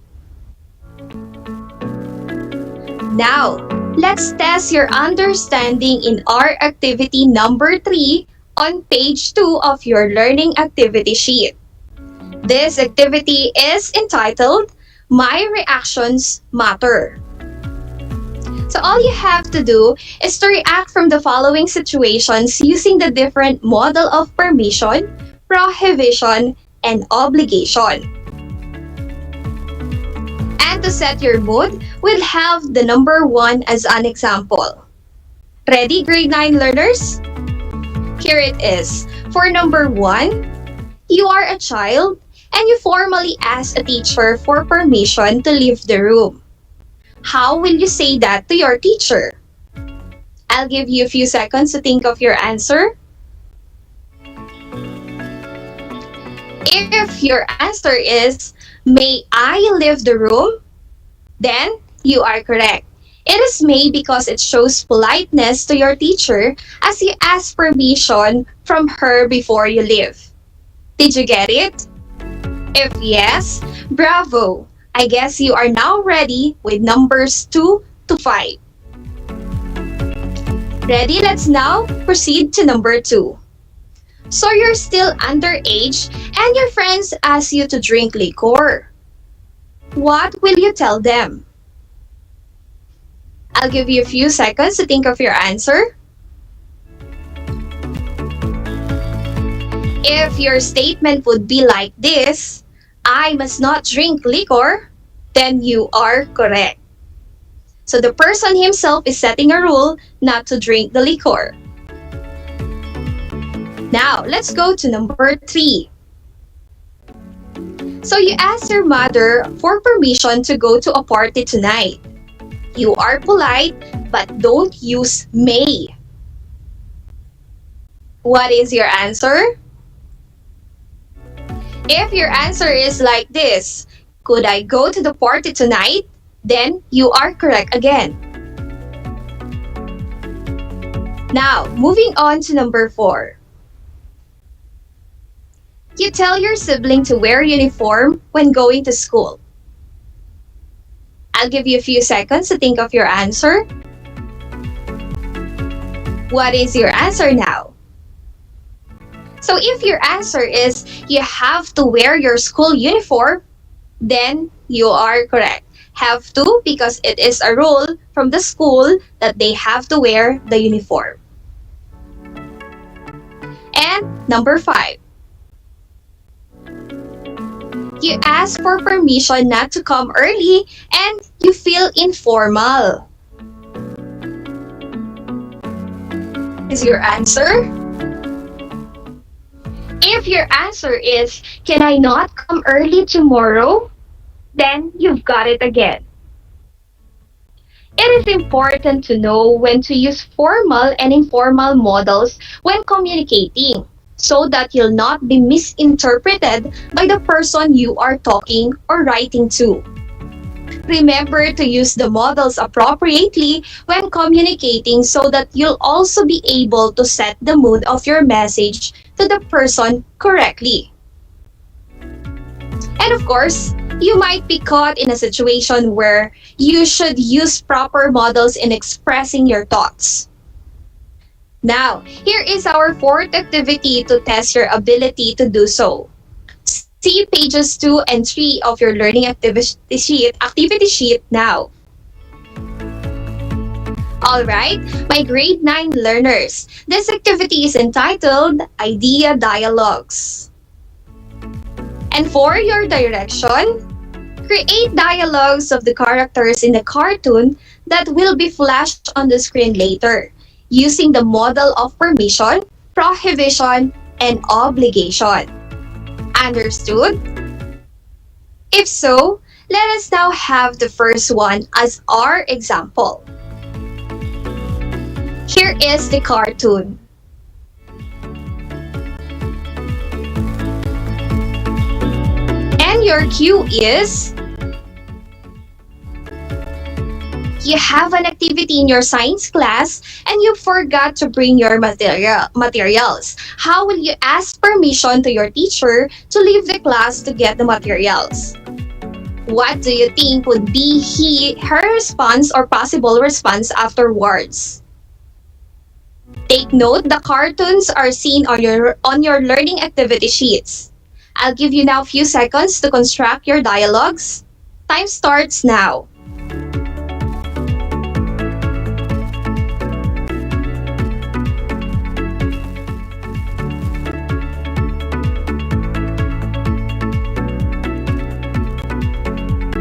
Now, let's test your understanding in our activity number 3 on page 2 of your learning activity sheet. This activity is entitled, My Reactions Matter. So all you have to do is to react from the following situations using the different model of permission, prohibition, and obligation. And to set your mood, we'll have the number 1 as an example. Ready, grade 9 learners? Here it is. For number 1, you are a child and you formally ask a teacher for permission to leave the room. How will you say that to your teacher? I'll give you a few seconds to think of your answer. If your answer is, may I leave the room? Then you are correct. It is may because it shows politeness to your teacher as you ask permission from her before you leave. Did you get it? If yes, bravo! I guess you are now ready with numbers 2 to 5. Ready? Let's now proceed to number 2. So you're still underage and your friends ask you to drink liquor. What will you tell them? I'll give you a few seconds to think of your answer. If your statement would be like this, I must not drink liquor, then you are correct. So the person himself is setting a rule not to drink the liquor. Now, let's go to number 3. So you ask your mother for permission to go to a party tonight. You are polite, but don't use may. What is your answer? If your answer is like this, could I go to the party tonight? Then you are correct again. Now, moving on to number 4. You tell your sibling to wear uniform when going to school. I'll give you a few seconds to think of your answer. What is your answer now? So if your answer is you have to wear your school uniform, then you are correct. Have to because it is a rule from the school that they have to wear the uniform. And number 5. You ask for permission not to come early and you feel informal. Is your answer? If your answer is, can I not come early tomorrow? Then you've got it again. It is important to know when to use formal and informal models when communicating, so that you'll not be misinterpreted by the person you are talking or writing to. Remember to use the models appropriately when communicating so that you'll also be able to set the mood of your message to the person correctly. And of course, you might be caught in a situation where you should use proper models in expressing your thoughts. Now, here is our 4th activity to test your ability to do so. See pages 2 and 3 of your learning activity sheet now. Alright, my grade 9 learners, this activity is entitled Idea Dialogues. And for your direction, create dialogues of the characters in the cartoon that will be flashed on the screen later, using the model of permission, prohibition, and obligation. Understood? If so, let us now have the first one as our example. Here is the cartoon. And your cue is, you have an activity in your science class and you forgot to bring your materials. How will you ask permission to your teacher to leave the class to get the materials? What do you think would be her response or possible response afterwards? Take note, the cartoons are seen on your learning activity sheets. I'll give you now a few seconds to construct your dialogues. Time starts now.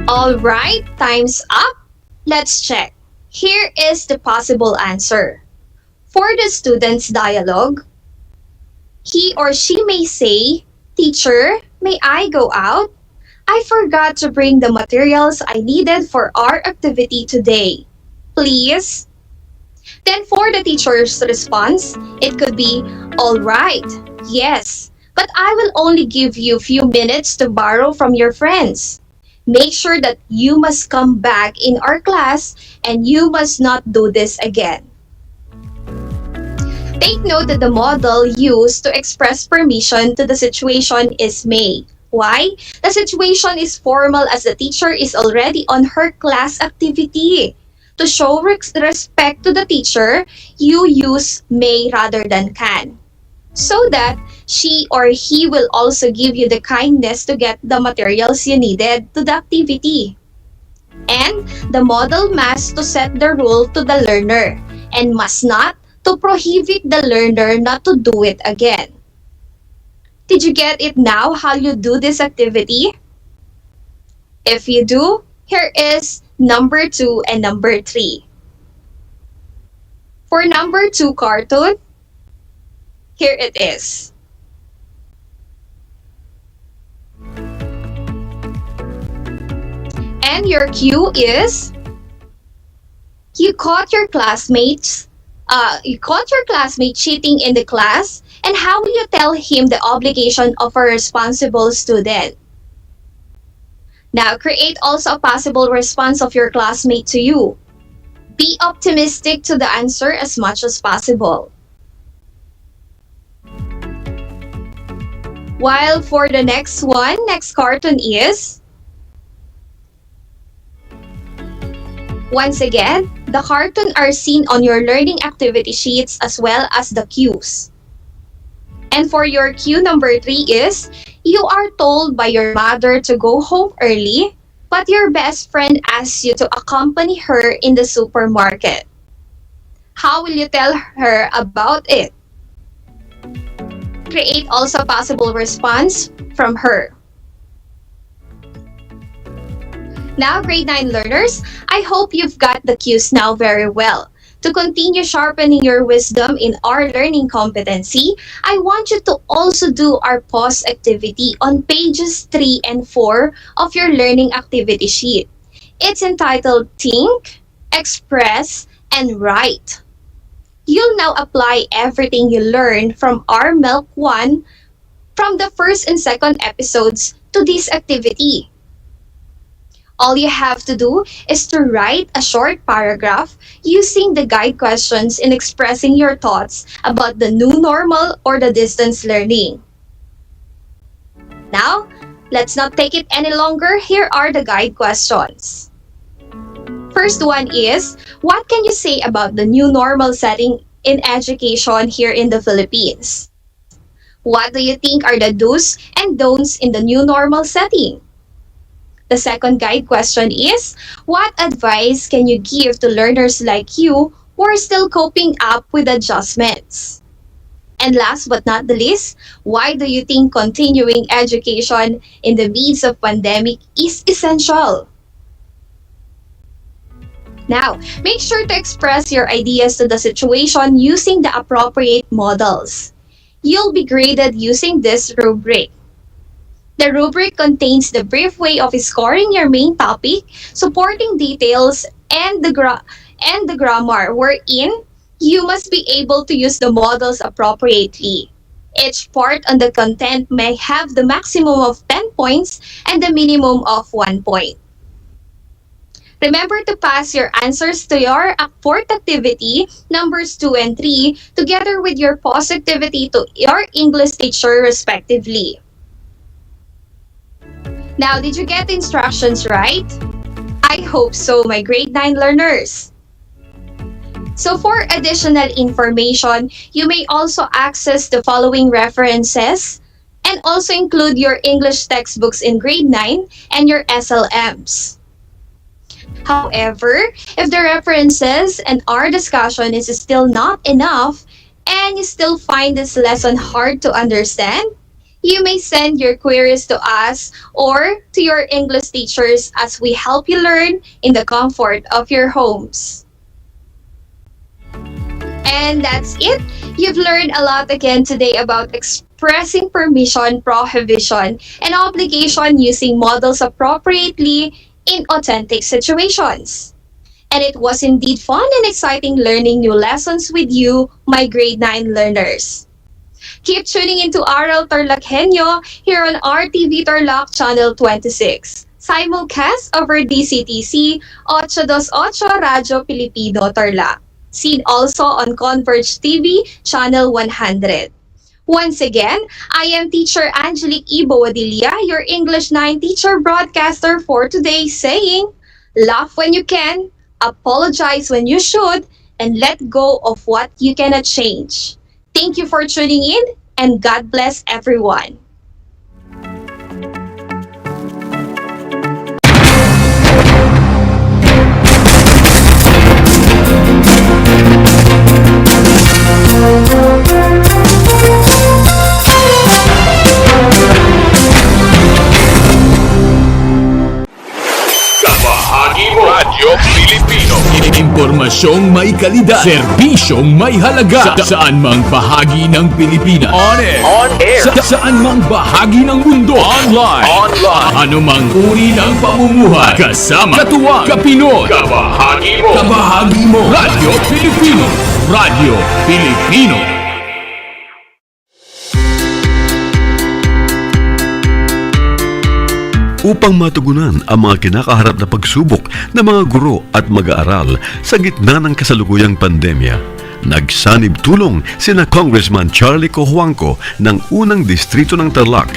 Alright, time's up. Let's check. Here is the possible answer. For the student's dialogue, he or she may say, "Teacher, may I go out? I forgot to bring the materials I needed for our activity today. Please?" Then for the teacher's response, it could be, "All right, yes, But I will only give you a few minutes to borrow from your friends. Make sure that you must come back in our class and you must not do this again. Take note that the model used to express permission to the situation is may. Why? The situation is formal as the teacher is already on her class activity. To show respect to the teacher, you use may rather than can, so that she or he will also give you the kindness to get the materials you needed to the activity. And the model must to set the rule to the learner and must not to prohibit the learner not to do it again. Did you get it now how you do this activity? If you do, here is number 2 and number 3. For number 2 cartoon, here it is. And your cue is you caught your classmate cheating in the class, and how will you tell him the obligation of a responsible student? Now create also a possible response of your classmate to you. Be optimistic to the answer as much as possible. While for the next cartoon is, once again, the cartoon are seen on your learning activity sheets as well as the cues. And for your cue number 3 is, you are told by your mother to go home early, but your best friend asks you to accompany her in the supermarket. How will you tell her about it? Create also a possible response from her. Now, grade 9 learners, I hope you've got the cues now very well. To continue sharpening your wisdom in our learning competency, I want you to also do our pause activity on pages 3 and 4 of your learning activity sheet. It's entitled Think, Express, and Write. You'll now apply everything you learned from our MELC 1 from the first and second episodes to this activity. All you have to do is to write a short paragraph using the guide questions in expressing your thoughts about the new normal or the distance learning. Now, let's not take it any longer. Here are the guide questions. First one is, what can you say about the new normal setting in education here in the Philippines? What do you think are the do's and don'ts in the new normal setting? The second guide question is, what advice can you give to learners like you who are still coping up with adjustments? And last but not the least, why do you think continuing education in the midst of pandemic is essential? Now, make sure to express your ideas to the situation using the appropriate models. You'll be graded using this rubric. The rubric contains the brief way of scoring your main topic, supporting details, and the grammar, wherein you must be able to use the models appropriately. Each part on the content may have the maximum of 10 points and the minimum of 1 point. Remember to pass your answers to your fourth activity, numbers 2 and 3, together with your pause activity to your English teacher respectively. Now, did you get the instructions right? I hope so, my grade 9 learners. So for additional information, you may also access the following references and also include your English textbooks in grade 9 and your SLMs. However, if the references and our discussion is still not enough and you still find this lesson hard to understand, you may send your queries to us or to your English teachers as we help you learn in the comfort of your homes. And that's it. You've learned a lot again today about expressing permission, prohibition, and obligation using models appropriately in authentic situations. And it was indeed fun and exciting learning new lessons with you, my grade 9 learners. Keep tuning into Aral TarlakHenyo here on RTV Tarlac Channel 26. Simulcast over DCTC 828 Radyo Pilipino Tarlac. Seen also on Converge TV Channel 100. Once again, I am Teacher Angelique Ibo Wadilla, your English 9 teacher broadcaster for today, saying, laugh when you can, apologize when you should, and let go of what you cannot change. Thank you for tuning in, and God bless everyone. Kabahagi mo Radyo Pilipino. Impormasyong may kalidad, serbisyong may halaga. Saan mang bahagi ng Pilipinas. On air. Saan mang bahagi ng mundo. Online. Ano mang uri ng pamumuhay. Kasama. Katuwang. Kapinoy. Kabahagi mo. Radyo Pilipino. Radyo Pilipino. Upang matugunan ang mga kinakaharap na pagsubok ng mga guro at mag-aaral sa gitna ng kasalukuyang pandemya, nagsanib tulong sina Congressman Charlie Cojuangco ng unang distrito ng Tarlac,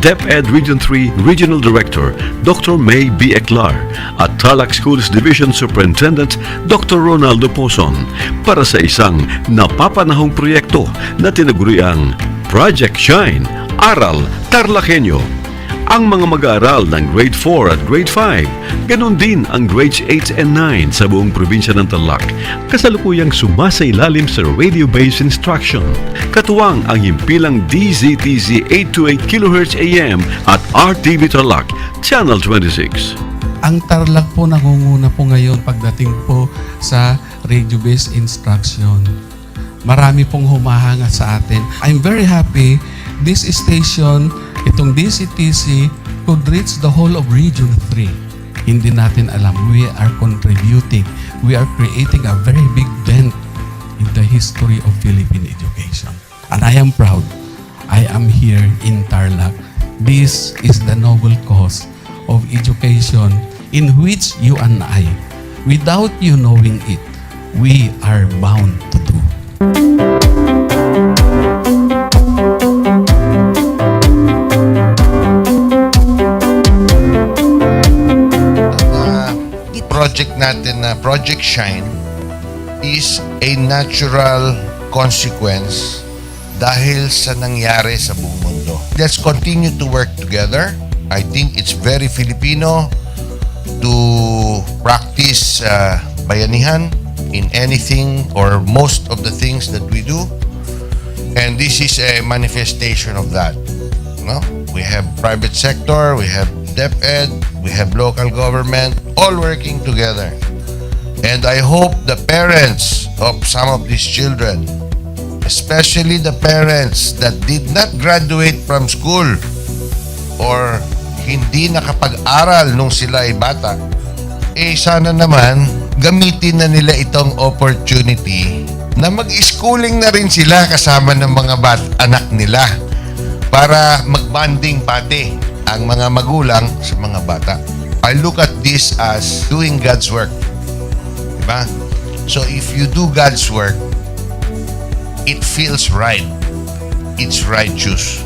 DEPED Region 3 Regional Director Dr. May B. Eclar at Tarlac Schools Division Superintendent Dr. Ronaldo Pozon para sa isang napapanahong proyekto na tinaguriang Project Shine, Aral TarlakHenyo. Ang mga mag-aaral ng Grade 4 at Grade 5, ganon din ang Grades 8 and 9 sa buong probinsya ng Tarlac, kasalukuyang sumasailalim sa radio-based instruction. Katuwang ang himpilang DZTZ 828 kHz AM at RTV Tarlac, Channel 26. Ang Tarlac po nangunguna po ngayon pagdating po sa radio-based instruction. Marami pong humahanga sa atin. I'm very happy this station, itong DCTC, could reach the whole of Region 3. Hindi natin alam, we are contributing. We are creating a very big dent in the history of Philippine education. And I am proud. I am here in Tarlac. This is the noble cause of education in which you and I, without you knowing it, we are bound to do. Project natin na Project Shine is a natural consequence dahil sa nangyari sa buong mundo. Let's continue to work together. I think it's very Filipino to practice bayanihan in anything or most of the things that we do. And this is a manifestation of that. No? We have private sector, we have DEPED, we have local government, all working together. And I hope the parents of some of these children, especially the parents that did not graduate from school or hindi nakapag-aral nung sila ay bata, sana naman gamitin na nila itong opportunity na mag-schooling na rin sila kasama ng mga anak nila para mag-bonding pati ang mga magulang sa mga bata. I look at this as doing God's work. Diba? So if you do God's work, it feels right. It's righteous.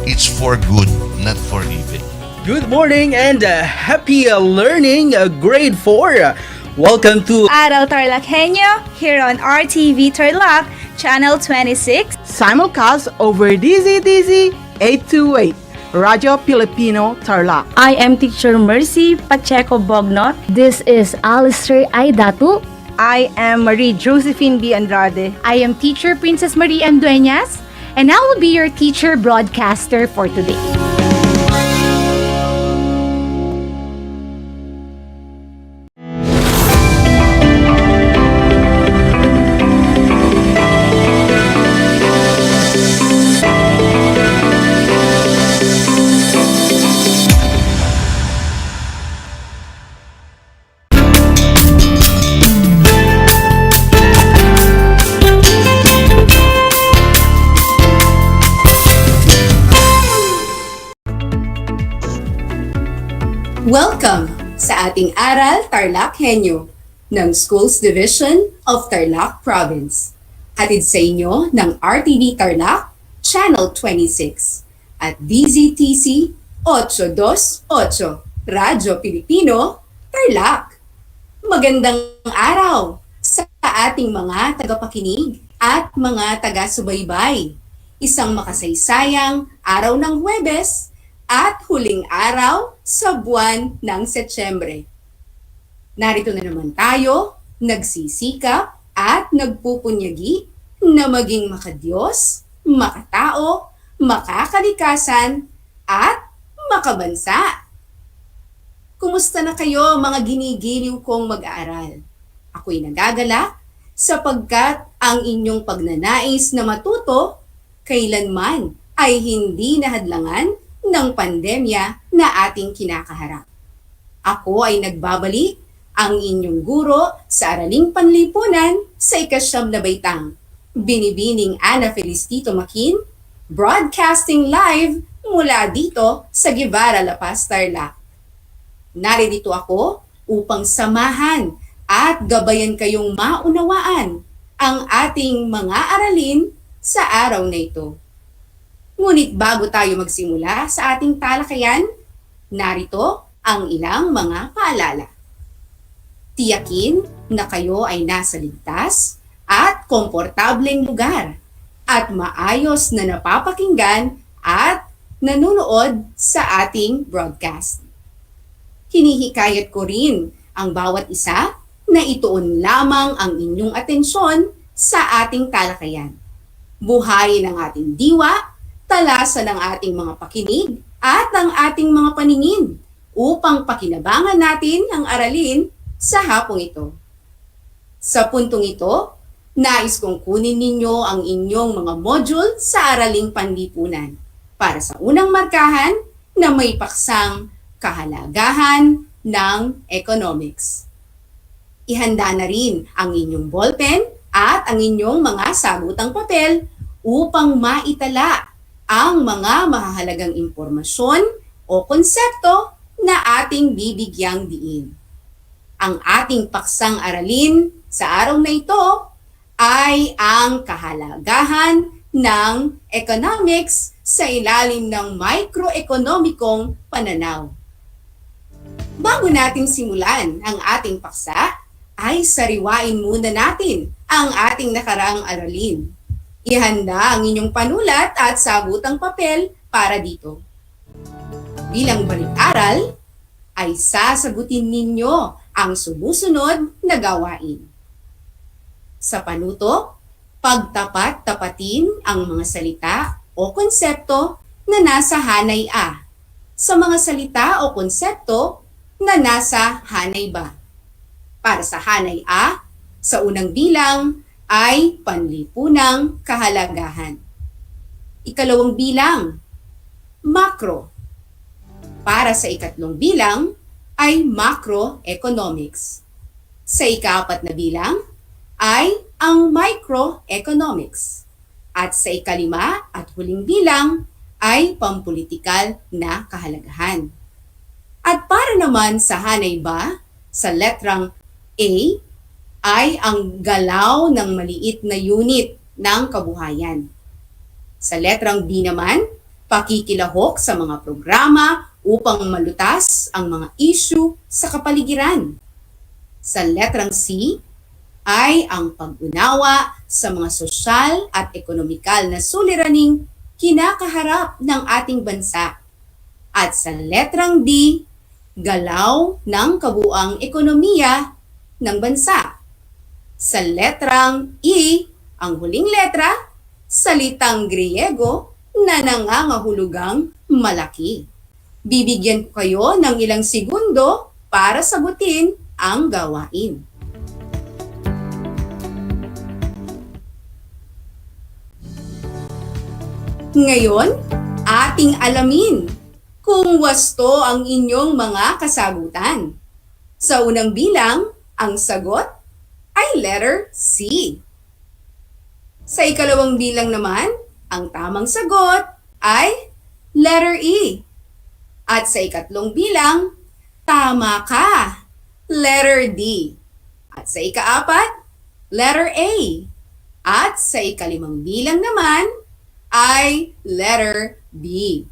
It's for good, not for evil. Good morning and happy learning, grade 4. Welcome to Aral TarlakHenyo here on RTV Tarlac, Channel 26. Simulcast over DZTZ 828. Radyo Pilipino Tarlac. I am Teacher Mercy Pacheco Bognot. This is Alistair Aidatu. I am Marie Josephine B. Andrade. I am Teacher Princess Marie M. Dueñas, and I will be your teacher broadcaster for today. Welcome sa ating Aral TarlakHenyo ng Schools Division of Tarlac Province. Hatid sa inyo ng RTV Tarlac, Channel 26 at DZTC 828, Radyo Pilipino, Tarlac. Magandang araw sa ating mga tagapakinig at mga taga-subaybay. Isang makasaysayang araw ng Huwebes at huling araw sa buwan ng Setyembre. Narito na naman tayo, nagsisikap at nagpupunyagi na maging makadiyos, makatao, makakalikasan, at makabansa. Kumusta na kayo mga ginigiliw kong mag-aaral? Ako'y nagagalak sapagkat ang inyong pagnanais na matuto kailanman ay hindi nahadlangan ng pandemya na ating kinakaharap. Ako ay nagbabalik ang inyong guro sa Araling Panlipunan sa ika-9 na baitang. Binibining Ana Felicito Makin, broadcasting live mula dito sa Guevara, La Paz, Tarlac. Naririto ako upang samahan at gabayan kayong maunawaan ang ating mga aralin sa araw na ito. Ngunit bago tayo magsimula sa ating talakayan, narito ang ilang mga paalala. Tiyakin na kayo ay nasa ligtas at komportableng lugar at maayos na napapakinggan at nanonood sa ating broadcast. Hinihikayat ko rin ang bawat isa na ituon lamang ang inyong atensyon sa ating talakayan. Buhayin ang ating diwa, talasan ang ating mga pakinig at ang ating mga paningin upang pakinabangan natin ang aralin sa hapong ito. Sa puntong ito, nais kong kunin ninyo ang inyong mga module sa Araling Panlipunan para sa unang markahan na may paksang kahalagahan ng economics. Ihanda na rin ang inyong ballpen at ang inyong mga sagutang papel upang maitala ang mga mahahalagang impormasyon o konsepto na ating bibigyang diin. Ang ating paksang aralin sa araw na ito ay ang kahalagahan ng economics sa ilalim ng microekonomikong pananaw. Bago natin simulan ang ating paksa, ay sariwain muna natin ang ating nakaraang aralin. Ihanda ang inyong panulat at sagutang papel para dito. Bilang balik-aral, ay sasagutin ninyo ang sumusunod na gawain. Sa panuto, pagtapat-tapatin ang mga salita o konsepto na nasa hanay A sa mga salita o konsepto na nasa hanay B. Para sa hanay A, sa unang bilang ay panlipunang kahalagahan. Ikalawang bilang, macro. Para sa ikatlong bilang ay macroeconomics. Sa ikaapat na bilang ay ang microeconomics. At sa ikalima at huling bilang ay pampulitikal na kahalagahan. At para naman sa hanay ba, sa letrang A, ay ang galaw ng maliit na unit ng kabuhayan. Sa letrang B naman, pakikilahok sa mga programa upang malutas ang mga issue sa kapaligiran. Sa letrang C, ay ang pag-unawa sa mga sosyal at ekonomikal na suliraning kinakaharap ng ating bansa. At sa letrang D, galaw ng kabuang ekonomiya ng bansa. Sa letrang E, ang huling letra, salitang Griego na nangangahulugang malaki. Bibigyan ko kayo ng ilang segundo para sagutin ang gawain. Ngayon, ating alamin kung wasto ang inyong mga kasagutan. Sa unang bilang, ang sagot ay letter C. Sa ikalawang bilang naman, ang tamang sagot ay letter E. At sa ikatlong bilang, Tama ka! Letter D. At sa ikaapat, letter A. At sa ikalimang bilang naman ay letter B.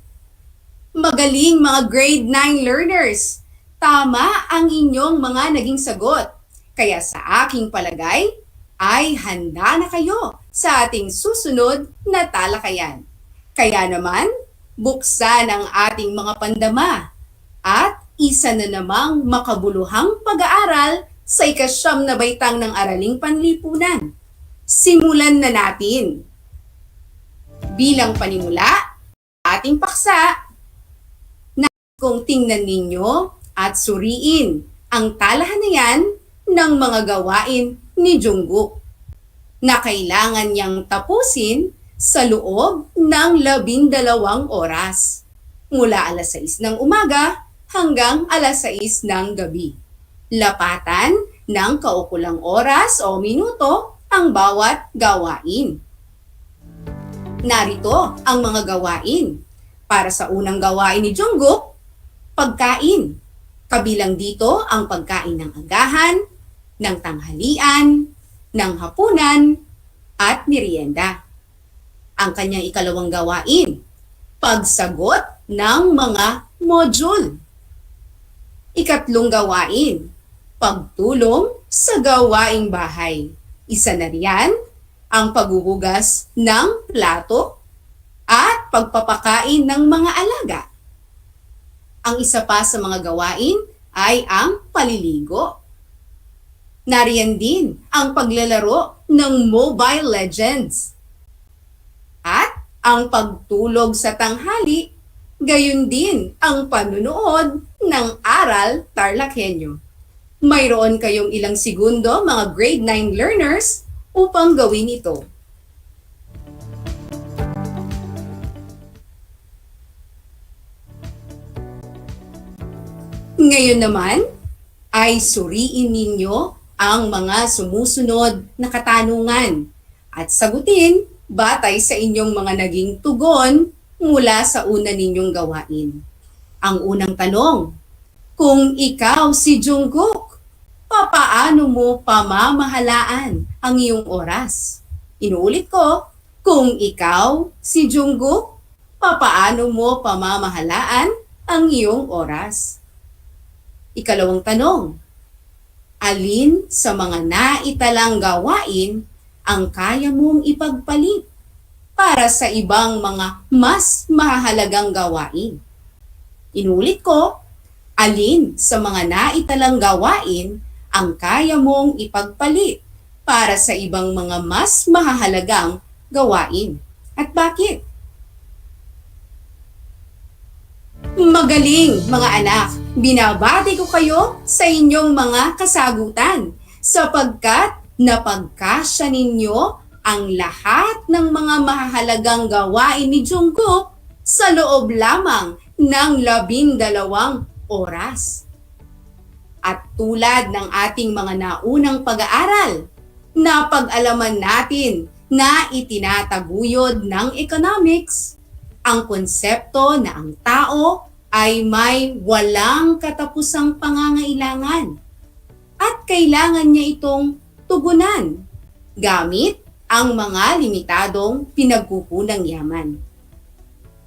Magaling mga grade 9 learners! Tama ang inyong mga naging sagot. Kaya sa aking palagay, ay handa na kayo sa ating susunod na talakayan. Kaya naman, buksan ang ating mga pandama at isa na namang makabuluhang pag-aaral sa ika-9 na baitang ng Araling Panlipunan. Simulan na natin. Bilang panimula, ating paksa, na kung tingnan ninyo at suriin ang talahanayan ng mga gawain ni Jungkook na kailangan niyang tapusin sa loob ng 12 oras mula alas 6 ng umaga hanggang alas 6 ng gabi. Lapatan ng kaukulang oras o minuto ang bawat gawain. Narito ang mga gawain. Para sa unang gawain ni Jungkook, pagkain. Kabilang dito ang pagkain ng agahan, ng tanghalian, ng hapunan, at merienda. Ang kanyang ikalawang gawain, pagsagot ng mga module. Ikatlong gawain, pagtulong sa gawaing bahay. Isa na riyan ang paghuhugas ng plato at pagpapakain ng mga alaga. Ang isa pa sa mga gawain ay ang paliligo. Nariyan din ang paglalaro ng Mobile Legends. At ang pagtulog sa tanghali, gayon din ang panunood ng Aral TarlakHenyo. Mayroon kayong ilang segundo mga grade 9 learners upang gawin ito. Ngayon naman ay suriin ninyo ang mga sumusunod na katanungan at sagutin batay sa inyong mga naging tugon mula sa una ninyong gawain. Ang unang tanong, kung ikaw si Jungkook, papaano mo pamamahalaan ang iyong oras? Inuulit ko, kung ikaw si Jungkook, papaano mo pamamahalaan ang iyong oras? Ikalawang tanong, alin sa mga naitalang gawain ang kaya mong ipagpalit para sa ibang mga mas mahalagang gawain? Inulit ko, alin sa mga naitalang gawain ang kaya mong ipagpalit para sa ibang mga mas mahalagang gawain? At bakit? Magaling mga anak! Binabati ko kayo sa inyong mga kasagutan sapagkat napagkasya ninyo ang lahat ng mga mahalagang gawain ni Jungkook sa loob lamang ng 12 oras. At tulad ng ating mga naunang pag-aaral, napag-alaman natin na itinataguyod ng economics ang konsepto na ang tao ay may walang katapusang pangangailangan at kailangan niya itong tugunan gamit ang mga limitadong pinagkukunang yaman.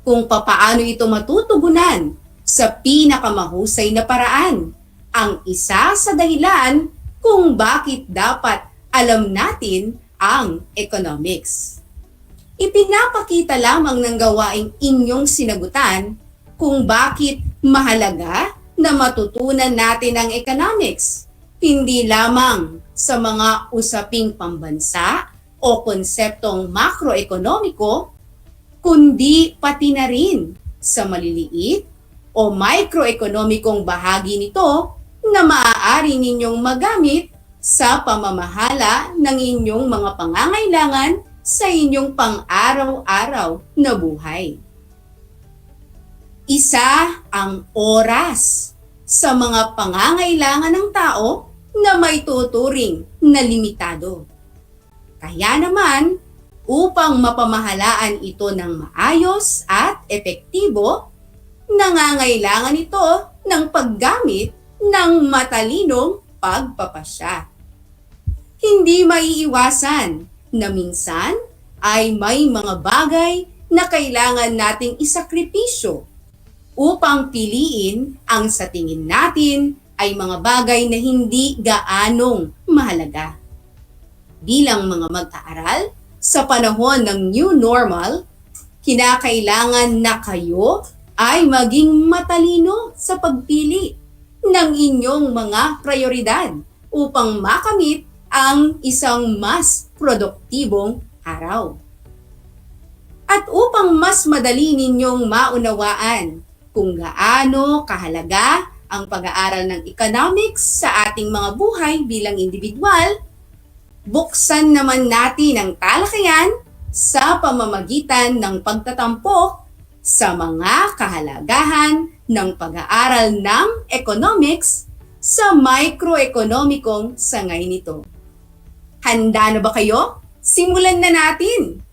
Kung papaano ito matutugunan sa pinakamahusay na paraan, ang isa sa dahilan kung bakit dapat alam natin ang economics. Ipinapakita lamang ng gawaing inyong sinagutan kung bakit mahalaga na matutunan natin ang economics, hindi lamang sa mga usaping pambansa o konseptong makroekonomiko, kundi pati na rin sa maliliit o microekonomikong bahagi nito na maaari ninyong magamit sa pamamahala ng inyong mga pangangailangan sa inyong pang-araw-araw na buhay. Isa ang oras sa mga pangangailangan ng tao na may tuturing na limitado. Kaya naman, upang mapamahalaan ito ng maayos at epektibo, nangangailangan ito ng paggamit ng matalinong pagpapasya. Hindi maiiwasan na minsan ay may mga bagay na kailangan nating isakripisyo upang piliin ang sa tingin natin ay mga bagay na hindi gaanong mahalaga. Bilang mga mag-aaral, sa panahon ng new normal, kinakailangan na kayo ay maging matalino sa pagpili ng inyong mga prioridad upang makamit ang isang mas produktibong araw. At upang mas madali ninyong maunawaan kung gaano kahalaga ang pag-aaral ng economics sa ating mga buhay bilang individual, buksan naman natin ang talakayan sa pamamagitan ng pagtatampok sa mga kahalagahan ng pag-aaral ng economics sa microekonomikong sangay nito. Handa na ba kayo? Simulan na natin!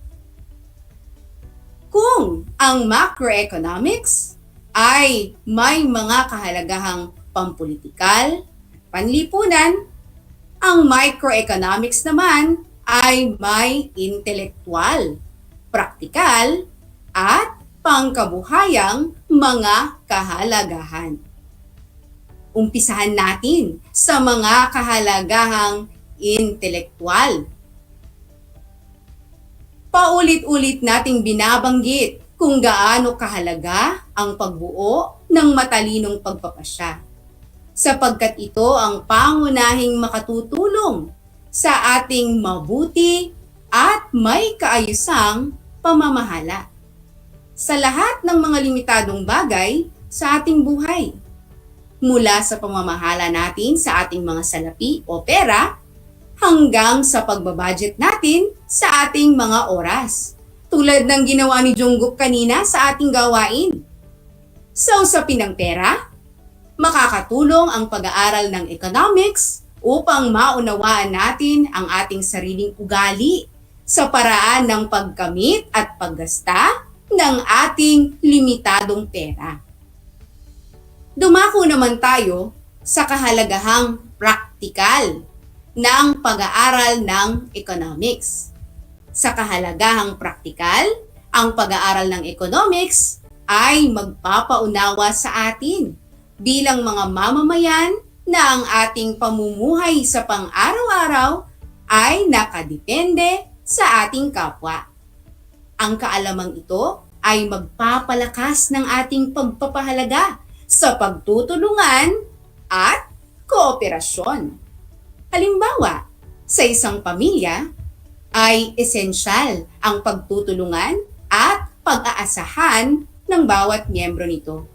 Kung ang macroeconomics ay may mga kahalagahang pampolitikal, panlipunan, ang microeconomics naman ay may intelektual, praktikal, at pangkabuhayang mga kahalagahan. Umpisahan natin sa mga kahalagahang intelektual. Paulit-ulit nating binabanggit kung gaano kahalaga ang pagbuo ng matalinong pagpapasya, sapagkat ito ang pangunahing makatutulong sa ating mabuti at may kaayusang pamamahala sa lahat ng mga limitadong bagay sa ating buhay, mula sa pamamahala natin sa ating mga salapi o pera hanggang sa pagbabudget natin sa ating mga oras, tulad ng ginawa ni Jungkook kanina sa ating gawain. Sa usapin ng pera, makakatulong ang pag-aaral ng economics upang maunawaan natin ang ating sariling ugali sa paraan ng pagkamit at paggasta ng ating limitadong pera. Dumako naman tayo sa kahalagahang praktikal ng pag-aaral ng economics. Sa kahalagahang praktikal, ang pag-aaral ng economics ay magpapaunawa sa atin bilang mga mamamayan na ang ating pamumuhay sa pang-araw-araw ay nakadepende sa ating kapwa. Ang kaalamang ito ay magpapalakas ng ating pagpapahalaga sa pagtutulungan at kooperasyon. Halimbawa, sa isang pamilya ay esensyal ang pagtutulungan at pag-aasahan ng bawat miyembro nito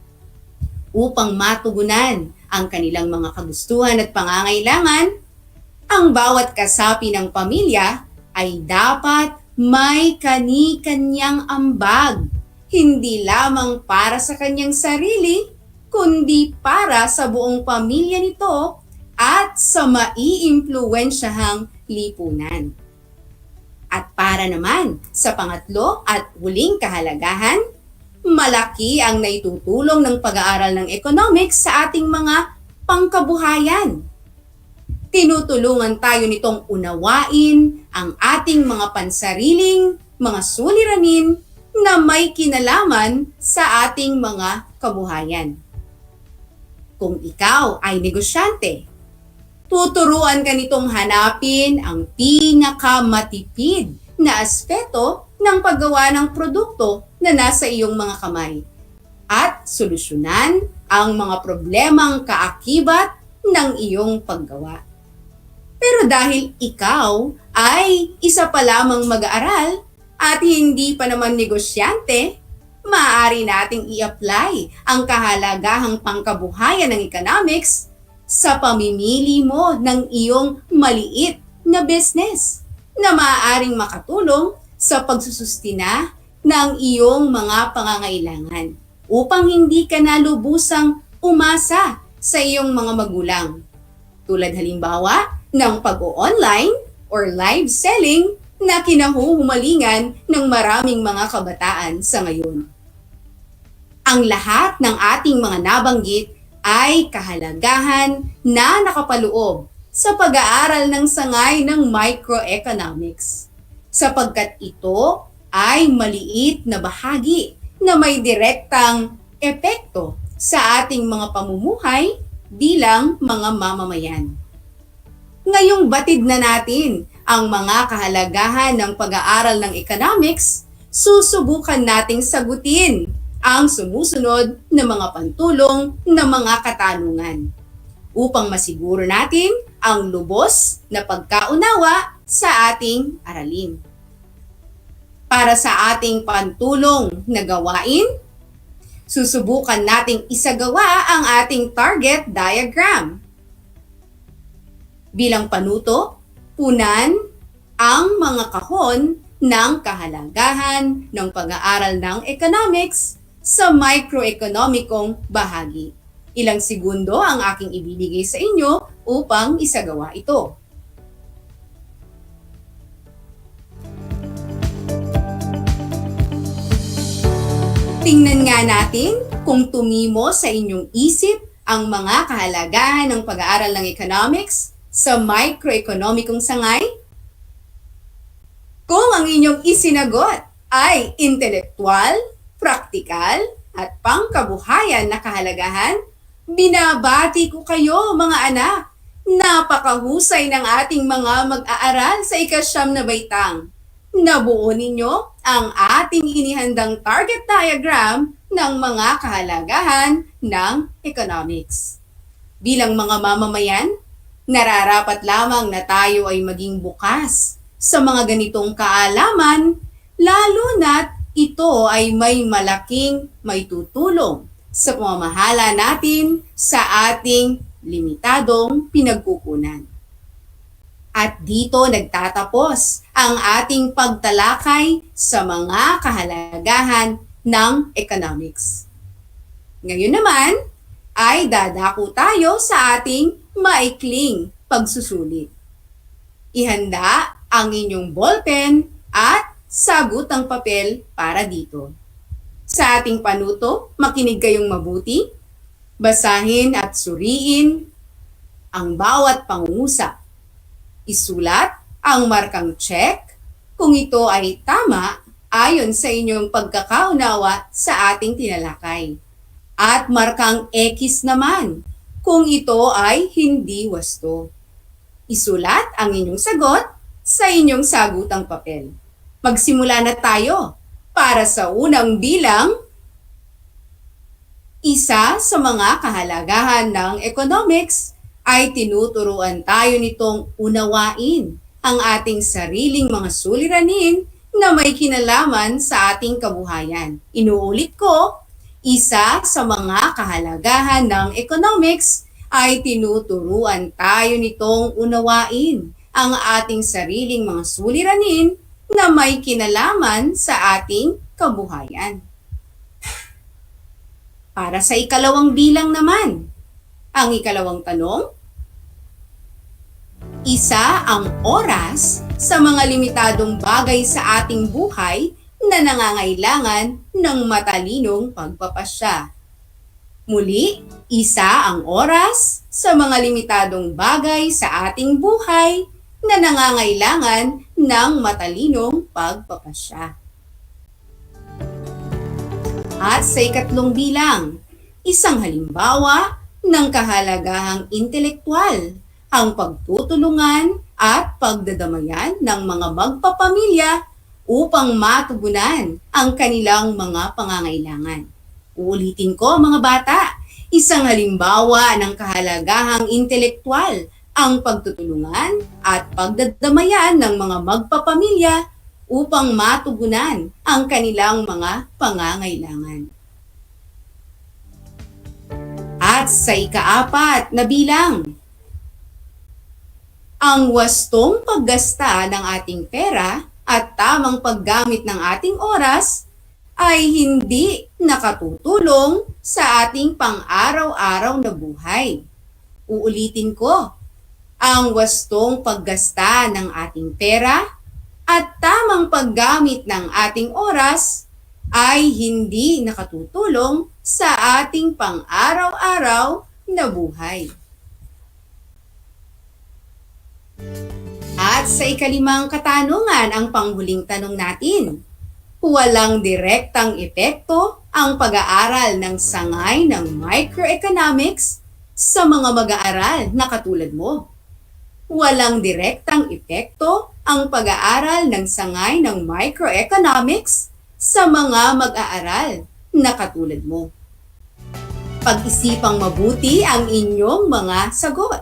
upang matugunan ang kanilang mga kagustuhan at pangangailangan. Ang bawat kasapi ng pamilya ay dapat may kani-kanyang ambag, hindi lamang para sa kanyang sarili, kundi para sa buong pamilya nito at sa maiimpluwensyahang lipunan. At para naman sa pangatlo at huling kahalagahan, malaki ang naitutulong ng pag-aaral ng economics sa ating mga pangkabuhayan. Tinutulungan tayo nitong unawain ang ating mga pansariling, mga suliranin na may kinalaman sa ating mga kabuhayan. Kung ikaw ay negosyante, tuturuan ka nitong hanapin ang pinakamatipid na aspeto ng paggawa ng produkto na nasa iyong mga kamay at solusyonan ang mga problemang kaakibat ng iyong paggawa. Pero dahil ikaw ay isa pa lamang mag-aaral at hindi pa naman negosyante, maaari nating i-apply ang kahalagahang pangkabuhayan ng economics sa pamimili mo ng iyong maliit na business na maaaring makatulong sa pagsusustina ng iyong mga pangangailangan upang hindi ka na lubusang umasa sa iyong mga magulang. Tulad halimbawa ng pag-o-online or live selling na kinahuhumalingan ng maraming mga kabataan sa ngayon. Ang lahat ng ating mga nabanggit ay kahalagahan na nakapaloob sa pag-aaral ng sangay ng microeconomics, sapagkat ito ay maliit na bahagi na may direktang epekto sa ating mga pamumuhay bilang mga mamamayan. Ngayong batid na natin ang mga kahalagahan ng pag-aaral ng economics, susubukan nating sagutin ang sumusunod na mga pantulong na mga katanungan upang masiguro natin ang lubos na pagkaunawa sa ating aralin. Para sa ating pantulong na gawain, susubukan nating isagawa ang ating target diagram. Bilang panuto, punan ang mga kahon ng kahalagahan ng pag-aaral ng economics sa microeconomikong bahagi. Ilang segundo ang aking ibibigay sa inyo upang isagawa ito. Tingnan nga natin kung tumimo sa inyong isip ang mga kahalagahan ng pag-aaral ng economics sa microeconomikong sangay. Kung ang inyong isinagot ay intelektual, praktikal, at pangkabuhayan na kahalagahan, binabati ko kayo mga anak. Napakahusay ng ating mga mag-aaral sa ika-9 na baitang. Nabuo ninyo ang ating inihandang target diagram ng mga kahalagahan ng economics. Bilang mga mamamayan, nararapat lamang na tayo ay maging bukas sa mga ganitong kaalaman, lalo na't ito ay may malaking maitutulong sa pamamahala natin sa ating limitadong pinagkukunan. At dito nagtatapos ang ating pagtalakay sa mga kahalagahan ng economics. Ngayon naman ay dadako tayo sa ating maikling pagsusulit. Ihanda ang inyong ballpen at sagutang papel para dito. Sa ating panuto, makinig kayong mabuti, basahin at suriin ang bawat pangungusap. Isulat ang markang check kung ito ay tama ayon sa inyong pagkakaunawa sa ating tinalakay. At markang X naman kung ito ay hindi wasto. Isulat ang inyong sagot sa inyong sagutang papel. Magsimula na tayo para sa unang bilang. Isa sa mga kahalagahan ng economics ay tinuturuan tayo nitong unawain ang ating sariling mga suliranin na may kinalaman sa ating kabuhayan. Inuulit ko, isa sa mga kahalagahan ng economics ay tinuturuan tayo nitong unawain ang ating sariling mga suliranin na may kinalaman sa ating kabuhayan. Para sa ikalawang bilang naman, ang ikalawang tanong, isa ang oras sa mga limitadong bagay sa ating buhay na nangangailangan ng matalinong pagpapasya. Muli, isa ang oras sa mga limitadong bagay sa ating buhay na nangangailangan ng matalinong pagpapasya. At sa ikatlong bilang, isang halimbawa ng kahalagahang intelektual, ang pagtutulungan at pagdadamayan ng mga magpapamilya upang matugunan ang kanilang mga pangangailangan. Uulitin ko mga bata, isang halimbawa ng kahalagahang intelektual, ang pagtutulungan at pagdadamayan ng mga magpapamilya upang matugunan ang kanilang mga pangangailangan. At sa ikaapat na bilang, ang wastong paggasta ng ating pera at tamang paggamit ng ating oras ay hindi nakatutulong sa ating pang-araw-araw na buhay. Uulitin ko, ang wastong paggasta ng ating pera at tamang paggamit ng ating oras ay hindi nakatutulong sa ating pang-araw-araw na buhay. At sa ikalimang katanungan, ang panghuling tanong natin. Walang direktang epekto ang pag-aaral ng sangay ng microeconomics sa mga mag-aaral na katulad mo. Walang direktang epekto ang pag-aaral ng sangay ng microeconomics sa mga mag-aaral na katulad mo. Pag-isipang mabuti ang inyong mga sagot.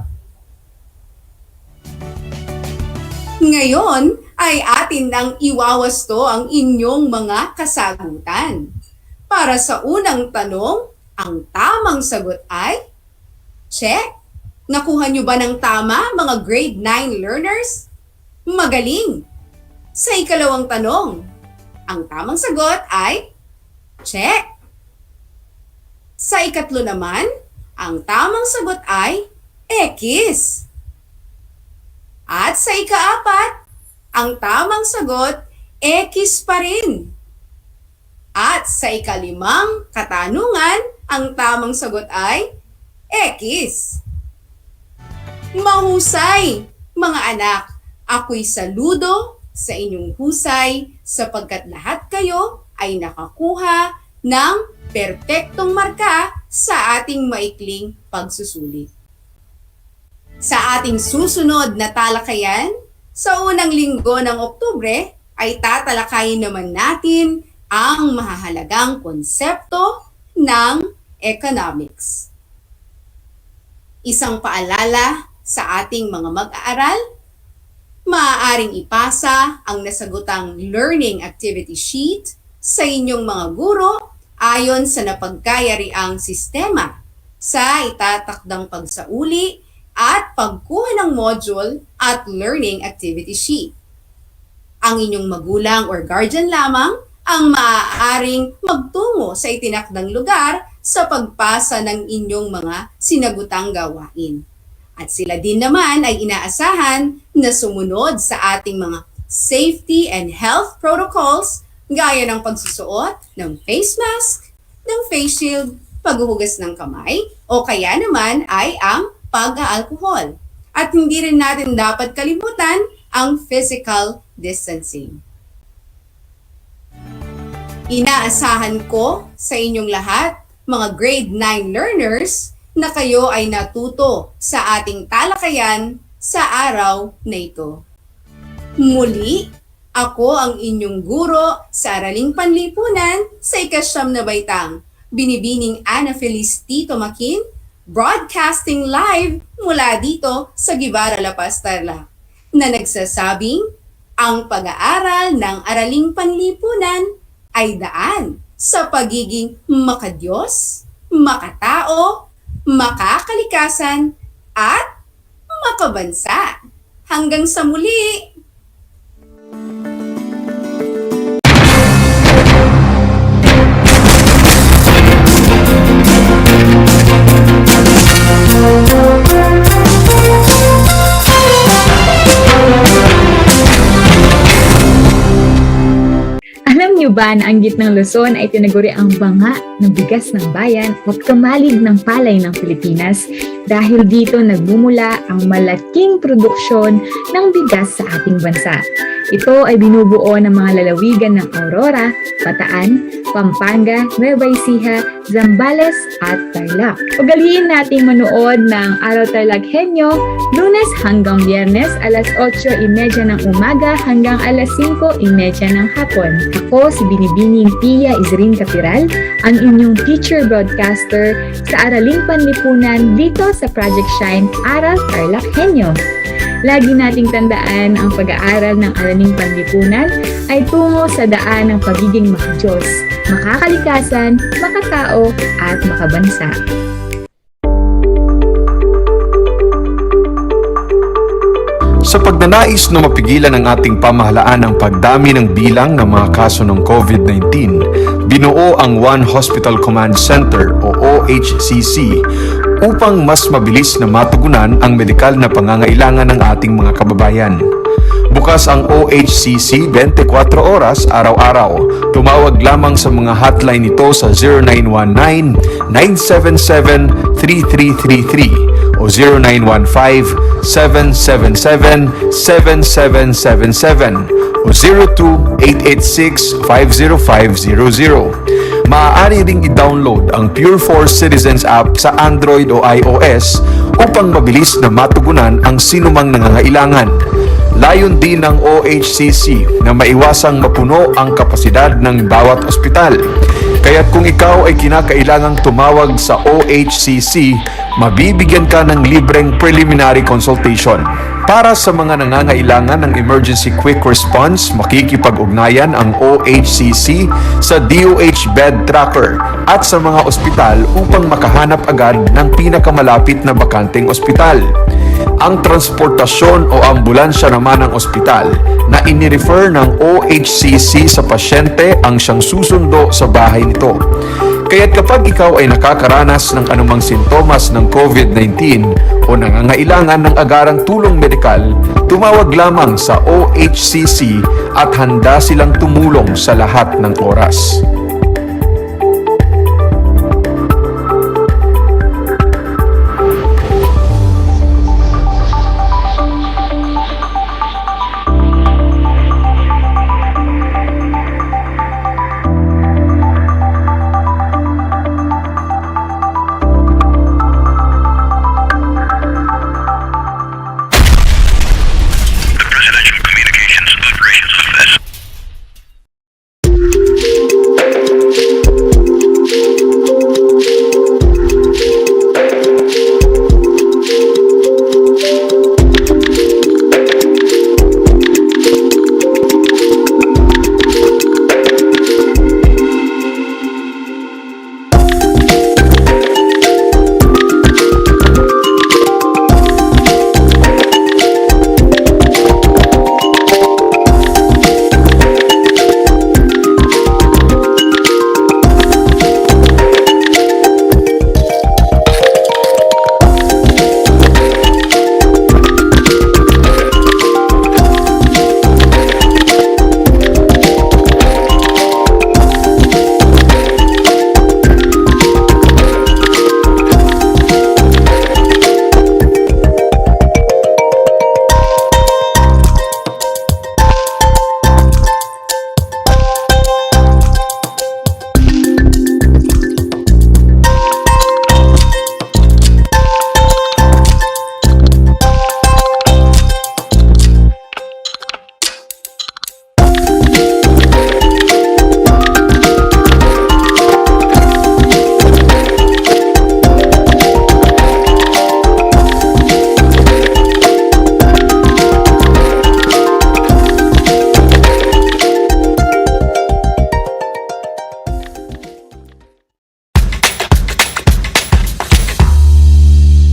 Ngayon ay atin nang iwawasto ang inyong mga kasagutan. Para sa unang tanong, ang tamang sagot ay check. Nakuha nyo ba ng tama, mga grade 9 learners? Magaling! Sa ikalawang tanong, ang tamang sagot ay check. Sa ikatlo naman, ang tamang sagot ay X. At sa ikaapat, ang tamang sagot, X pa rin. At sa ikalimang katanungan, ang tamang sagot ay X. Mahusay, mga anak! Ako'y saludo sa inyong husay sapagkat lahat kayo ay nakakuha ng perpektong marka sa ating maikling pagsusulit. Sa ating susunod na talakayan, sa unang linggo ng Oktubre, ay tatalakayin naman natin ang mahahalagang konsepto ng economics. Isang paalala sa ating mga mag-aaral, maaaring ipasa ang nasagutang learning activity sheet sa inyong mga guro ayon sa napagkayariang sistema sa itatakdang pagsauli at pagkuha ng module at learning activity sheet. Ang inyong magulang or guardian lamang ang maaaring magtungo sa itinakdang lugar sa pagpasa ng inyong mga sinagutang gawain. At sila din naman ay inaasahan na sumunod sa ating mga safety and health protocols gaya ng pagsusuot ng face mask, ng face shield, paghuhugas ng kamay, o kaya naman ay ang pag-aalkohol. At hindi rin natin dapat kalimutan ang physical distancing. Inaasahan ko sa inyong lahat, mga grade 9 learners, na kayo ay natuto sa ating talakayan sa araw na ito. Muli, ako ang inyong guro sa Araling Panlipunan sa ikasyam na baitang, Binibining Ana Feliz Tito Makin, broadcasting live mula dito sa Guevara, La Paz, Tarlac, na nagsasabing ang pag-aaral ng Araling Panlipunan ay daan sa pagiging makadiyos, makatao, makakalikasan, at makabansa. Hanggang sa muli! Alam niyo ba na ang gitnang Luzon ay tinaguri ang banga ng bigas ng bayan o kamalig ng palay ng Pilipinas dahil dito nagmumula ang malaking produksyon ng bigas sa ating bansa. Ito ay binubuo ng mga lalawigan ng Aurora, Bataan, Pampanga, Nueva Ecija, Zambales at Tarlac. Ugaliin nating manood ng Aral TarlakHenyo Lunes hanggang Biyernes alas 8:30 ng umaga hanggang alas 5:30 ng hapon. Ako si Binibining Pia Isrin Capiral, ang inyong teacher broadcaster sa Araling Panlipunan dito sa Project Shine Aral TarlakHenyo. Lagi nating tandaan ang pag-aaral ng Araling Panlipunan ay tungo sa daan ng pagiging makadiyos, makakalikasan, makatao, at makabansa. Sa pagnanais na mapigilan ang ating pamahalaan ang pagdami ng bilang ng mga kaso ng COVID-19, binuo ang One Hospital Command Center o OHCC upang mas mabilis na matugunan ang medikal na pangangailangan ng ating mga kababayan. Bukas ang OHCC 24 oras araw-araw. Tumawag lamang sa mga hotline nito sa 0919-977-3333 o 0915-777-7777 o 02-886-50500. Maaari ring i-download ang Pure Force Citizens app sa Android o iOS upang mabilis na matugunan ang sinumang nangangailangan. Layon din ng OHCC na maiwasang mapuno ang kapasidad ng bawat ospital. Kaya't kung ikaw ay kinakailangang tumawag sa OHCC, mabibigyan ka ng libreng preliminary consultation. Para sa mga nangangailangan ng emergency quick response, makikipag-ugnayan ang OHCC sa DOH Bed Tracker at sa mga ospital upang makahanap agad ng pinakamalapit na bakanteng ospital. Ang transportasyon o ambulansya naman ng ospital na inirefer ng OHCC sa pasyente ang siyang susundo sa bahay nito. Kaya't kapag ikaw ay nakakaranas ng anumang sintomas ng COVID-19 o nangangailangan ng agarang tulong medikal, tumawag lamang sa OHCC at handa silang tumulong sa lahat ng oras.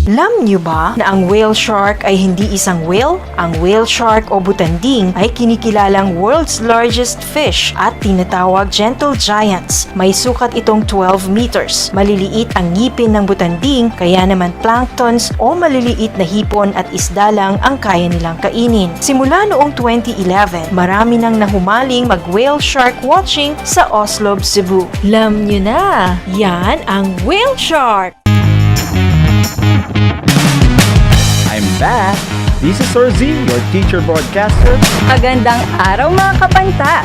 Alam niyo ba na ang whale shark ay hindi isang whale? Ang whale shark o butanding ay kinikilalang world's largest fish at tinatawag gentle giants. May sukat itong 12 meters. Maliliit ang ngipin ng butanding, kaya naman planktons o maliliit na hipon at isda lang ang kaya nilang kainin. Simula noong 2011, marami nang nahumaling mag-whale shark watching sa Oslo, Cebu. Alam niyo na, yan ang whale shark! I'm back! This is Sorzi, your teacher broadcaster. Magandang araw mga kapantas!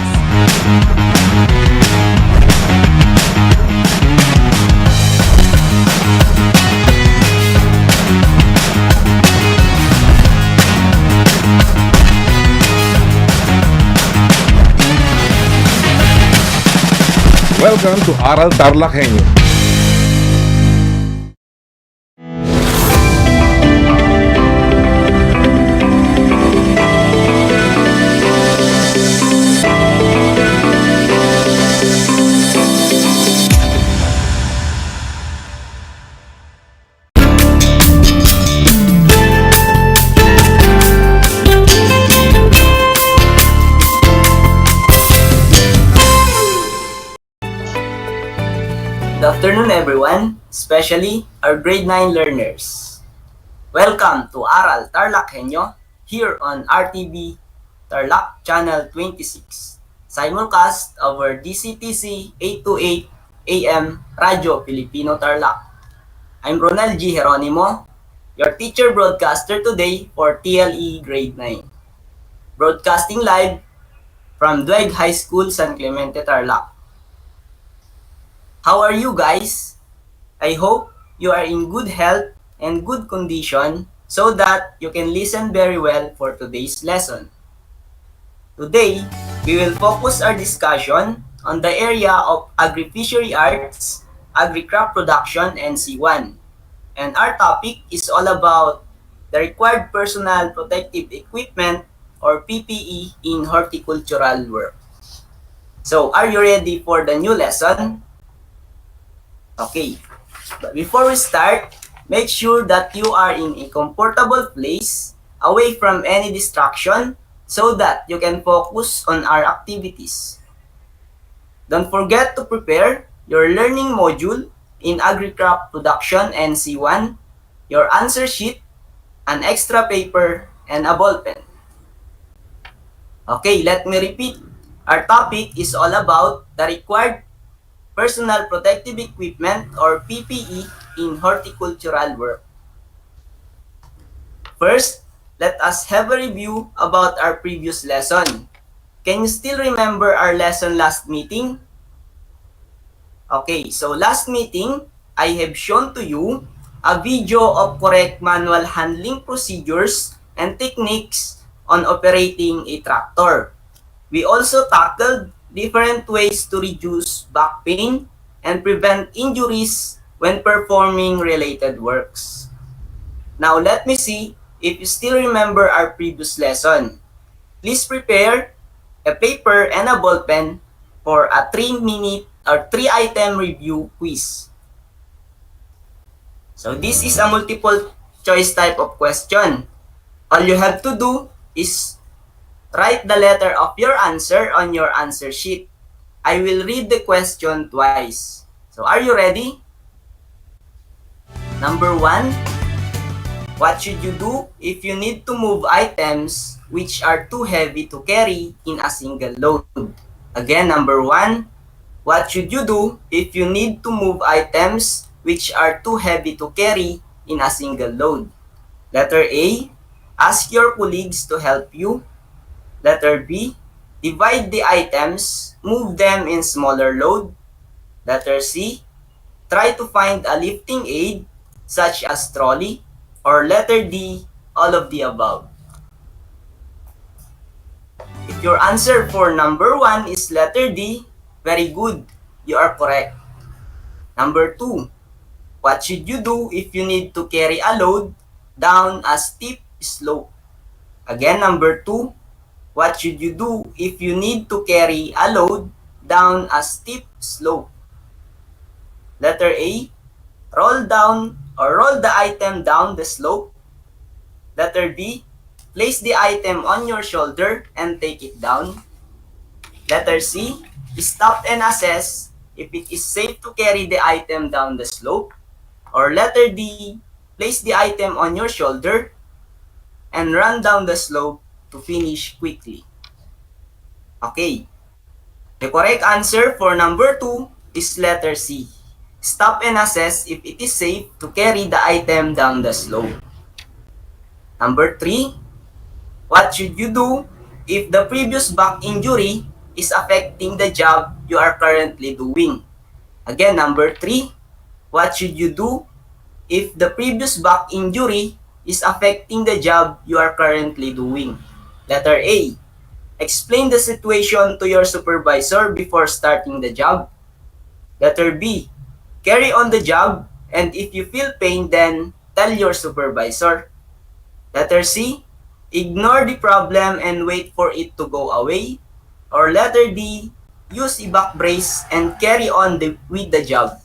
Welcome to Aral TarlakHenyo. Good afternoon everyone, especially our grade 9 learners. Welcome to Aral TarlakHenyo here on RTV Tarlac Channel 26. Simulcast over DCTC 828 AM Radio Filipino Tarlac. I'm Ronald G. Geronimo, your teacher broadcaster today for TLE Grade 9. Broadcasting live from Dweg High School, San Clemente, Tarlac. How are you guys? I hope you are in good health and good condition so that you can listen very well for today's lesson. Today, we will focus our discussion on the area of agri-fishery arts, agri-crop production, and C1. And our topic is all about the required personal protective equipment or PPE in horticultural work. So, are you ready for the new lesson? Okay, but before we start, make sure that you are in a comfortable place, away from any distraction, so that you can focus on our activities. Don't forget to prepare your learning module in agri-crop production and C1, your answer sheet, an extra paper, and a ball pen. Okay, let me repeat. Our topic is all about the required personal protective equipment or PPE in horticultural work. First, let us have a review about our previous lesson. Can you still remember our lesson last meeting? Okay, so last meeting, I have shown to you a video of correct manual handling procedures and techniques on operating a tractor. We also tackled different ways to reduce back pain and prevent injuries when performing related works. Now let me see if you still remember our previous lesson. Please prepare a paper and a ball pen for a 3-minute or 3-item review quiz. So this is a multiple choice type of question. All you have to do is write the letter of your answer on your answer sheet. I will read the question twice. So are you ready? Number 1, what should you do if you need to move items which are too heavy to carry in a single load? Again, number 1, what should you do if you need to move items which are too heavy to carry in a single load? Letter A, ask your colleagues to help you. Letter B, divide the items, move them in smaller load. Letter C, try to find a lifting aid such as trolley. Or letter D, all of the above. If your answer for number 1 is letter D, very good, you are correct. Number 2, what should you do if you need to carry a load down a steep slope? Again, number 2, what should you do if you need to carry a load down a steep slope? Letter A, roll the item down the slope. Letter B, place the item on your shoulder and take it down. Letter C, stop and assess if it is safe to carry the item down the slope. Or letter D, place the item on your shoulder and run down the slope to finish quickly. Okay, the correct answer for number 2 is letter C. Stop and assess if it is safe to carry the item down the slope. Number 3, what should you do if the previous back injury is affecting the job you are currently doing? Again, number 3, what should you do if the previous back injury is affecting the job you are currently doing? Letter A, explain the situation to your supervisor before starting the job. Letter B, carry on the job, and if you feel pain, then tell your supervisor. Letter C, ignore the problem and wait for it to go away. Or letter D, use a back brace and carry on with the job.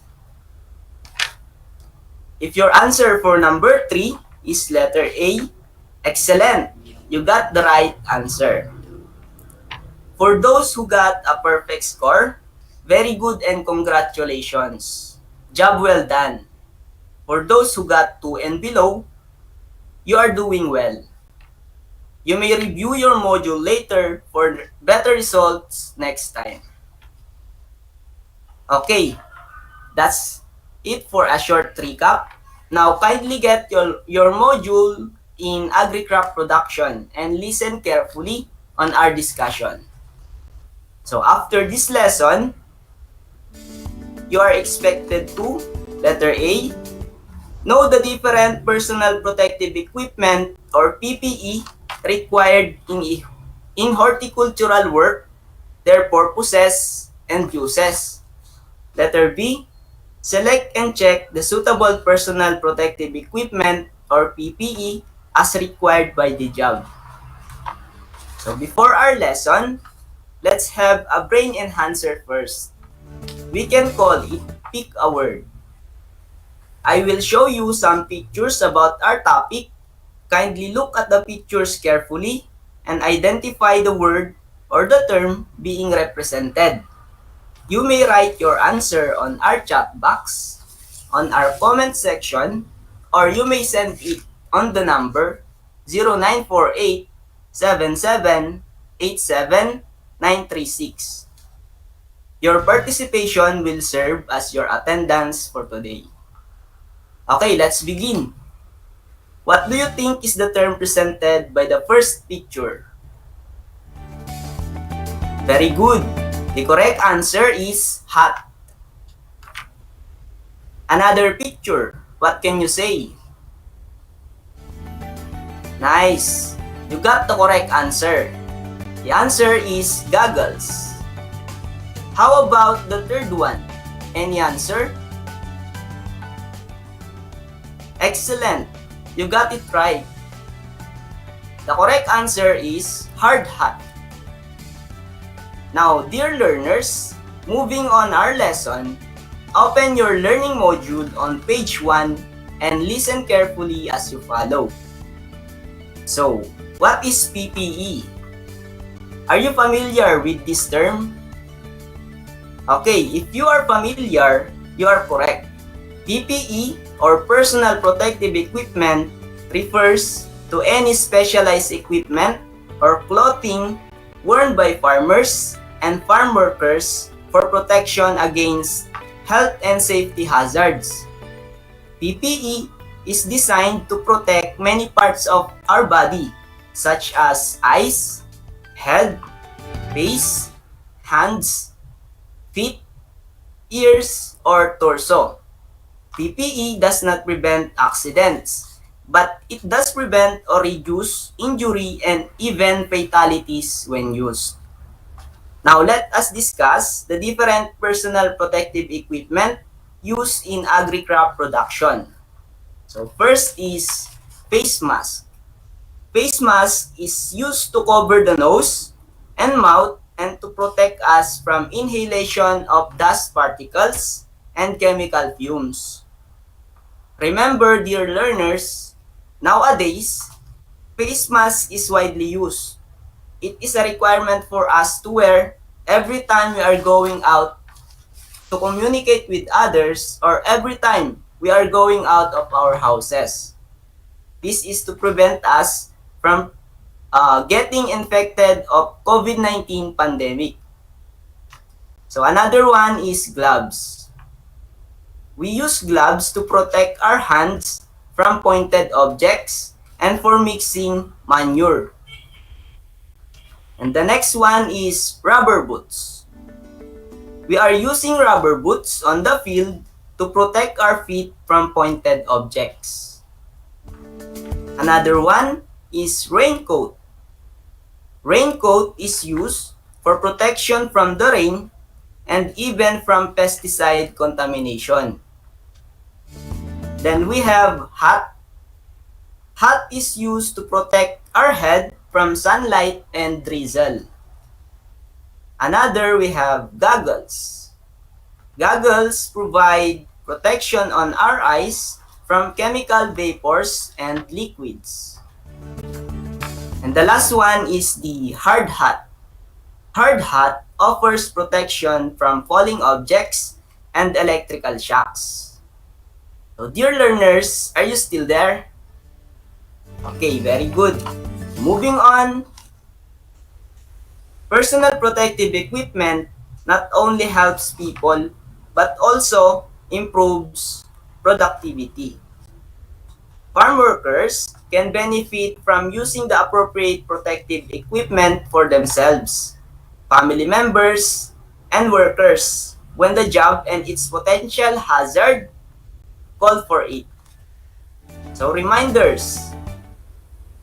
If your answer for number 3 is letter A, excellent! You got the right answer. For those who got a perfect score, very good and congratulations. Job well done. For those who got 2 and below, you are doing well. You may review your module later for better results next time. Okay, that's it for a short recap. Now, kindly get your module in agri-crop production and listen carefully on our discussion. So, after this lesson, you are expected to, letter A, know the different personal protective equipment or PPE required in horticultural work, their purposes and uses. Letter B, select and check the suitable personal protective equipment or PPE as required by the job. So before our lesson, let's have a brain enhancer first. We can call it pick a word. I will show you some pictures about our topic. Kindly look at the pictures carefully and identify the word or the term being represented. You may write your answer on our chat box, on our comment section, or you may send it on the number 0948 7787 936. Your participation will serve as your attendance for today. Okay, let's begin. What do you think is the term presented by the first picture? Very good. The correct answer is hot. Another picture. What can you say? Nice. You got the correct answer. The answer is goggles. How about the third one? Any answer? Excellent. You got it right. The correct answer is hard hat. Now, dear learners, moving on our lesson, open your learning module on page 1 and listen carefully as you follow. So, what is PPE? Are you familiar with this term? Okay, if you are familiar, you are correct. PPE or personal protective equipment refers to any specialized equipment or clothing worn by farmers and farm workers for protection against health and safety hazards. PPE is designed to protect many parts of our body, such as eyes, head, face, hands, feet, ears, or torso. PPE does not prevent accidents, but it does prevent or reduce injury and even fatalities when used. Now let us discuss the different personal protective equipment used in agri-crop production. So first is face mask. Face mask is used to cover the nose and mouth and to protect us from inhalation of dust particles and chemical fumes. Remember, dear learners, nowadays, face mask is widely used. It is a requirement for us to wear every time we are going out to communicate with others or every time we are going out of our houses. This is to prevent us from getting infected of COVID-19 pandemic. So another one is gloves. We use gloves to protect our hands from pointed objects and for mixing manure. And the next one is rubber boots. We are using rubber boots on the field to protect our feet from pointed objects. Another one is raincoat. Raincoat is used for protection from the rain and even from pesticide contamination. Then we have hat. Hat is used to protect our head from sunlight and drizzle. Another, we have goggles. Goggles provide protection on our eyes from chemical vapors and liquids. And the last one is the hard hat. Hard hat offers protection from falling objects and electrical shocks. So dear learners, are you still there? Okay, very good. Moving on, personal protective equipment not only helps people but also improves productivity. Farm workers can benefit from using the appropriate protective equipment for themselves, family members, and workers when the job and its potential hazard call for it. So reminders,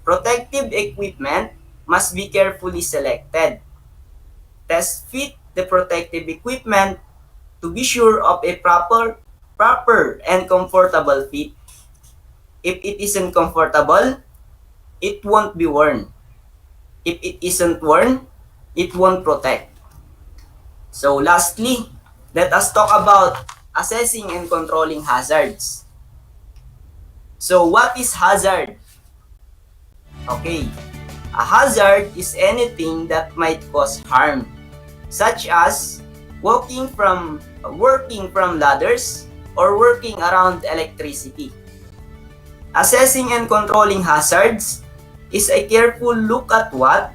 protective equipment must be carefully selected. Test fit the protective equipment to be sure of a proper and comfortable fit. If it isn't comfortable, it won't be worn. If it isn't worn, it won't protect. So lastly, let us talk about assessing and controlling hazards. So what is hazard? Okay, a hazard is anything that might cause harm, such as working from ladders or working around electricity. Assessing and controlling hazards is a careful look at what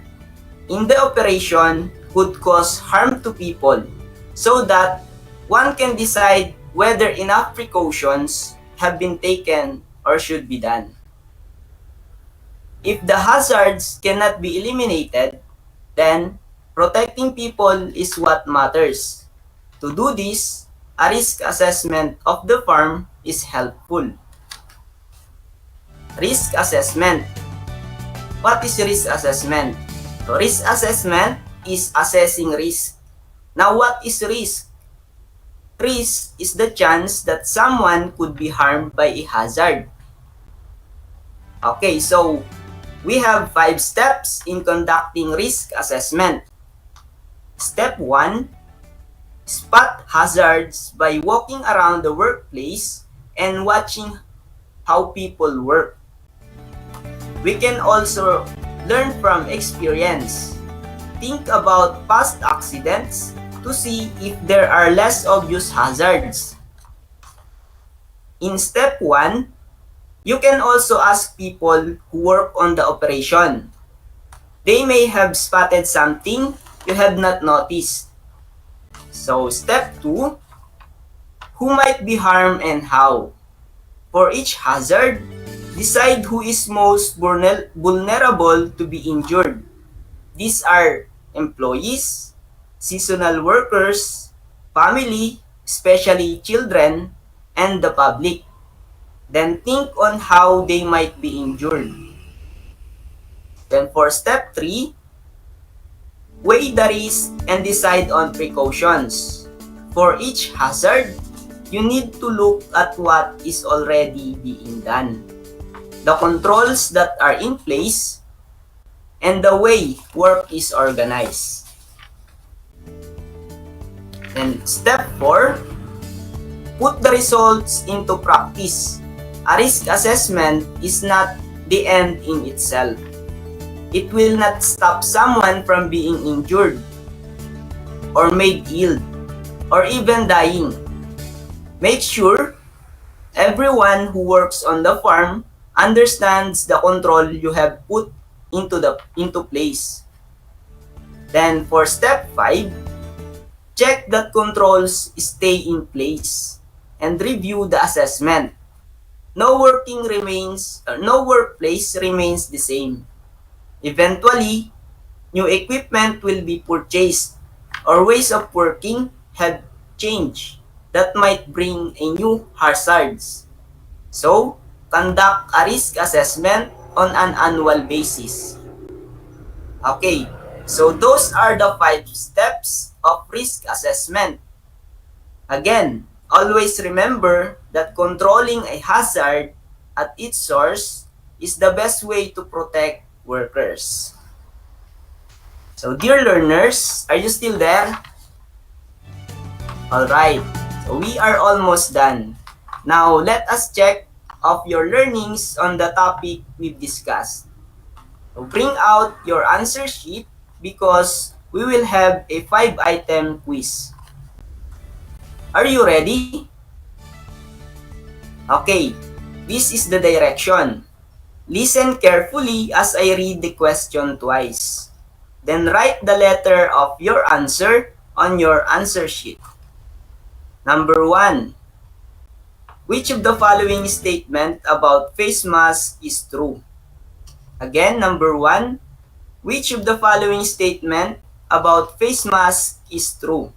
in the operation could cause harm to people so that one can decide whether enough precautions have been taken or should be done. If the hazards cannot be eliminated, then protecting people is what matters. To do this, a risk assessment of the farm is helpful. Risk assessment. What is risk assessment? So risk assessment is assessing risk. Now what is risk? Risk is the chance that someone could be harmed by a hazard. Okay, so we have 5 steps in conducting risk assessment. Step 1, spot hazards by walking around the workplace and watching how people work. We can also learn from experience. Think about past accidents to see if there are less obvious hazards. In step 1, you can also ask people who work on the operation. They may have spotted something you have not noticed. So step 2, who might be harmed and how? For each hazard, decide who is most vulnerable to be injured. These are employees, seasonal workers, family, especially children, and the public. Then think on how they might be injured. Then for step 3, weigh the risk and decide on precautions. For each hazard, you need to look at what is already being done, the controls that are in place, and the way work is organized. And step 4, put the results into practice. A risk assessment is not the end in itself. It will not stop someone from being injured or made ill or even dying. Make sure everyone who works on the farm understands the control you have put into place. Then for step 5, check that controls stay in place and review the assessment. No workplace remains the same. Eventually, new equipment will be purchased or ways of working have changed that might bring a new hazards. So, conduct a risk assessment on an annual basis. Okay, so those are the 5 steps of risk assessment. Again, always remember that controlling a hazard at its source is the best way to protect workers. So dear learners, are you still there? Alright, so we are almost done. Now let us check of your learnings on the topic we've discussed. So bring out your answer sheet because we will have a 5-item quiz. Are you ready? Okay, this is the direction. Listen carefully as I read the question twice. Then write the letter of your answer on your answer sheet. Number 1. Which of the following statement about face mask is true? Again, number 1. Which of the following statement about face mask is true?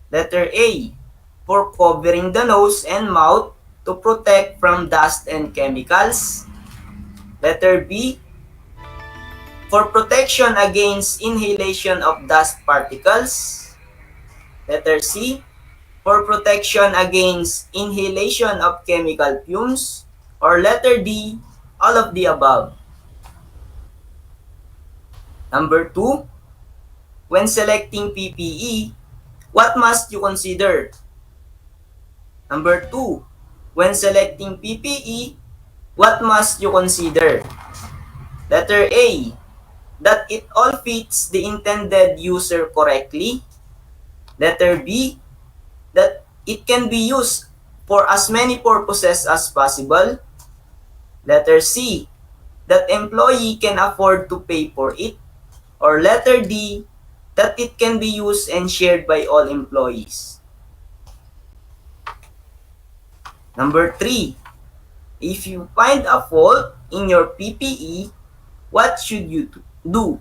Letter A. For covering the nose and mouth to protect from dust and chemicals. Letter B. For protection against inhalation of dust particles. Letter C. For protection against inhalation of chemical fumes. Or letter D. All of the above. Number 2. When selecting PPE, what must you consider? Number 2. When selecting PPE, what must you consider? Letter A. That it all fits the intended user correctly. Letter B. That it can be used for as many purposes as possible. Letter C. That employee can afford to pay for it. Or letter D. That it can be used and shared by all employees. Number 3. If you find a fault in your PPE, what should you do?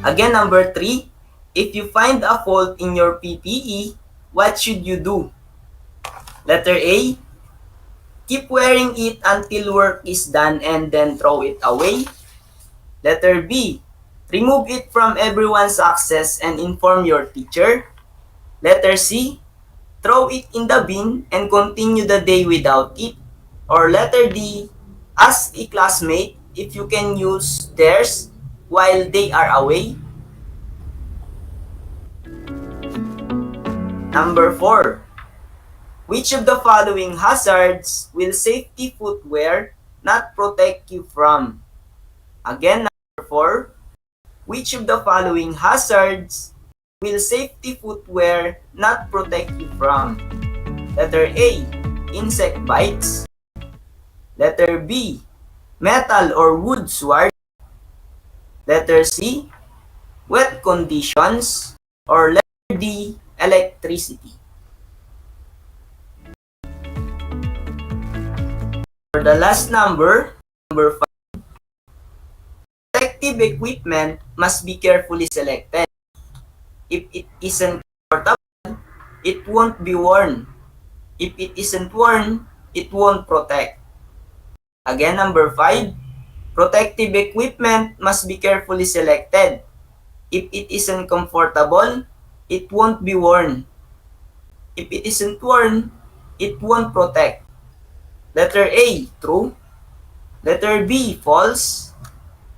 Again, number 3. If you find a fault in your PPE, what should you do? Letter A. Keep wearing it until work is done and then throw it away. Letter B. Remove it from everyone's access and inform your teacher. Letter C. Throw it in the bin and continue the day without it. Or letter D. Ask a classmate if you can use theirs while they are away. Number 4. Which of the following hazards will safety footwear not protect you from? Again, number 4. Which of the following hazards will safety footwear not protect you from? Letter A. Insect bites. Letter B. Metal or wood sword. Letter C. Wet conditions. Or letter D. Electricity. For the last number 5. Protective equipment must be carefully selected. If it isn't comfortable, it won't be worn. If it isn't worn, it won't protect. Again, number 5. Protective equipment must be carefully selected. If it isn't comfortable, it won't be worn. If it isn't worn, it won't protect. Letter A, true. Letter B, false.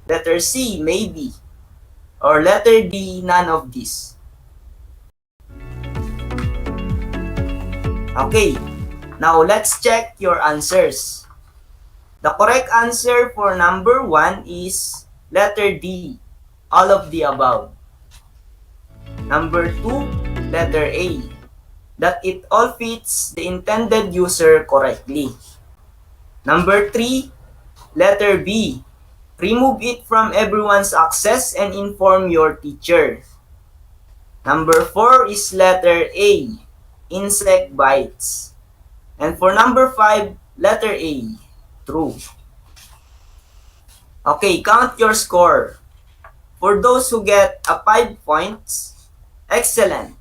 Letter C, maybe. Or letter D, none of these. Okay, now let's check your answers. The correct answer for number 1 is letter D, all of the above. Number 2, letter A, that it all fits the intended user correctly. Number 3, letter B, remove it from everyone's access and inform your teacher. Number 4 is letter A, insect bites. And for number 5, letter A, true. Okay, count your score. For those who get a 5 points, excellent.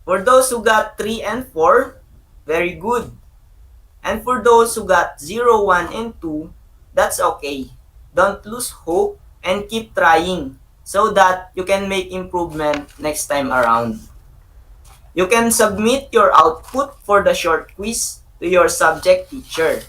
For those who got 3 and 4, very good. And for those who got 0, 1, and 2, that's okay. Don't lose hope and keep trying so that you can make improvement next time around. You can submit your output for the short quiz to your subject teacher.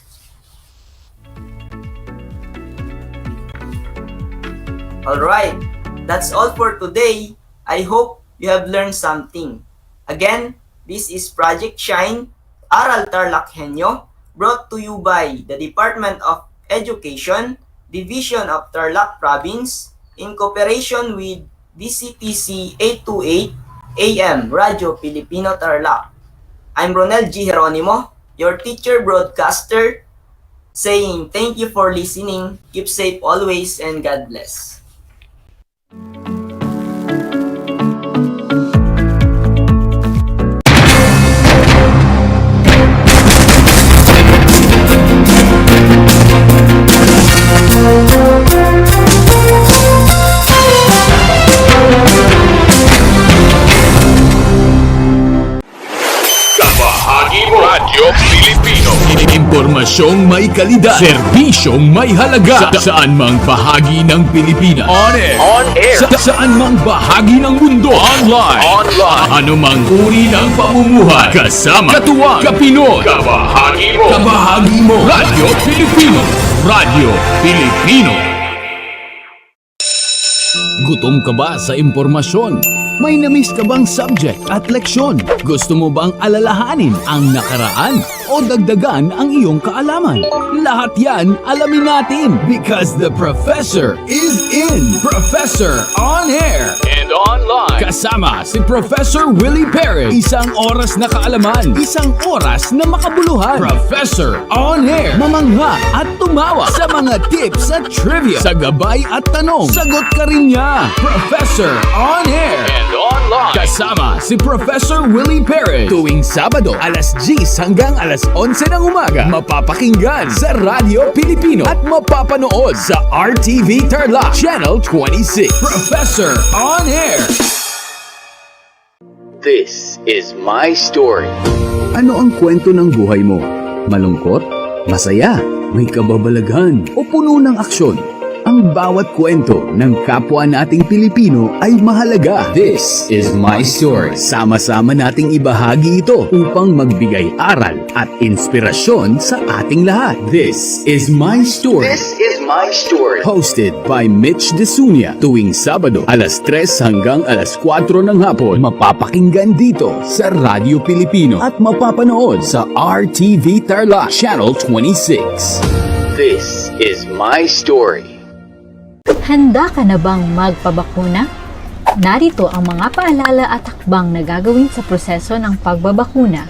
Alright, that's all for today. I hope you have learned something. Again, this is Project Shine, Aral TarlakHenyo, brought to you by the Department of Education, Division of Tarlac Province, in cooperation with DCTC 828 AM Radio Filipino Tarlac. I'm Ronel G. Geronimo, your teacher broadcaster. saying thank you for listening, keep safe always, and God bless. Kabahagi mo Radyo Pilipino. Impormasyong may kalidad, serbisyong may halaga, saan mang bahagi ng Pilipinas. On air. Saan mang bahagi ng mundo. Online. Ano mang uri ng pamumuhay. Kasama, katuwang, kapinoy. Kabahagi mo. Radyo Pilipino. Radyo Pilipino. Gutom ka ba sa impormasyon? May na-miss ka bang subject at leksyon? Gusto mo bang alalahanin ang nakaraan o dagdagan ang iyong kaalaman? Lahat yan alamin natin because the professor is in. Professor on air and online. Kasama si Professor Willie Perez. Isang oras na kaalaman, isang oras na makabuluhan. Professor on air. Mamangha at tumawa sa mga tips at trivia. Sa gabay at tanong, sagot ka rin niya. Professor on air and online. Kasama si Professor Willie Perez. Tuwing Sabado, alas 10 hanggang alas 11 ng umaga. Mapapakinggan sa Radyo Pilipino at mapapanood sa RTV Tarlac Channel 26. Professor on air. This is my story. Ano ang kwento ng buhay mo? Malungkot? Masaya? May kababalaghan? O puno ng aksyon? Ang bawat kwento ng kapwa nating Pilipino ay mahalaga. This is my story. Sama-sama nating ibahagi ito upang magbigay aral at inspirasyon sa ating lahat. This is my story. This is my story. Hosted by Mitch Desunia. Tuwing Sabado, alas 3 hanggang alas 4 ng hapon. Mapapakinggan dito sa Radyo Pilipino at mapapanood sa RTV Tarlac Channel 26. This is my story. Handa ka na bang magpabakuna? Narito ang mga paalala at hakbang na gagawin sa proseso ng pagbabakuna.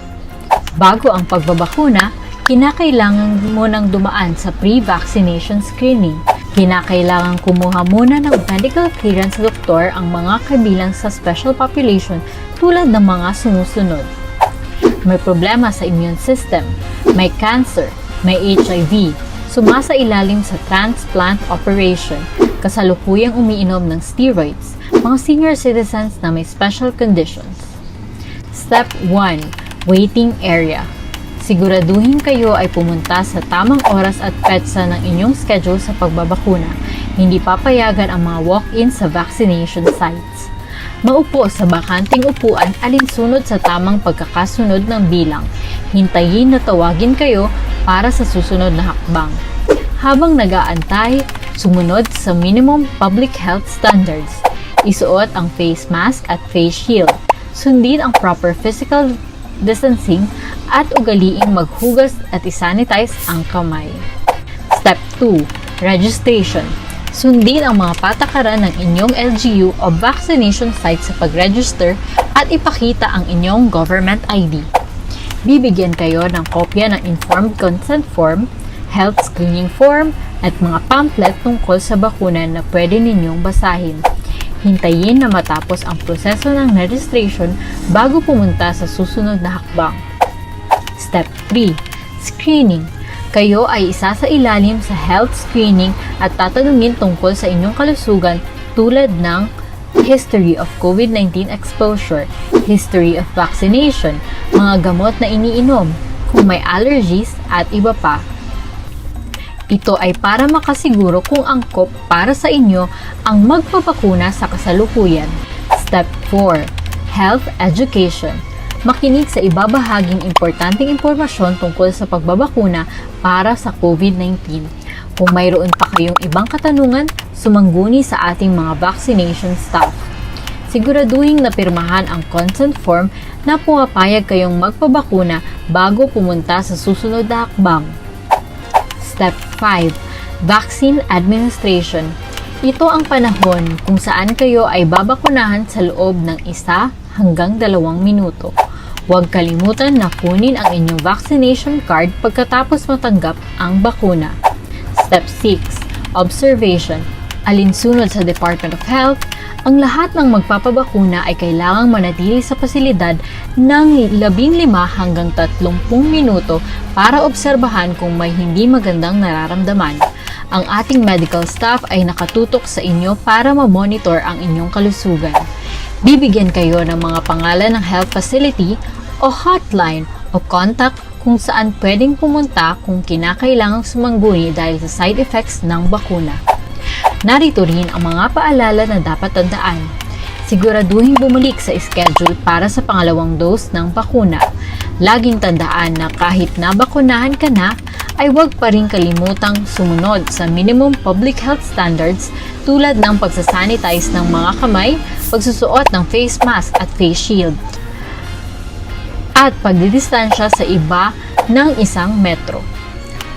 Bago ang pagbabakuna, kinakailangan mo nang dumaan sa pre-vaccination screening. Kinakailangan kumuha muna ng medical clearance sa doktor ang mga kabilang sa special population tulad ng mga sumusunod. May problema sa immune system, may cancer, may HIV, sumasailalim sa transplant operation, kasalukuyang umiinom ng steroids, mga senior citizens na may special conditions. Step 1. Waiting area. Siguraduhin kayo ay pumunta sa tamang oras at petsa ng inyong schedule sa pagbabakuna. Hindi papayagan ang mga walk-in sa vaccination sites. Maupo sa bakanting upuan alinsunod sa tamang pagkakasunod ng bilang. Hintayin na tawagin kayo para sa susunod na hakbang. Habang nag-aantay, sumunod sa minimum public health standards. Isuot ang face mask at face shield. Sundin ang proper physical distancing at ugaliing maghugas at isanitize ang kamay. Step 2. Registration. Sundin ang mga patakaran ng inyong LGU o vaccination site sa pag-register at ipakita ang inyong government ID. Bibigyan kayo ng kopya ng informed consent form, health screening form, at mga pamphlet tungkol sa bakuna na pwede ninyong basahin. Hintayin na matapos ang proseso ng registration bago pumunta sa susunod na hakbang. Step 3. Screening. Kayo ay isasailalim sa health screening at tatanungin tungkol sa inyong kalusugan tulad ng history of COVID-19 exposure, history of vaccination, mga gamot na iniinom, kung may allergies at iba pa. Ito ay para makasiguro kung angkop para sa inyo ang magpapakuna sa kasalukuyan. Step 4. Health Education. Makinig sa ibabahaging importanteng impormasyon tungkol sa pagbabakuna para sa COVID-19. Kung mayroon pa kayong ibang katanungan, sumangguni sa ating mga vaccination staff. Siguraduhin na pirmahan ang consent form na pumapayag kayong magpabakuna bago pumunta sa susunod na hakbang. Step 5. Vaccine Administration. Ito ang panahon kung saan kayo ay babakunahan sa loob ng 1 hanggang 2 minuto. Huwag kalimutan na kunin ang inyong vaccination card pagkatapos matanggap ang bakuna. Step 6. Observation. Alinsunod sa Department of Health, ang lahat ng magpapabakuna ay kailangang manatili sa pasilidad ng 15 hanggang 30 minuto para obserbahan kung may hindi magandang nararamdaman. Ang ating medical staff ay nakatutok sa inyo para ma-monitor ang inyong kalusugan. Bibigyan kayo ng mga pangalan ng health facility o hotline o contact kung saan pwedeng pumunta kung kinakailangang sumangguni dahil sa side effects ng bakuna. Narito rin ang mga paalala na dapat tandaan. Siguraduhin bumalik sa schedule para sa pangalawang dose ng bakuna. Laging tandaan na kahit nabakunahan ka na, ay huwag pa rin kalimutang sumunod sa minimum public health standards tulad ng pagsasanitize ng mga kamay, pagsusuot ng face mask at face shield, at pagdidistansya sa iba ng 1 metro.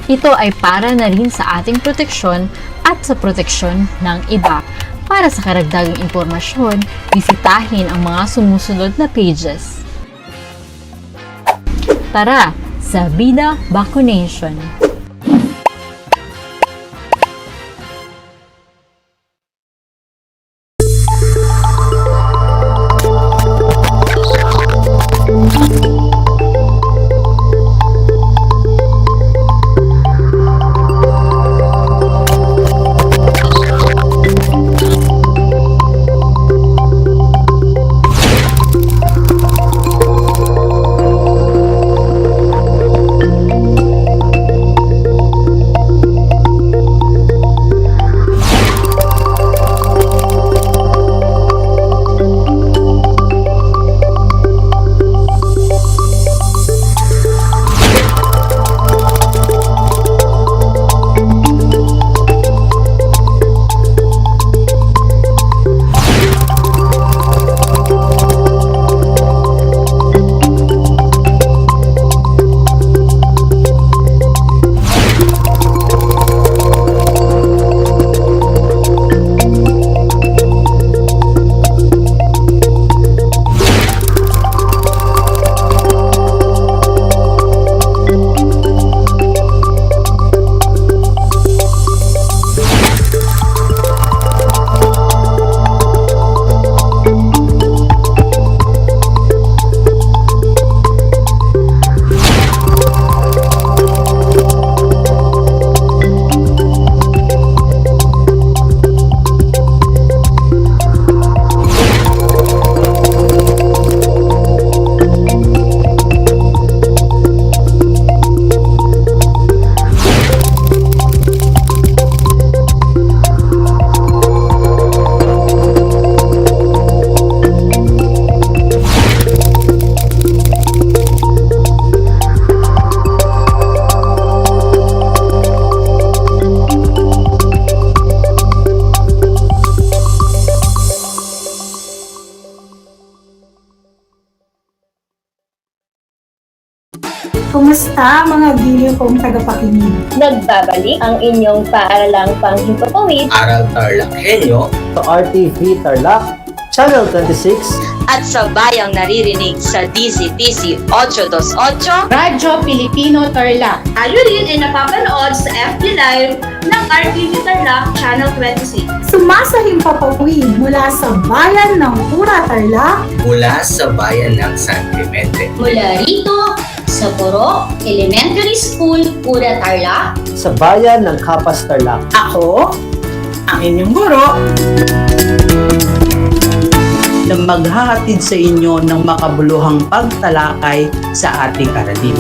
Ito ay para na rin sa ating proteksyon at sa proteksyon ng iba. Para sa karagdagang impormasyon, bisitahin ang mga sumusunod na pages. Tara sa Bida Vaccination! Kumusta mga giliw kong tagapakinig? Nagbabalik ang inyong paaralang panghimpapawid, Aral TarlakHenyo, sa RTV Tarlac, Channel 26, at sa bayang naririnig sa DZTC 828, Radyo Pilipino Tarlac. Tayo rin ay napapanood sa FB Live ng RTV Tarlac Channel 26. Sumasahimpapawid mula sa bayan ng Pura Tarlac, mula sa bayan ng San Clemente, mula rito sa Puro Elementary School, Pura Tarlac, sa bayan ng Kapas Tarlac. Ako, ang inyong guro, na maghahatid sa inyo ng makabuluhang pagtalakay sa ating aralin.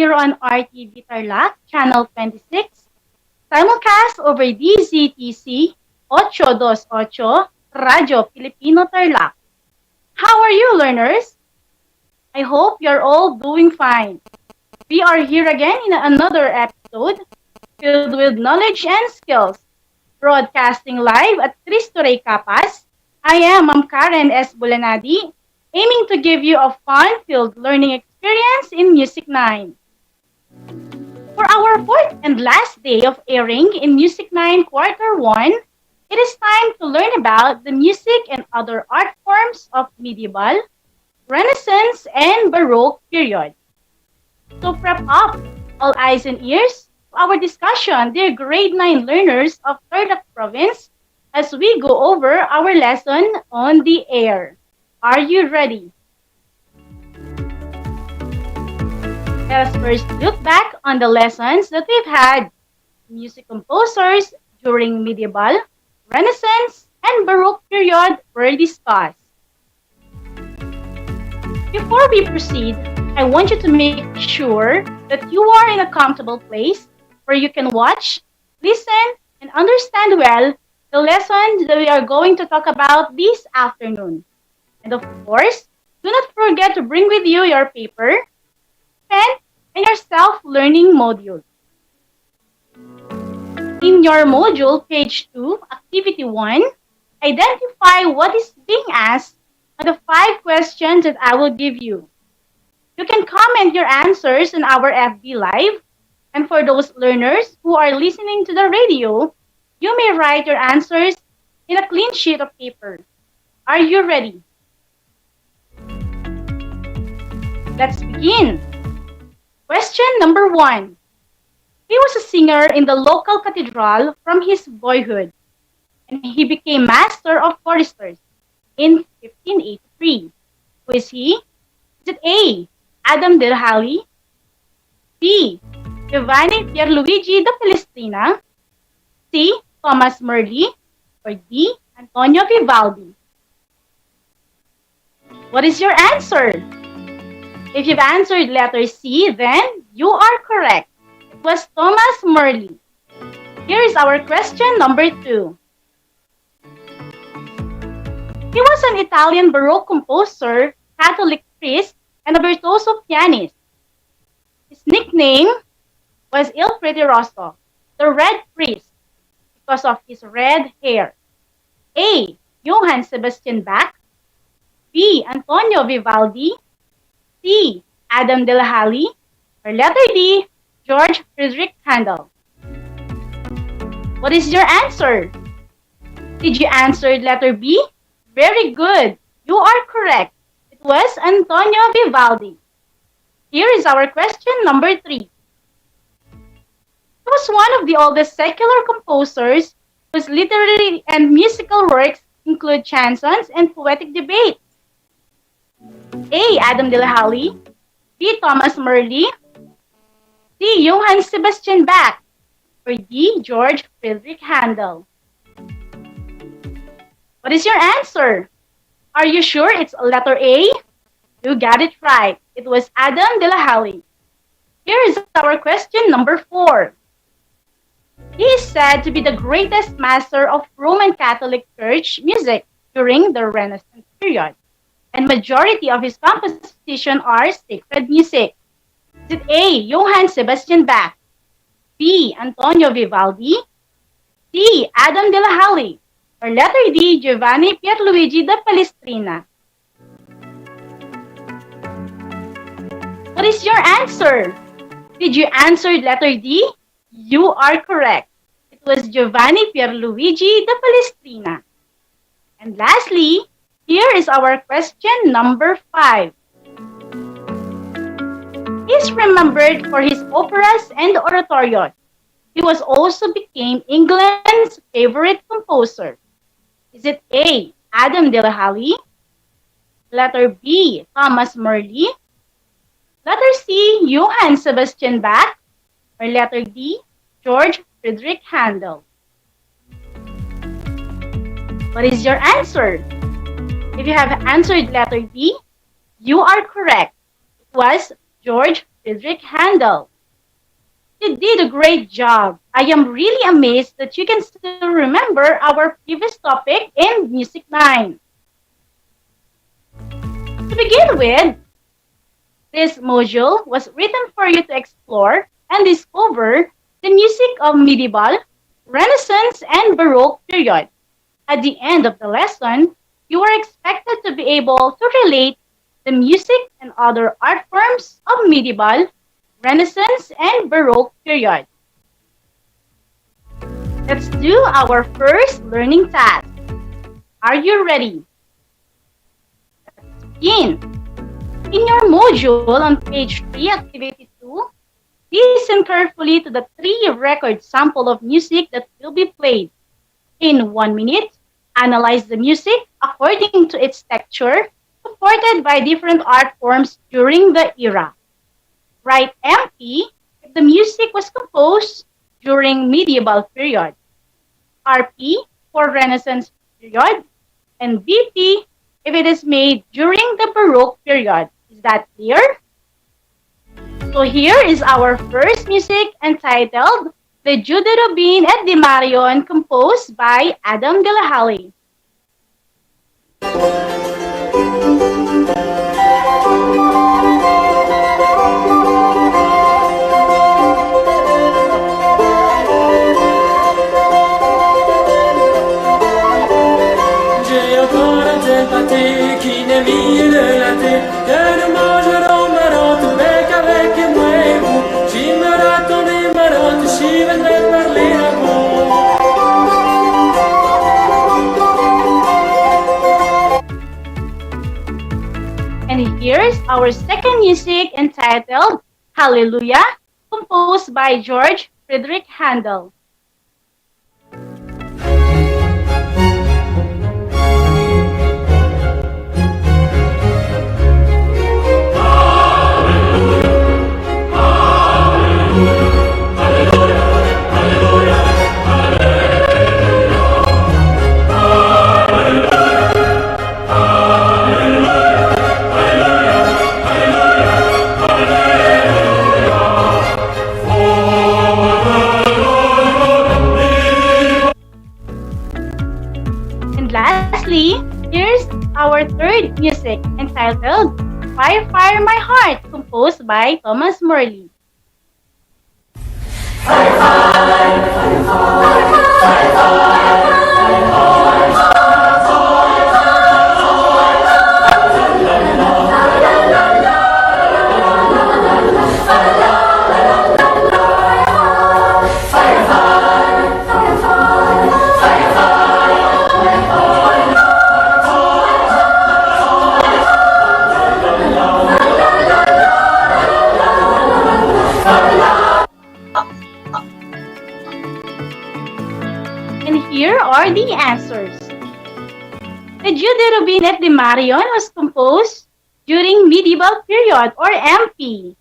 here on RTV Tarlac, Channel 26, simulcast over DZTC 828, Radyo Pilipino Tarlac. How are you, learners? I hope you're all doing fine. We are here again in another episode filled with knowledge and skills. Broadcasting live at Cristo Rey Capas, I am Ma'am Karen S. Bulanadi, aiming to give you a fun-filled learning experience in Music 9. For our fourth and last day of airing in Music 9 Quarter 1, it is time to learn about the music and other art forms of medieval, Renaissance, and Baroque period. So prep up, all eyes and ears, to our discussion, dear grade 9 learners of Tarlac Province, as we go over our lesson on the air. Are you ready? Let us first look back on the lessons that we've had. Music composers during medieval, Renaissance, and Baroque period were discussed. Before we proceed, I want you to make sure that you are in a comfortable place where you can watch, listen, and understand well the lessons that we are going to talk about this afternoon. And of course, do not forget to bring with you your paper, pen, and your self-learning module. In your module, page 2, activity 1, identify what is being asked on the 5 questions that I will give you. You can comment your answers on our FB Live, and for those learners who are listening to the radio, you may write your answers in a clean sheet of paper. Are you ready? Let's begin. Question number 1. He was a singer in the local cathedral from his boyhood, and he became master of choristers in 1583. Who is he? Is it A, Adam Delhali, B, Giovanni Pierluigi da Palestrina, C, Thomas Merli, or D, Antonio Vivaldi? What is your answer? If you've answered letter C, then you are correct. It was Thomas Merli. Here is our question number 2. He was an Italian Baroque composer, Catholic priest, and a virtuoso pianist. His nickname was Il Pretieroso, the Red Priest, because of his red hair. A, Johann Sebastian Bach, B, Antonio Vivaldi, C, Adam Delhali, or letter D, George Friedrich Handel. What is your answer? Did you answer letter B? Very good. You are correct. It was Antonio Vivaldi. Here is our question number 3. He was one of the oldest secular composers whose literary and musical works include chansons and poetic debates. A, Adam Delhali, B, Thomas Merli, C, Johann Sebastian Bach, or D, George Friedrich Handel. What is your answer? Are you sure it's letter A? You got it right. It was Adam Delhali. Here is our question number 4. He is said to be the greatest master of Roman Catholic Church music during the Renaissance period, and majority of his compositions are sacred music. Is it A, Johann Sebastian Bach, B, Antonio Vivaldi, C, Adam Delhali, or letter D, Giovanni Pierluigi da Palestrina? What is your answer? Did you answer letter D? You are correct. It was Giovanni Pierluigi da Palestrina. And lastly, here is our question number 5. He is remembered for his operas and oratorios. He was also became England's favorite composer. Is it A, Adam Delhali, letter B, Thomas Merli, letter C, Johann Sebastian Bach, or letter D, George Friedrich Handel? What is your answer? If you have answered letter D, you are correct. It was George Friedrich Handel. You did a great job. I am really amazed that you can still remember our previous topic in Music 9. To begin with, this module was written for you to explore and discover the music of medieval, Renaissance, and Baroque period. At the end of the lesson, you are expected to be able to relate the music and other art forms of medieval, Renaissance, and Baroque period. Let's do our first learning task. Are you ready? Let's begin. In your module on page 3, activity 2, listen carefully to the 3 record sample of music that will be played. In 1 minute, analyze the music according to its texture, supported by different art forms during the era. Write MP if the music was composed during medieval period, RP for Renaissance period, and BP if it is made during the Baroque period. Is that clear? So here is our first music entitled The Jude de Robin et de Marion, composed by Adam de la Halle. Qui n'est mis de la terre, que nous mangerons marotte avec moi et vous. J'y me rattendais marotte, j'y vendrais parler à vous. And here's our second music entitled Hallelujah, composed by George Friedrich Handel. Here's our third music entitled Fire, Fire, My Heart, composed by Thomas Morley. Fire, fire, fire, fire, fire, Here are the answers. The Jude de Robin et de Marion was composed during medieval period or MP.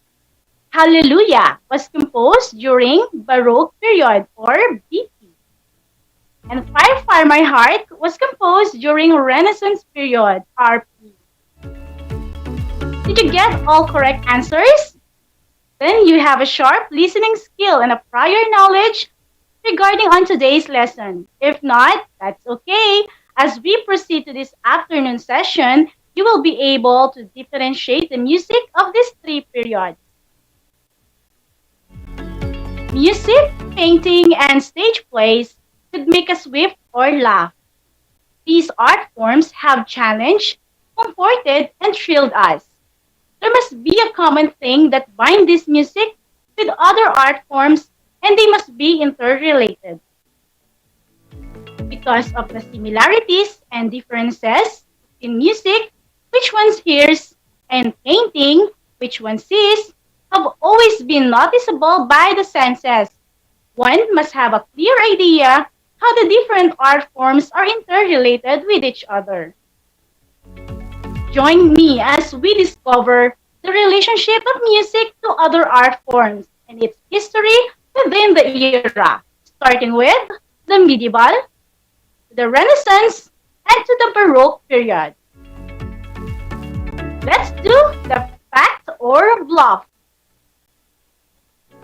Hallelujah was composed during Baroque period or BP. And Fire, Fire, My Heart was composed during Renaissance period, RP. Did you get all correct answers? Then you have a sharp listening skill and a prior knowledge regarding on today's lesson. If not, that's okay. As we proceed to this afternoon session, you will be able to differentiate the music of these 3 periods. Music, painting, and stage plays could make us weep or laugh. These art forms have challenged, comforted, and thrilled us. There must be a common thing that binds this music with other art forms, and they must be interrelated. Because of the similarities and differences in music, which one hears, and painting, which one sees, have always been noticeable by the senses. One must have a clear idea how the different art forms are interrelated with each other. Join me as we discover the relationship of music to other art forms and its history within the era, starting with the medieval, the Renaissance, and to the Baroque period. Let's do the fact or bluff.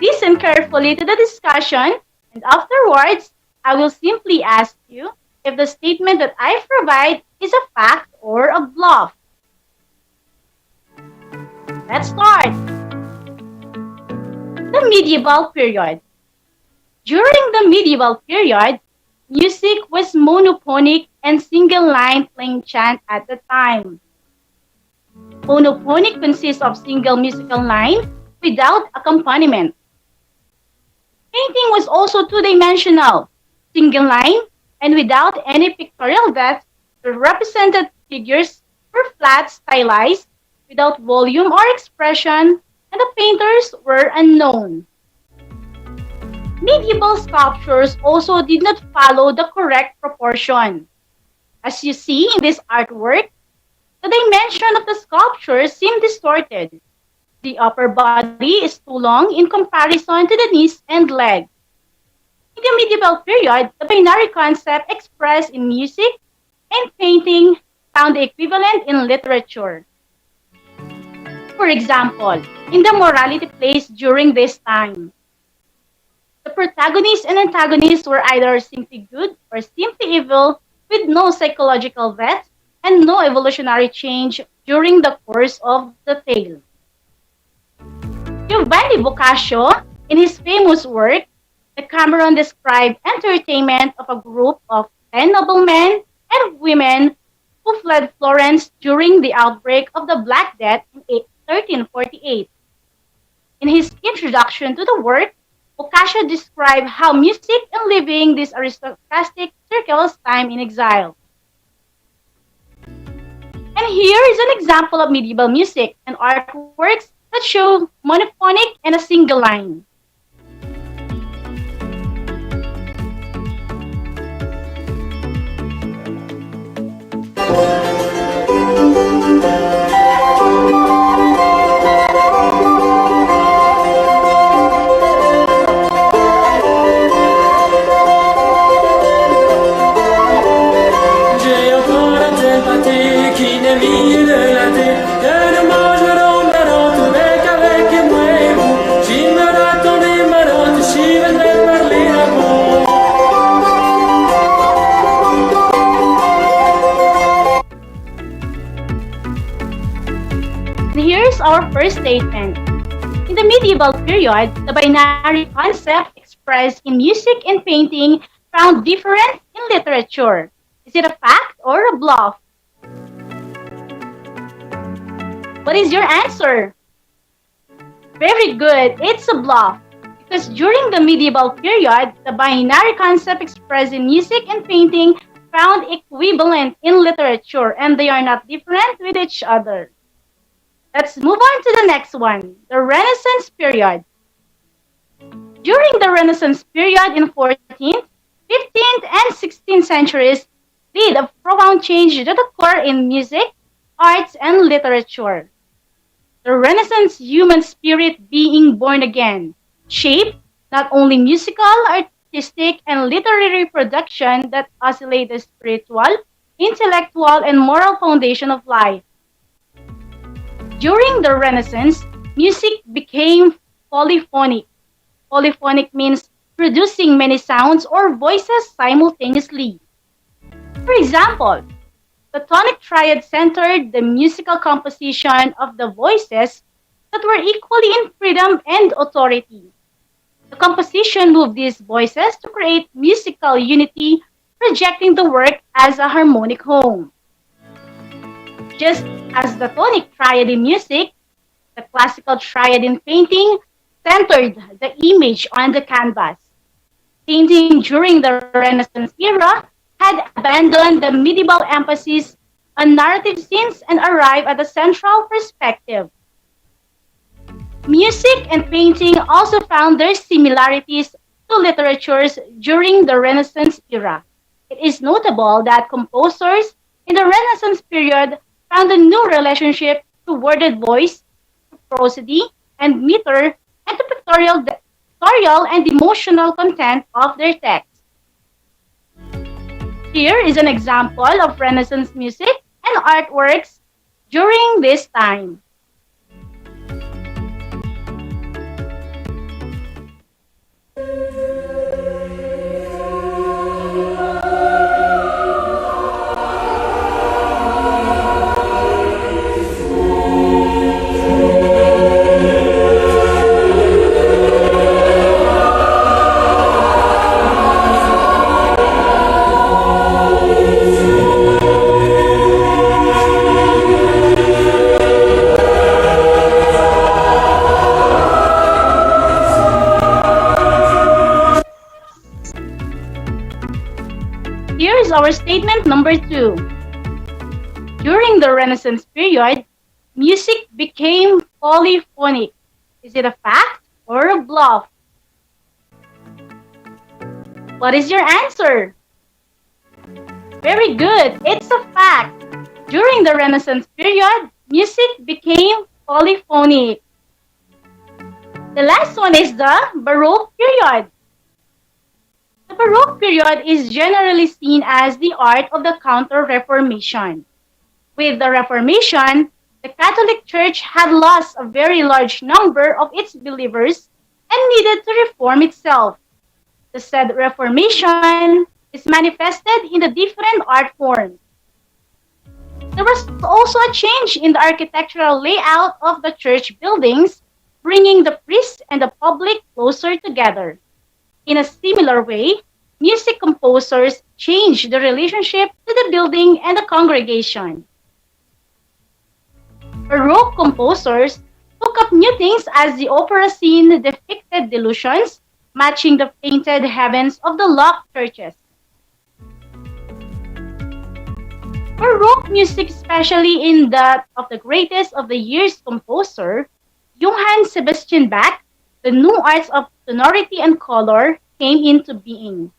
Listen carefully to the discussion, and afterwards, I will simply ask you if the statement that I provide is a fact or a bluff. Let's start. The medieval period. During the medieval period, music was monophonic and single-line playing chant at the time. Monophonic consists of single musical line without accompaniment. Painting was also two-dimensional, single line, and without any pictorial depth. The represented figures were flat, stylized, without volume or expression, and the painters were unknown. Medieval sculptures also did not follow the correct proportion. As you see in this artwork, the dimension of the sculpture seem distorted. The upper body is too long in comparison to the knees and leg. In the medieval period, the binary concept expressed in music and painting found the equivalent in literature. For example, in the morality plays during this time, the protagonists and antagonists were either simply good or simply evil with no psychological depth and no evolutionary change during the course of the tale. Giovanni Boccaccio, in his famous work, Decameron, described entertainment of a group of 10 noblemen and women who fled Florence during the outbreak of the Black Death in 1348. In his introduction to the work, Boccaccio described how music and living these aristocratic circles time in exile. And here is an example of medieval music and artworks that show monophonic and a single line. J'ai encore la télépathie qui n'est mis de la tête. Que nous mangerons marotte avec moi et vous. Ci me rattendez marotte, ci vendrez parler à vous. And here's our first statement. In the medieval period, the binary concept expressed in music and painting found difference in literature. Is it a fact or a bluff? What is your answer? Very good, it's a bluff. Because during the medieval period, the binary concept expressed in music and painting found equivalent in literature and they are not different with each other. Let's move on to the next one, the Renaissance period. During the Renaissance period in 14th, 15th, and 16th centuries, lead a profound change that occurred in music, arts, and literature. The Renaissance human spirit being born again, shaped not only musical, artistic, and literary production that oscillate the spiritual, intellectual, and moral foundation of life. During the Renaissance, music became polyphonic. Polyphonic means producing many sounds or voices simultaneously. For example, the tonic triad centered the musical composition of the voices that were equally in freedom and authority. The composition moved these voices to create musical unity, projecting the work as a harmonic home. Just as the tonic triad in music, the classical triad in painting centered the image on the canvas. Painting during the Renaissance era had abandoned the medieval emphasis on narrative scenes and arrived at a central perspective. Music and painting also found their similarities to literatures during the Renaissance era. It is notable that composers in the Renaissance period found a new relationship to worded voice, to prosody and meter, and to pictorial and emotional content of their text. Here is an example of Renaissance music and artworks during this time. Here is our statement number 2. During the Renaissance period, music became polyphonic. Is it a fact or a bluff? What is your answer? Very good. It's a fact. During the Renaissance period, music became polyphonic. The last one is the Baroque period. The Baroque period is generally seen as the art of the Counter-Reformation. With the Reformation, the Catholic Church had lost a very large number of its believers and needed to reform itself. The said Reformation is manifested in the different art forms. There was also a change in the architectural layout of the church buildings, bringing the priests and the public closer together. In a similar way, music composers changed the relationship to the building and the congregation. Baroque composers took up new things as the opera scene depicted delusions, matching the painted heavens of the locked churches. Baroque music, especially in that of the greatest of the year's composer, Johann Sebastian Bach, the new arts of sonority and color came into being.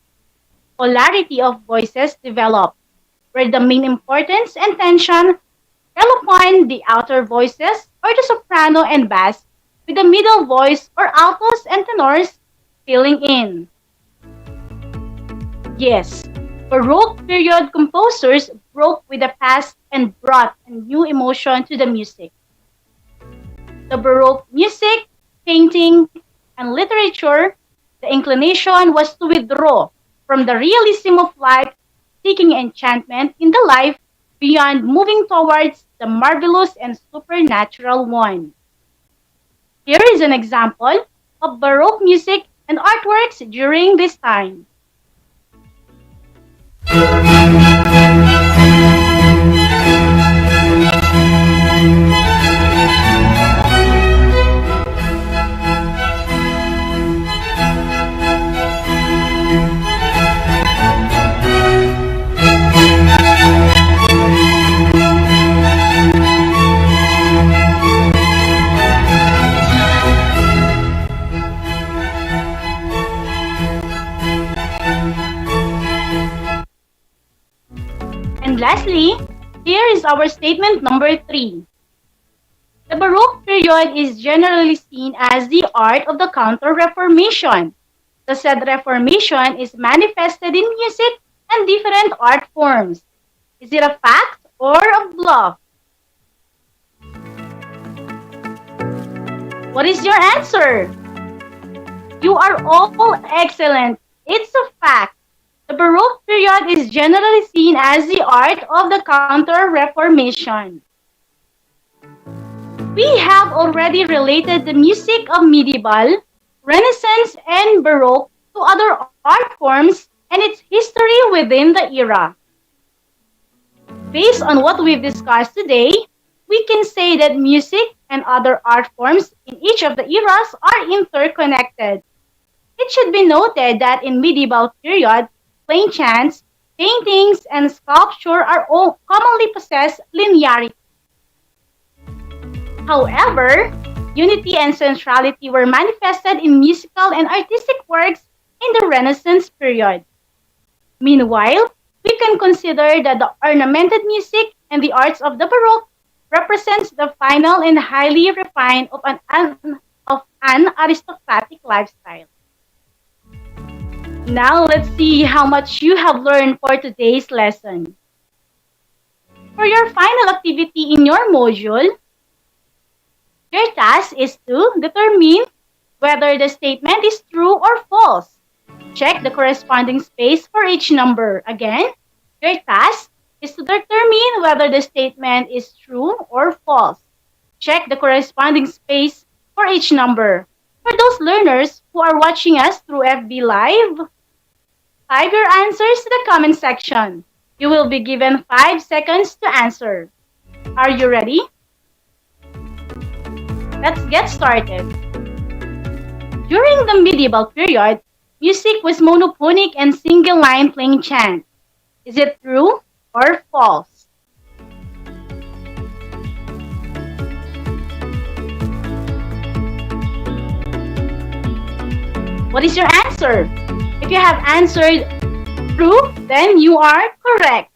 Polarity of voices developed, where the main importance and tension fell upon the outer voices or the soprano and bass, with the middle voice or altos and tenors filling in. Yes, Baroque period composers broke with the past and brought a new emotion to the music. The Baroque music, painting, and literature, the inclination was to withdraw from the realism of life, seeking enchantment in the life beyond, moving towards the marvelous and supernatural one. Here is an example of Baroque music and artworks during this time. And lastly, here is our statement number 3. The Baroque period is generally seen as the art of the Counter-Reformation. The said Reformation is manifested in music and different art forms. Is it a fact or a bluff? What is your answer? You are all excellent. It's a fact. The Baroque period is generally seen as the art of the Counter-Reformation. We have already related the music of medieval, Renaissance, and Baroque to other art forms and its history within the era. Based on what we've discussed today, we can say that music and other art forms in each of the eras are interconnected. It should be noted that in medieval period, plain chants, paintings, and sculpture are all commonly possess linearity. However, unity and centrality were manifested in musical and artistic works in the Renaissance period. Meanwhile, we can consider that the ornamented music and the arts of the Baroque represents the final and highly refined of an aristocratic lifestyle. Now let's see how much you have learned for today's lesson. For your final activity in your module, your task is to determine whether the statement is true or false. Check the corresponding space for each number. Again, your task is to determine whether the statement is true or false. Check the corresponding space for each number. For those learners who are watching us through FB Live, type your answers to the comment section. You will be given 5 seconds to answer. Are you ready? Let's get started. During the medieval period, music was monophonic and single-line plain chant. Is it true or false? What is your answer? If you have answered true, then you are correct.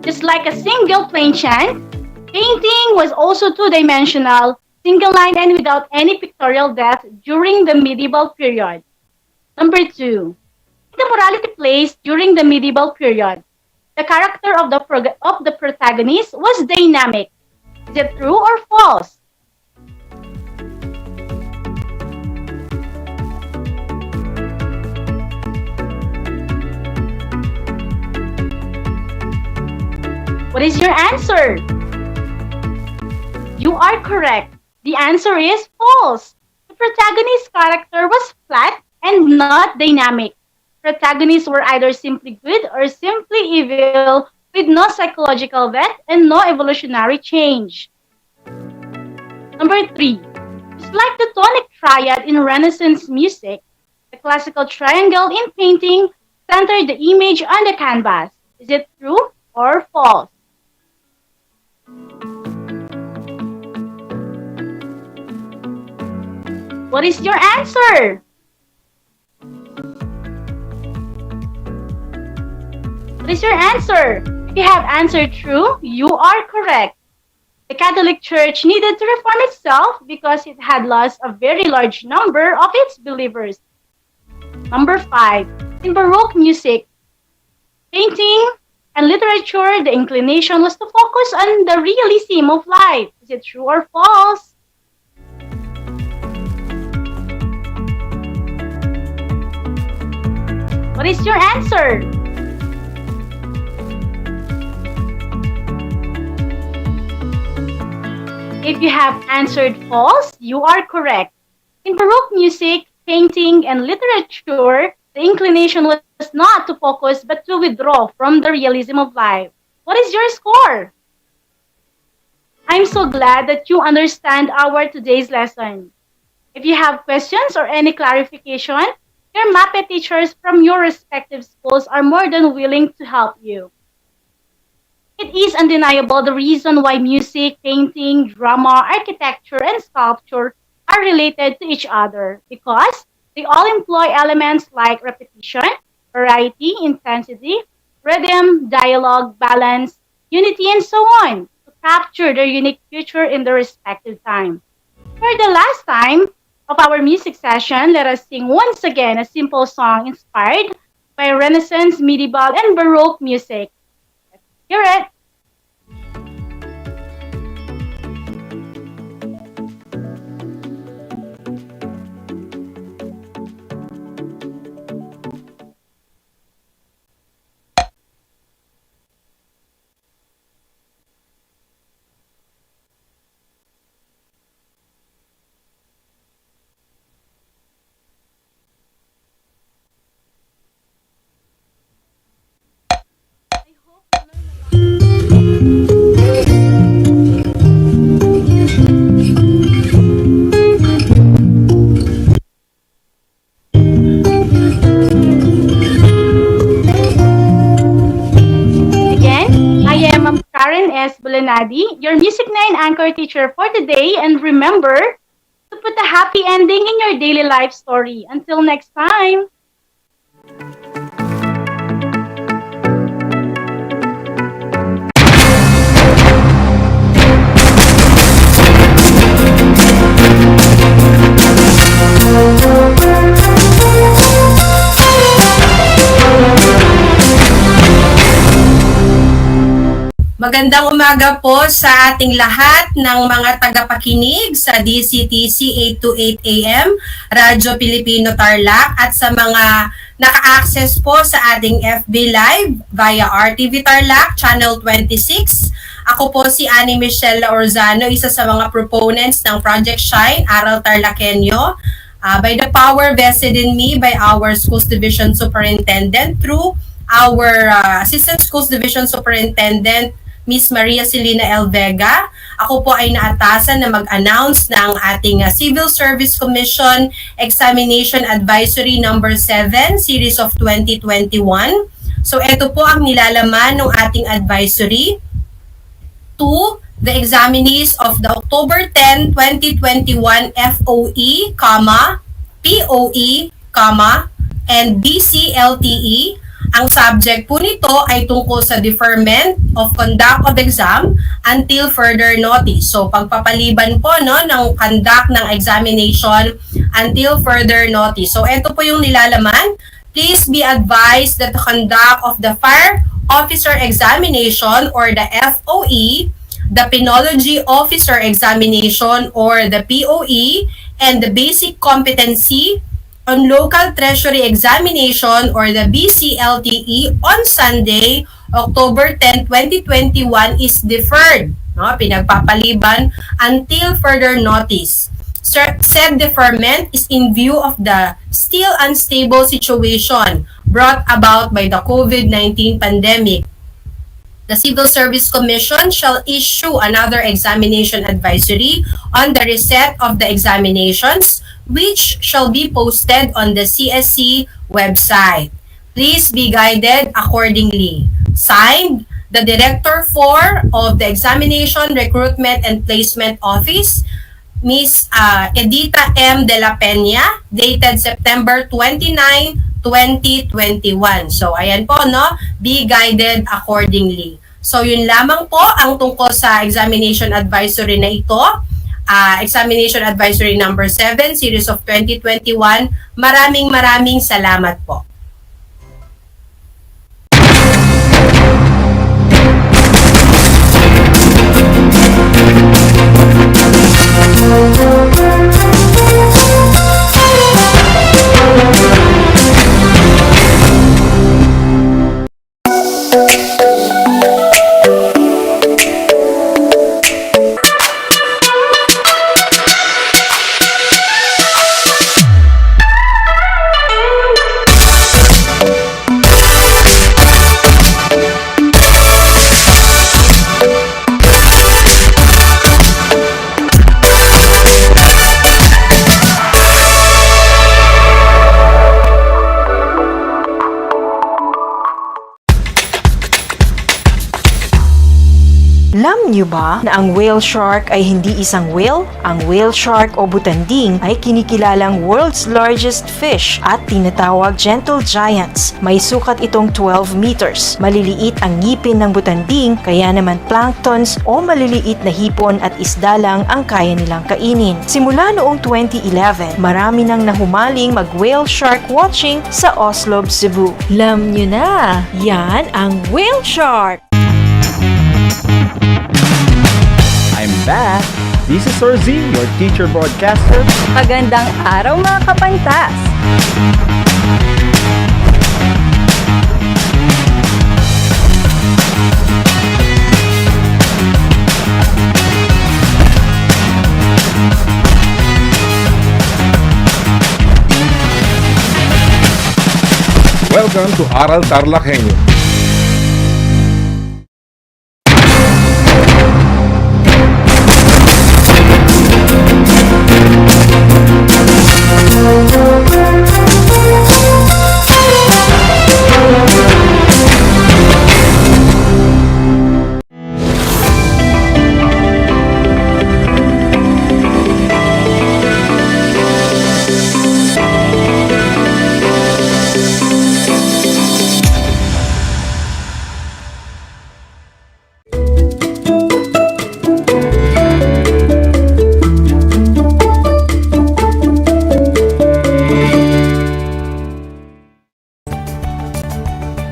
Just like a single plain chant, painting was also two-dimensional, single line and without any pictorial depth during the medieval period. Number 2. In the morality plays during the medieval period, the character of the protagonist was dynamic. Is it true or false? What is your answer? You are correct. The answer is false. The protagonist's character was flat and not dynamic. Protagonists were either simply good or simply evil with no psychological depth and no evolutionary change. Number 3. Just like the tonic triad in Renaissance music, the classical triangle in painting centered the image on the canvas. Is it true or false? What is your answer? What is your answer? If you have answered true, you are correct. The Catholic Church needed to reform itself because it had lost a very large number of its believers. Number 5. In Baroque music, painting, and literature, the inclination was to focus on the realism of life. Is it true or false? What is your answer? If you have answered false, you are correct. In Baroque music, painting, and literature, the inclination was not to focus but to withdraw from the realism of life. What is your score? I'm so glad that you understand our today's lesson. If you have questions or any clarification, your MAPE teachers from your respective schools are more than willing to help you. It is undeniable the reason why music, painting, drama, architecture, and sculpture are related to each other because they all employ elements like repetition, variety, intensity, rhythm, dialogue, balance, unity, and so on to capture their unique future in their respective time. For the last time of our music session, let us sing once again a simple song inspired by Renaissance, medieval, and Baroque music. Let's hear it. Your Music 9 anchor teacher for today, and remember to put a happy ending in your daily life story. Until next time! Magandang umaga po sa ating lahat ng mga tagapakinig sa DCTC 828 AM, Radyo Pilipino Tarlac, at sa mga naka-access po sa ating FB Live via RTV Tarlac, Channel 26. Ako po si Annie Michelle Orzano, isa sa mga proponents ng Project Shine, Aral TarlakHenyo. By the power vested in me by our Schools Division Superintendent through our Assistant Schools Division Superintendent, Miss Maria Celina L. Vega. Ako po ay naatasan na mag-announce ng ating Civil Service Commission Examination Advisory number 7, Series of 2021. So ito po ang nilalaman ng ating advisory. To the examinees of the October 10, 2021 FOE, POE, and BCLTE. Ang subject po nito ay tungkol sa deferment of conduct of exam until further notice. So pagpapaliban po ng conduct ng examination until further notice. So ito po yung nilalaman. Please be advised that the conduct of the Fire Officer Examination or the FOE, the Penology Officer Examination or the POE, and the Basic Competency on Local Treasury Examination or the BCLTE on Sunday, October 10, 2021 is deferred, pinagpapaliban until further notice. Said deferment is in view of the still unstable situation brought about by the COVID-19 pandemic. The Civil Service Commission shall issue another examination advisory on the reset of the examinations, which shall be posted on the CSC website. Please be guided accordingly. Signed, the Director 4 of the Examination, Recruitment and Placement Office, Ms. Edita M. de la Peña, dated September 29, 2021. So, ayan po, be guided accordingly. So, yun lamang po ang tungkol sa examination advisory na ito. Examination advisory number 7, series of 2021. Maraming salamat po. Alam niyo ba na ang whale shark ay hindi isang whale? Ang whale shark o butanding ay kinikilalang world's largest fish at tinatawag gentle giants. May sukat itong 12 meters. Maliliit ang ngipin ng butanding, kaya naman planktons o maliliit na hipon at isda lang ang kaya nilang kainin. Simula noong 2011, marami nang nahumaling mag-whale shark watching sa Oslo, Cebu. Alam niyo na, yan ang whale shark! I'm back! This is Sorzi, your teacher broadcaster. Magandang araw mga kapantas! Welcome to Aral TarlakHenyo.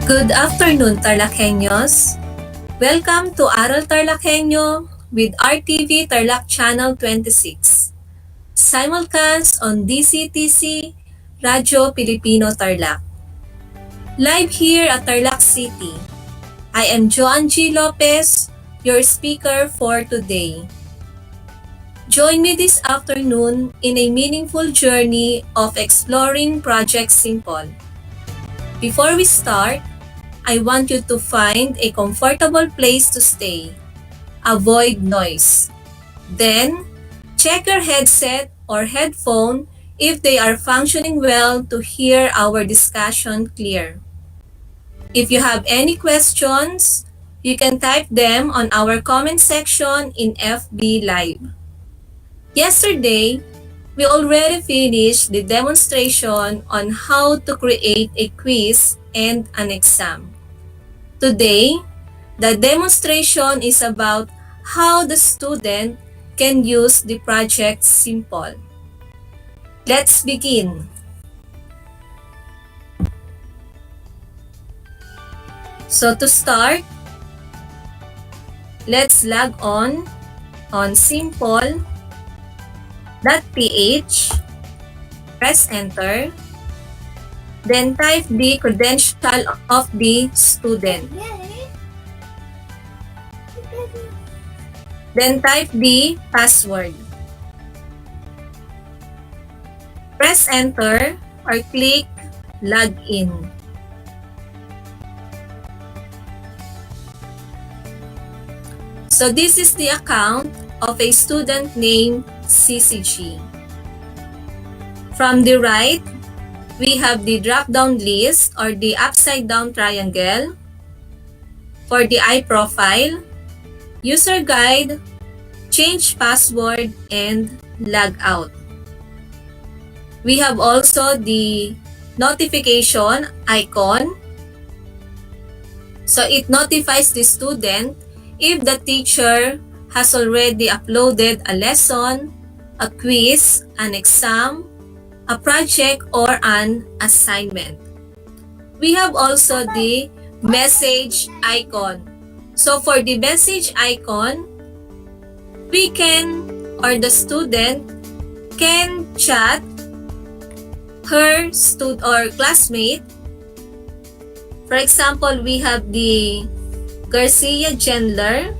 Good afternoon, TarlakHenyos. Welcome to Aral TarlakHenyo with RTV Tarlac Channel 26. Simulcast on DCTC, Radyo Pilipino Tarlac. Live here at Tarlac City. I am Joan G. Lopez, your speaker for today. Join me this afternoon in a meaningful journey of exploring Project Simple. Before we start, I want you to find a comfortable place to stay. Avoid noise. Then, check your headset or headphone if they are functioning well to hear our discussion clear. If you have any questions, you can type them on our comment section in FB Live. Yesterday, we already finished the demonstration on how to create a quiz and an exam. Today, the demonstration is about how the student can use the project Simple. Let's begin. So to start, let's log on simple.ph, press enter, then type the credential of the student. Then type the password. Press enter or click login. So this is the account of a student named CCG. From the right, we have the drop-down list or the upside-down triangle. For the iProfile, user guide, change password, and log out. We have also the notification icon. So it notifies the student if the teacher has already uploaded a lesson, a quiz, an exam, a project, or an assignment. We have also the message icon. So for the message icon, we can, or the student can chat her or classmate. For example, we have the Garcia Gendler.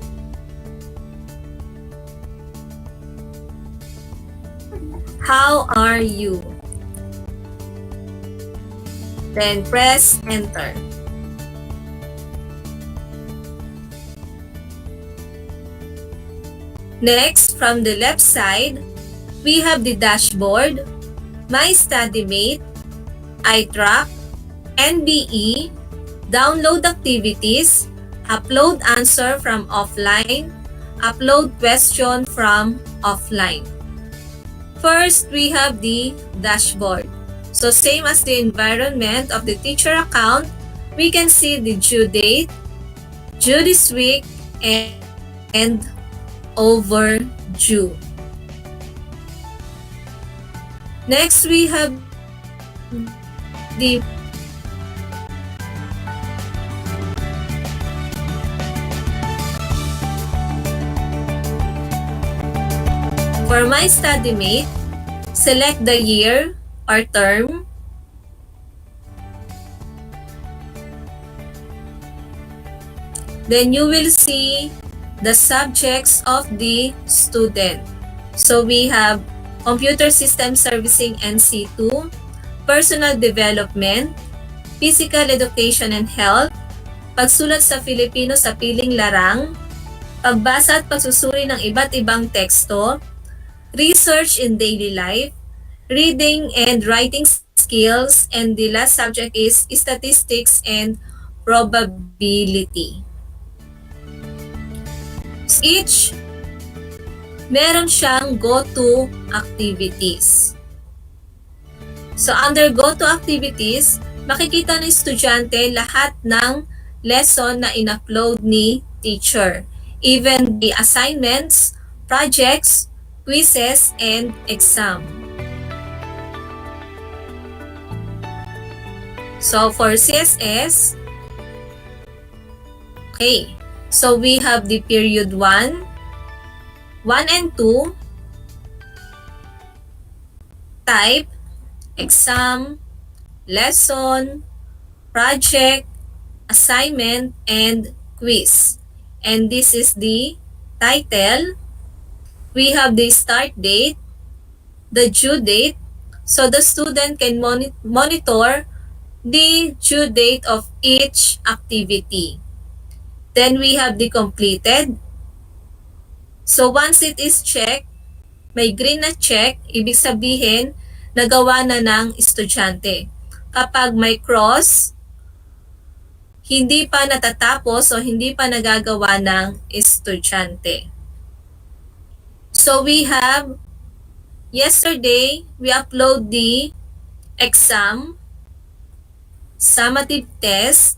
How are you? Then press enter. Next, from the left side, we have the dashboard, My StudyMate, iTrack, NBE, download activities, upload answer from offline, upload question from offline. First, we have the dashboard. So same as the environment of the teacher account, we can see the due date, due this week, and overdue. Next, we have the For My StudyMate, select the year or term. Then you will see the subjects of the student. So we have Computer System Servicing NC2, Personal Development, Physical Education and Health, Pagsulat sa Filipino sa piling larang, pagbasa at pagsusuri ng iba't ibang teksto, Research in Daily Life, Reading and Writing Skills, and the last subject is Statistics and Probability. Each, meron siyang go-to activities. So under go-to activities, makikita ng estudyante lahat ng lesson na in-upload ni teacher. Even the assignments, projects, quizzes, and exam. So for CSS, okay. So we have the period 1 and 2, type, exam, lesson, project, assignment, and quiz. And this is the title. We have the start date, the due date, so the student can monitor the due date of each activity. Then we have the completed. So once it is checked, may green na check, ibig sabihin, nagawa na ng estudyante. Kapag may cross, hindi pa natatapos o hindi pa nagagawa ng estudyante. So we have, yesterday, we upload the exam, summative test,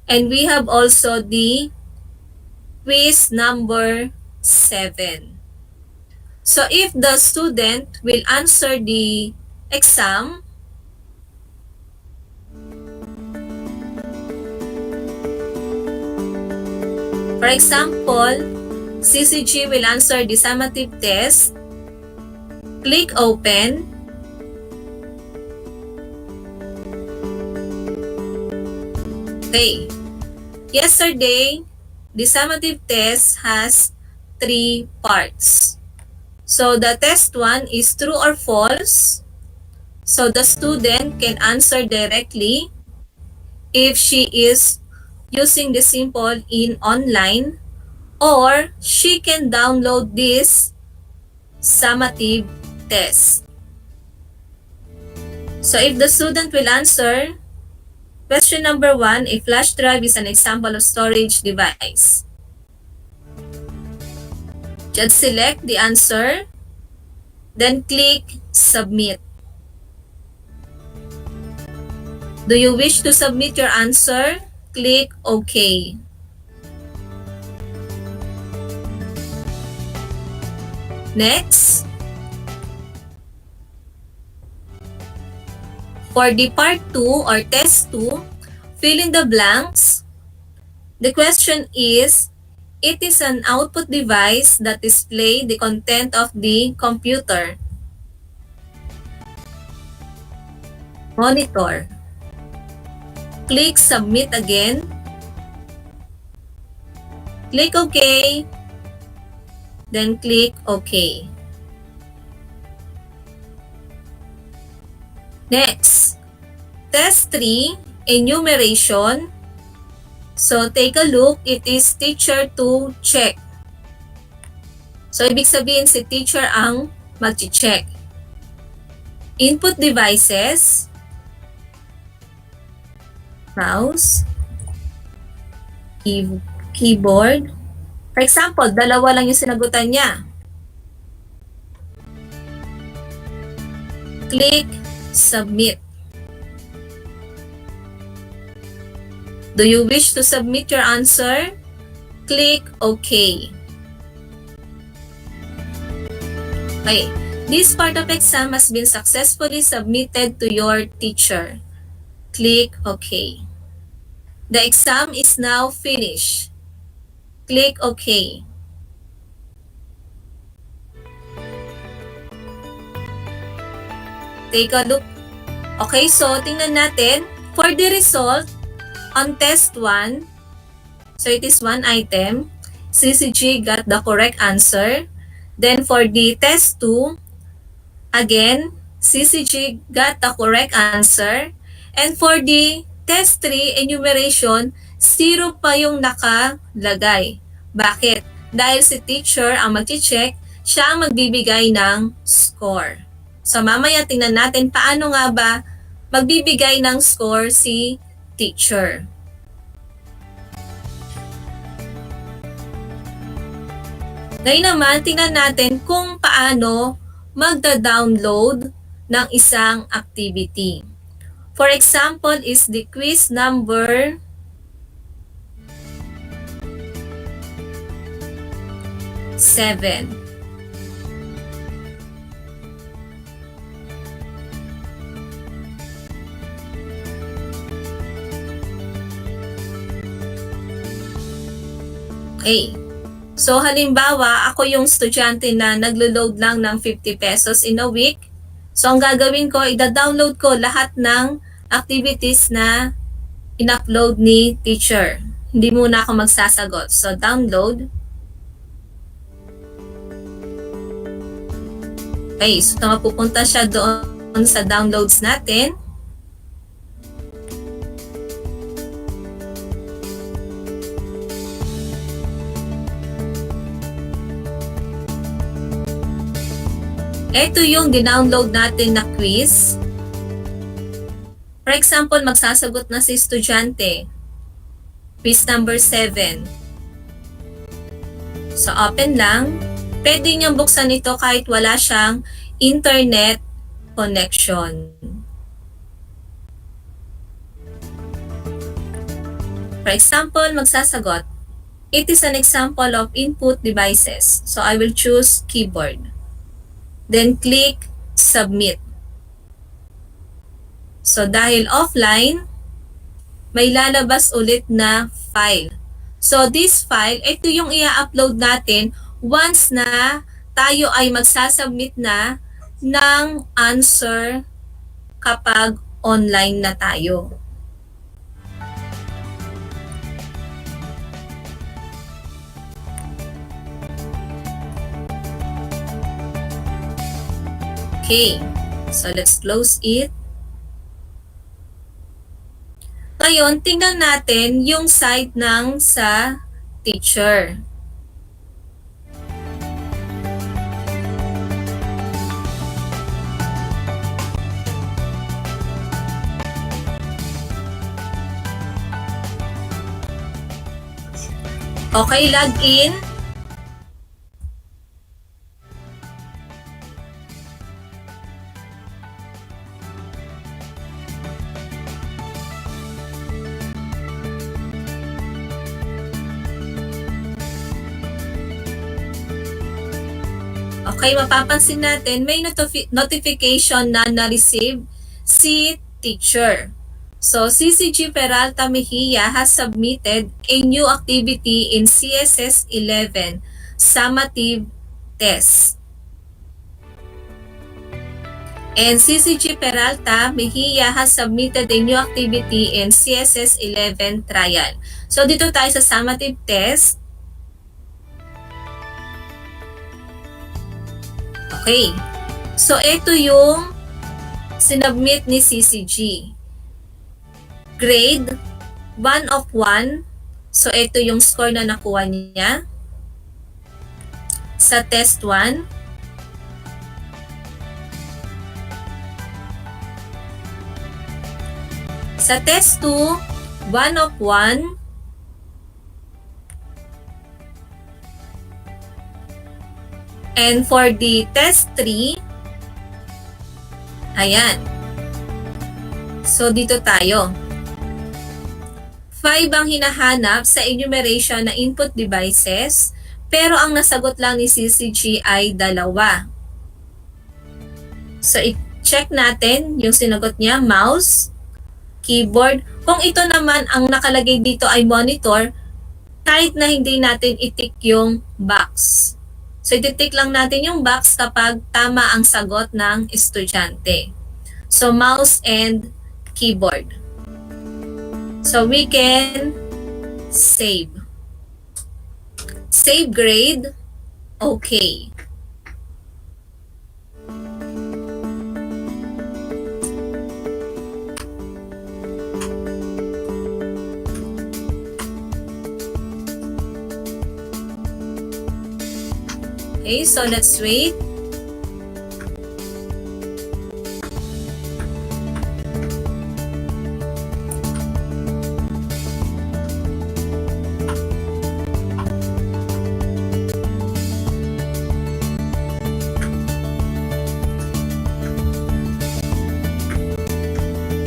and we have also the quiz number 7. So if the student will answer the exam, for example, CCG will answer the summative test, click open, okay. Yesterday, the summative test has 3 parts. So the test 1 is true or false. So the student can answer directly if she is using the simple in online, or she can download this summative test. So if the student will answer, question number 1, a flash drive is an example of storage device. Just select the answer, then click submit. Do you wish to submit your answer? Click OK. Next, for the part 2 or test 2, fill in the blanks. The question is, it is an output device that displays the content of the computer. Monitor. Click submit again. Click OK. Then click OK. Next, test 3, enumeration. So take a look, it is teacher to check. So ibig sabihin si teacher ang mag-check. Input devices, mouse, keyboard. For example, 2 lang yung sinagutan niya. Click submit. Do you wish to submit your answer? Click OK. Okay, this part of exam has been successfully submitted to your teacher. Click OK. The exam is now finished. Click OK. Take a look. Okay, so tingnan natin. For the result, on test 1, so it is 1 item, CCG got the correct answer. Then for the test 2, again, CCG got the correct answer. And for the test 3 enumeration, 0 pa yung nakalagay. Bakit? Dahil si teacher ang mag-check, siya ang magbibigay ng score. So mamaya tingnan natin paano nga ba magbibigay ng score si teacher. Ngayon naman, tingnan natin kung paano magda-download ng isang activity. For example, is the quiz number 7. Okay. So halimbawa, ako yung estudyante na naglo-load lang ng 50 pesos in a week. So ang gagawin ko, ida-download ko lahat ng activities na in-upload ni teacher. Hindi muna ako magsasagot. So download. Okay, so mapupunta siya doon sa downloads natin. Ito yung dinownload natin na quiz. For example, magsasagot na si estudyante. Quiz number 7. So, open lang. Pwede niyang buksan ito kahit wala siyang internet connection. For example, magsasagot. It is an example of input devices. So, I will choose keyboard. Then, click submit. So, dahil offline, may lalabas ulit na file. So, this file, ito yung i-upload natin once na tayo ay magsasubmit na ng answer kapag online na tayo. Okay, so let's close it. Ngayon, tingnan natin yung side ng sa teacher. Okay, log in. Okay, mapapansin natin may notification na na-receive si teacher. So, CCG Peralta Mejia has submitted a new activity in CSS 11 summative test. And CCG Peralta Mejia has submitted a new activity in CSS 11 trial. So, dito tayo sa summative test. Okay. So, ito yung sinubmit ni CCG. Grade 1 of 1. So, ito yung score na nakuha niya sa test 1. Sa test 2, 1 of 1. And for the test 3, ayan. So, dito tayo. 5 ang hinahanap sa enumeration na input devices, pero ang nasagot lang ni CCG ay 2. So, i-check natin yung sinagot niya, mouse, keyboard. Kung ito naman ang nakalagay dito ay monitor, kahit na hindi natin i-tick yung box. So, i-tick lang natin yung box kapag tama ang sagot ng estudyante. So, mouse and keyboard. So, we can save. Save grade. Okay. Okay, so let's wait.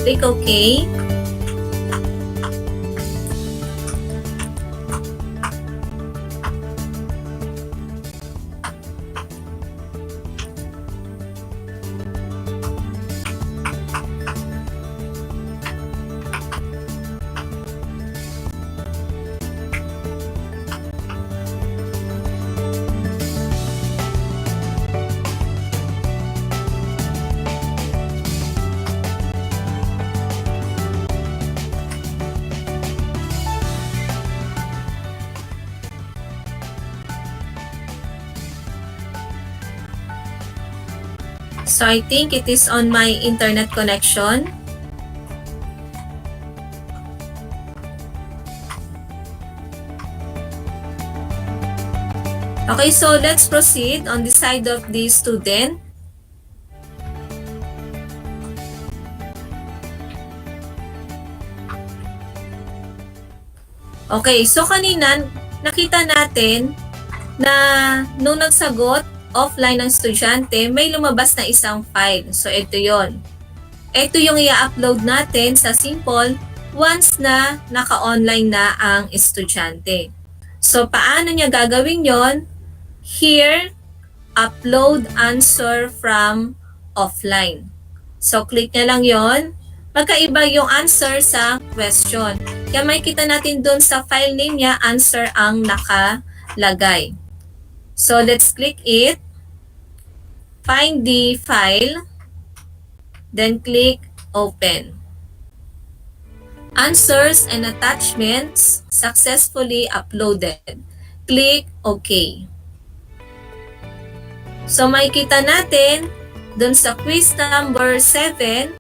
Click OK. So I think it is on my internet connection. Okay, so let's proceed on the side of the student. Okay, so kanina nakita natin na nung nagsagot offline ng estudyante, may lumabas na isang file. So ito yon. Ito yung i-upload natin sa Simple once na naka-online na ang estudyante. So paano niya gagawin yon? Here, upload answer from offline. So click niya lang yon. Magkaiba yung answer sa question. Kaya may kita natin doon sa file name niya, answer ang nakalagay. So let's click it. Find the file. Then click open. Answers and attachments successfully uploaded. Click OK. So makikita natin dun sa quiz number 7,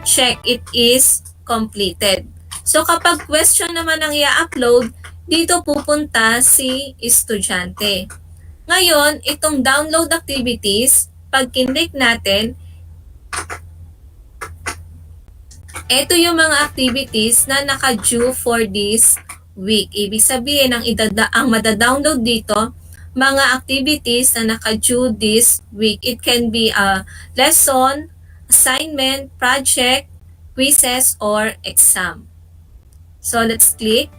check it is completed. So kapag question naman ang i-upload, dito pupunta si estudyante. Ngayon, itong download activities, pag kinlik natin, ito yung mga activities na naka-due for this week. Ibig sabihin, ang madadownload dito, mga activities na naka-due this week. It can be a lesson, assignment, project, quizzes, or exam. So let's click.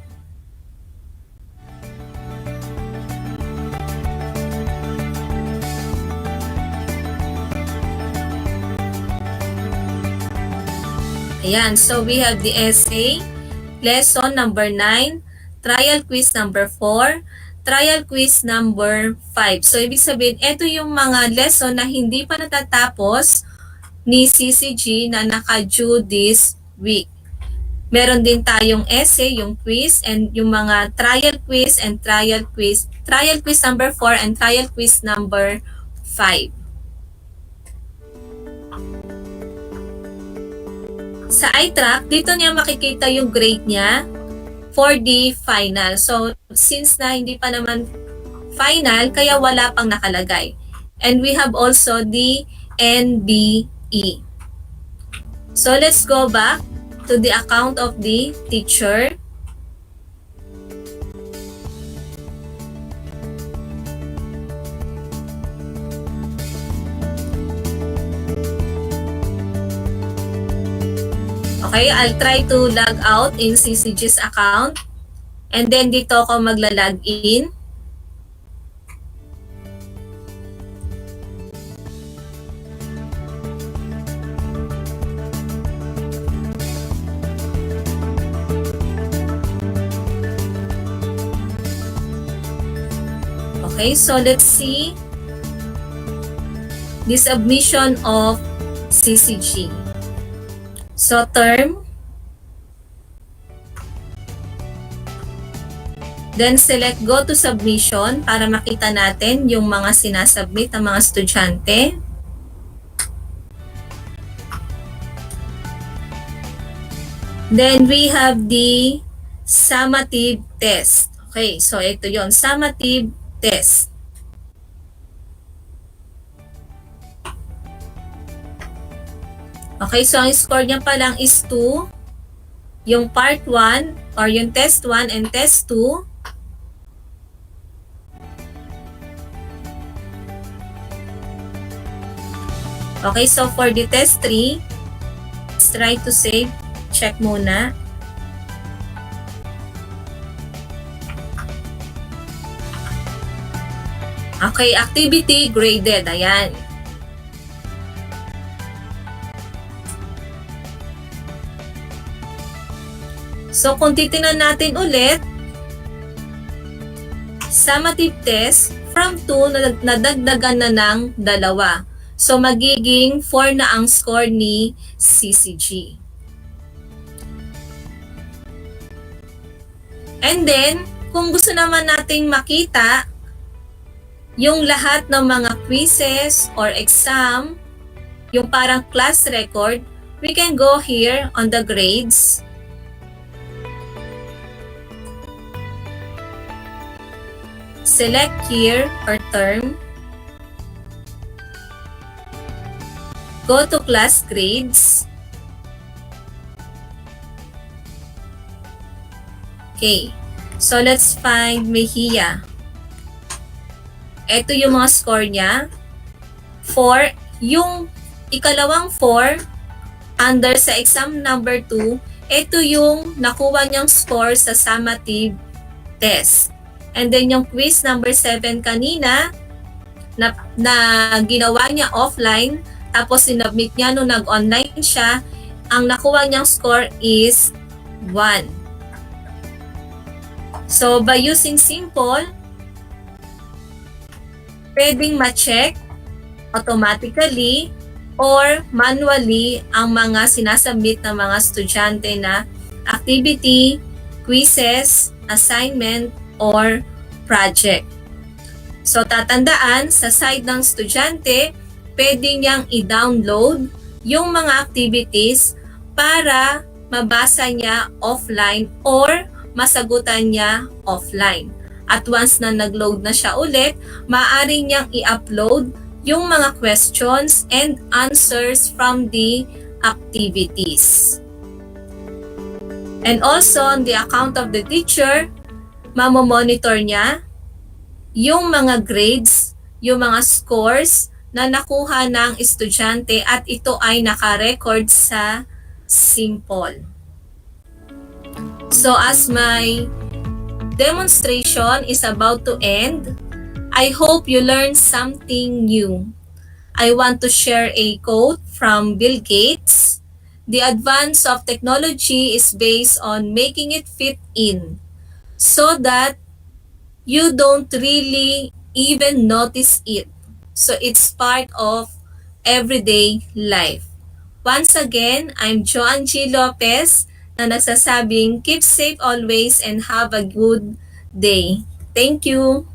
Ayan, so we have the essay, lesson number 9, trial quiz number 4, trial quiz number 5. So ibig sabihin, ito yung mga lesson na hindi pa natatapos ni CCG na naka-due this week. Meron din tayong essay, yung quiz, and yung mga trial quiz and trial quiz number 4 and trial quiz number 5. Sa iTrack, dito niya makikita yung grade niya for the final. So, since na hindi pa naman final, kaya wala pang nakalagay. And we have also the NBE. So, let's go back to the account of the teacher. Okay, I'll try to log out in CCG's account. And then dito ako magla-log in. Okay, so let's see the submission of CCG. So term, then select go to submission para makita natin yung mga sinasubmit ng mga estudyante. Then we have the summative test. Okay, so ito yon, summative test. Okay, so ang score niya pa lang is 2. Yung part 1 or yung test 1 and test 2. Okay, so for the test 3, let's try to save. Check muna. Okay, activity graded. Ayan. So kung titingnan natin ulit, summative test from 2 nadagdagan na ng 2. So magiging 4 na ang score ni CCG. And then, kung gusto naman nating makita yung lahat ng mga quizzes or exam, yung parang class record, we can go here on the grades. Select year or term. Go to class grades. Okay. So, let's find Mejia. Ito yung mga score niya. 4. Yung ikalawang 4, under sa exam number 2, ito yung nakuha niyang score sa summative test. And then yung quiz number 7 kanina, na ginawa niya offline, tapos sinubmit niya nung nag-online siya, ang nakuha niyang score is 1. So, by using simple, pwedeng ma-check automatically or manually ang mga sinasubmit ng mga estudyante na activity, quizzes, assignment, or project. So, tatandaan, sa side ng estudyante, pwede niyang i-download yung mga activities para mabasa niya offline or masagutan niya offline. At once na nag-load na siya ulit, maaari niyang i-upload yung mga questions and answers from the activities. And also, on the account of the teacher, mamomonitor niya yung mga grades, yung mga scores na nakuha ng estudyante at ito ay naka-record sa simple. So as my demonstration is about to end, I hope you learned something new. I want to share a quote from Bill Gates. The advance of technology is based on making it fit in so that you don't really even notice it. So it's part of everyday life. Once again, I'm Joan G. Lopez na nagsasabing keep safe always and have a good day. Thank you!